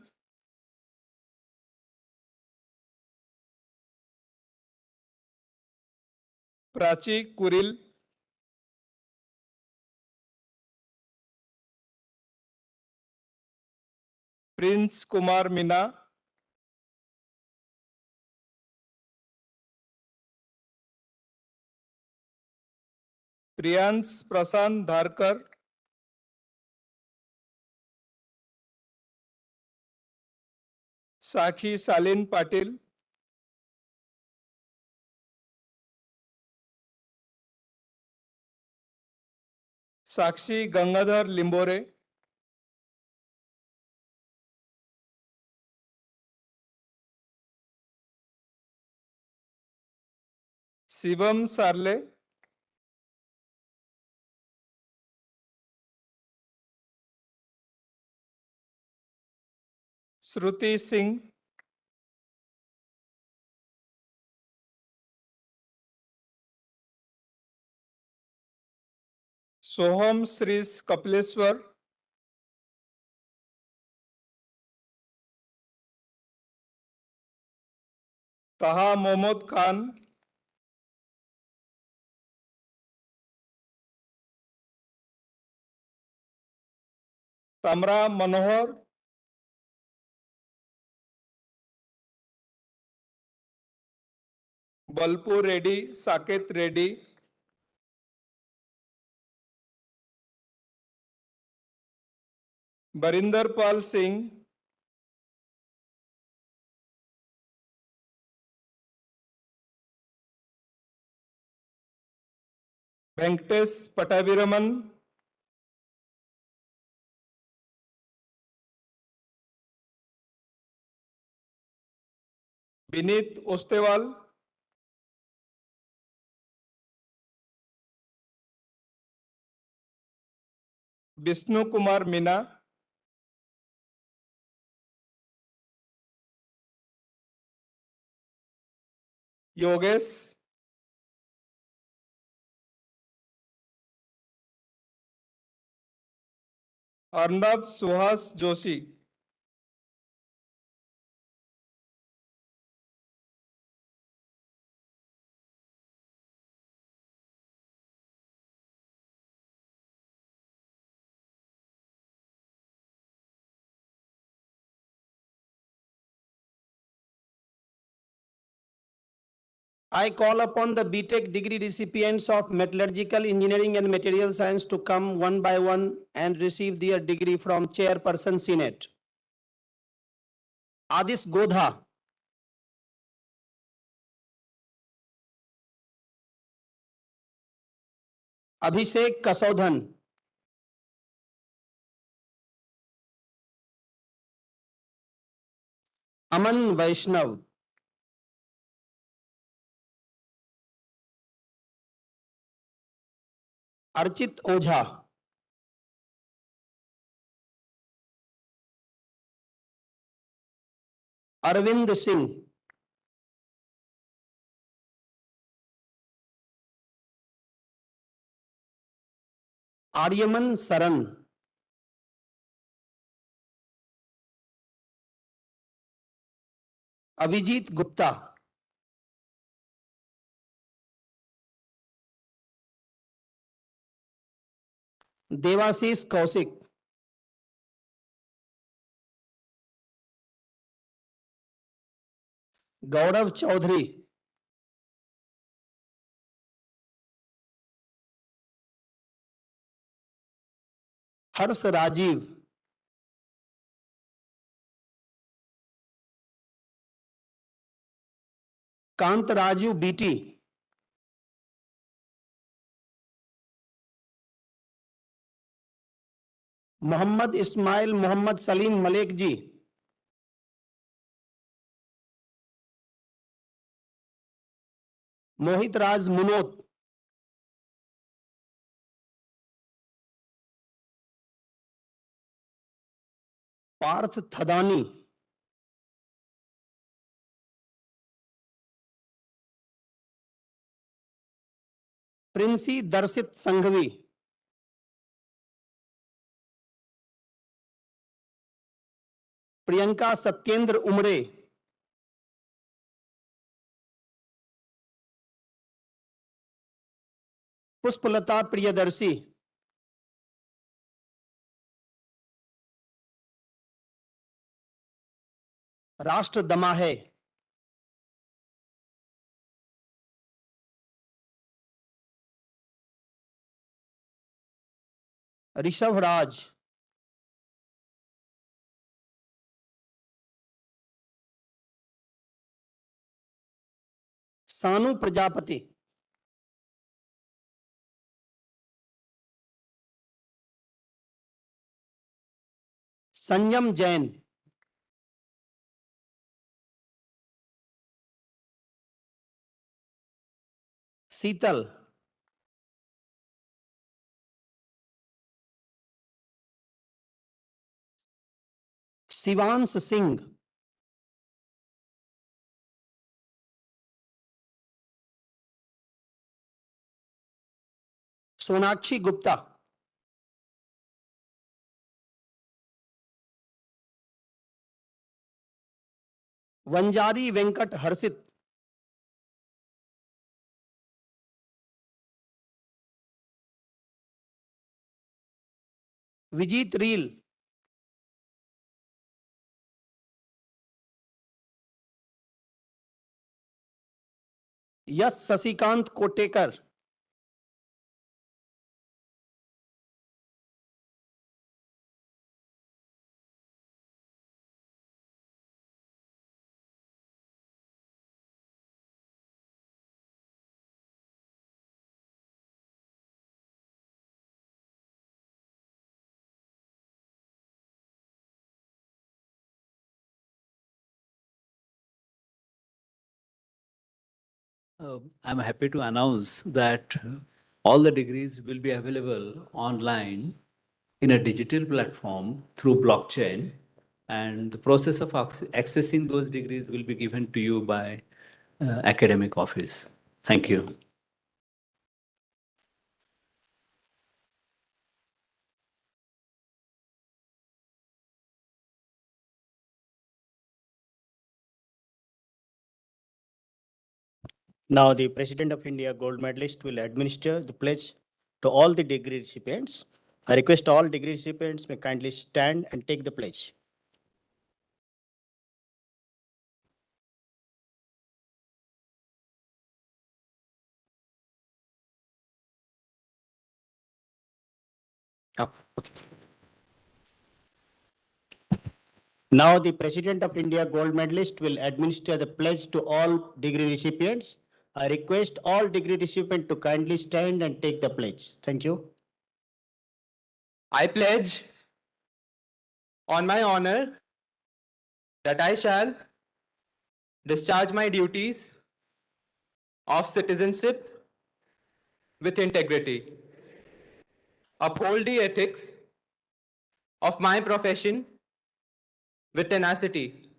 Prachi Kuril, Prince Kumar Meena, Priyansh प्रशांत धारकर, साखी शालीन पाटिल, साक्षी गंगाधर लिंबोरे, शिवम सार्ले, श्रुति सिंह, सोहम श्रीस कपिलेश्वर, तहा मोहम्मद खान, तमरा मनोहर, बलपू Reddy, Saket Reddy, Barinder Pal Singh, Venkatesh पटाभिरमन, Vineet ओस्तेवाल, Vishnu Kumar Meena, Yogesh, Arnab Suhas Joshi, I call upon the BTech degree recipients of Metallurgical Engineering and Material Science to come one by one and receive their degree from Chairperson Senate. Adis Godha, Abhishek Kasodhan, Aman Vaishnav, Archit Ojha, Arvind Singh, Aryaman Saran, Avijit Gupta, Devashish Kaushik, Gaurav Chaudhary, Harsh Rajiv, Kant Raju BT, Mohammad Ismail Mohammad Salim Malik ji, मोहित राज मुनोत, पार्थ थदानी, प्रिंसी दर्शित संघवी, प्रियंका सत्येंद्र उमरे, पुष्पलता प्रियदर्शी, राष्ट्र दमाहे, ऋषभ राज, Sanu Prajapati, Sanyam Jain, Sheetal, Shivansh Singh, Sonakshi Gupta, Vanjari Venkat Harshit, Vijeet Reel, Yash Shashikant Kotekar, I'm happy to announce that all the degrees will be available online in a digital platform through blockchain, and the process of accessing those degrees will be given to you by academic office. Thank you. Now, the President of India Gold Medalist will administer the pledge to all the degree recipients. I request all degree recipients may kindly stand and take the pledge. Now, the President of India Gold Medalist will administer the pledge to all degree recipients. I request all degree recipients to kindly stand and take the pledge. Thank you. I pledge on my honor that I shall discharge my duties of citizenship with integrity, uphold the ethics of my profession with tenacity,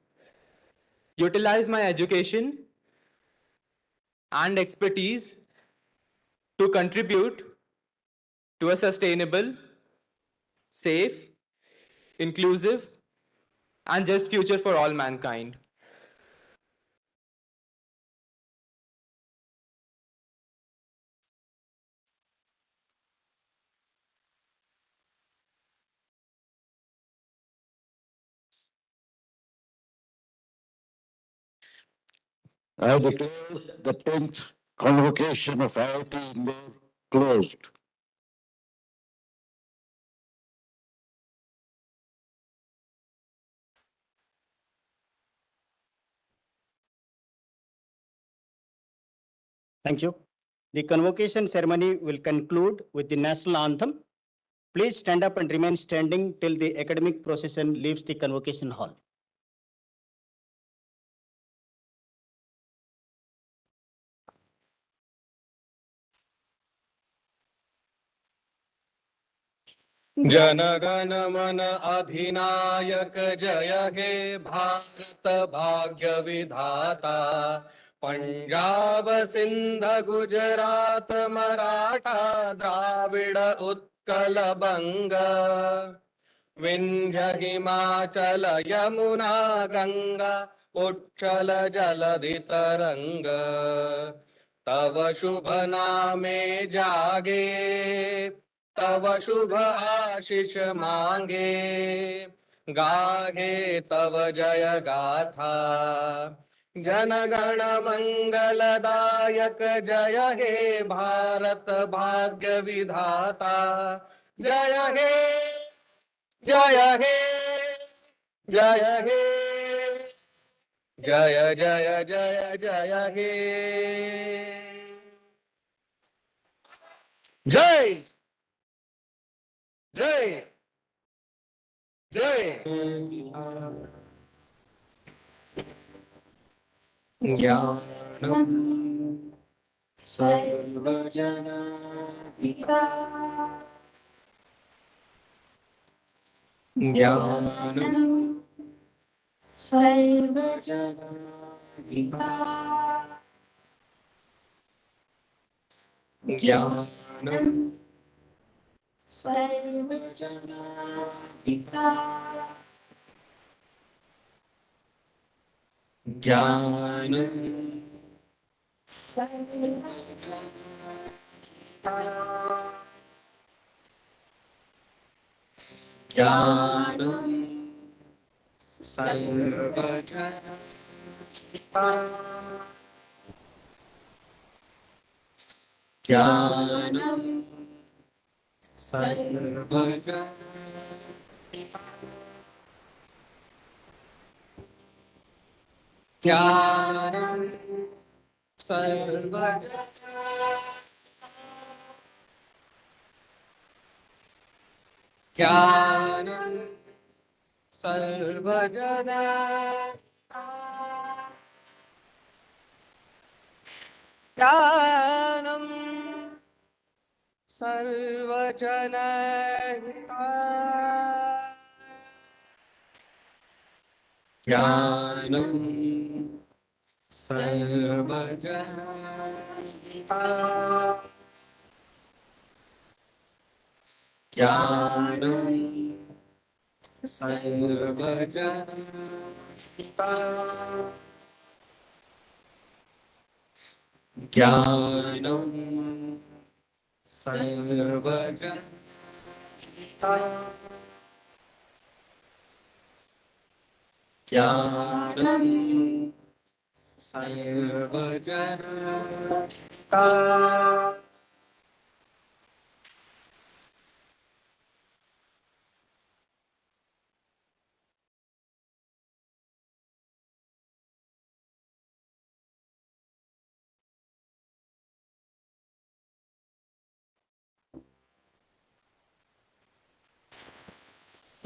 utilize my education and expertise to contribute to a sustainable, safe, inclusive, and just future for all mankind. I declare the 10th convocation of IIT Indore closed. Thank you. The convocation ceremony will conclude with the national anthem. Please stand up and remain standing till the academic procession leaves the convocation hall. जनगण मन अधिनायक जय हे भारत भाग्य विधाता पंजाब सिंध गुजरात मराठा द्राविड उत्कल बंग विंध्य हिमाचल यमुना गंगा उच्छल जलधि तरंग तव शुभ नामे जागे तव शुभ आशीष मांगे गाहे तव जय गाथा जनगण मंगलदायक जय हे भारत भाग्य विधाता जय हे जय हे जय हे जय जय जय जय हे जय जय जय ज्ञानम् सर्वजनाधिका ज्ञानम् सर्वजनाधिका ज्ञानम् सर्वजनाधिका ज्ञानम् सर्वजनाधिका ज्ञानम् सर्वजनाधिका ज्ञानम् सर्वजनाधिका ज्ञानम् सर्वजनाधिका ज्ञानम् सर्वजनाधिका ज्ञानम् सर्वजनहिता ज्ञानम् सर्वजनहिता ज्ञानम् सर्वजनहिता ज्ञानम् सर्वजनहिता ज्ञानम्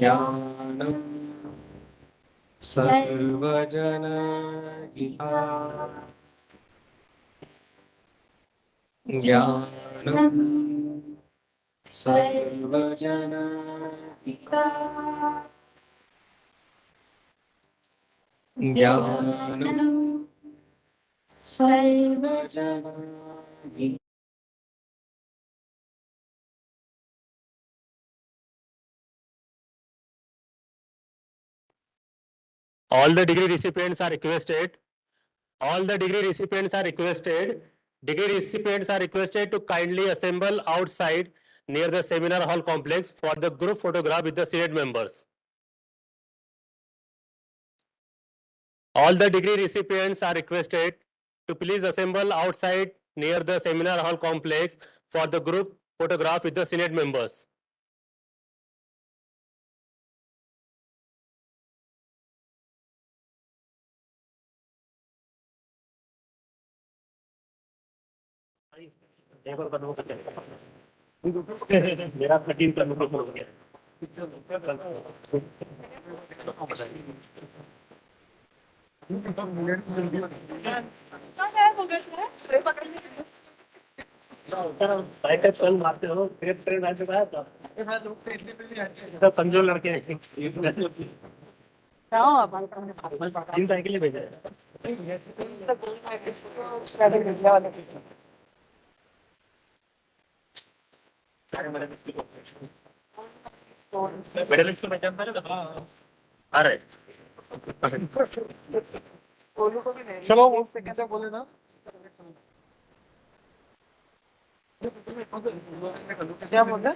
सर्वजनहिता ज्ञानम् सर्वजनहिता ज्ञानम् सर्वजनहिता ज्ञानम् सर्वजनहिता All the degree recipients are requested. All the degree recipients are requested. Degree recipients are requested to kindly assemble outside near the seminar hall complex for the group photograph with the Senate members. All the degree recipients are requested to please assemble outside near the seminar hall complex for the group photograph with the Senate members. मेरा 13 kilometre हो गया। कल मारते हो फिर train आने का था तो कमजोर लड़के हैं। तीन साइकिल ही भेजा है। मेडलिस्ट को पहचानता है ना? आ रहे चलो वो कैसे बोले ना क्या बोल रहे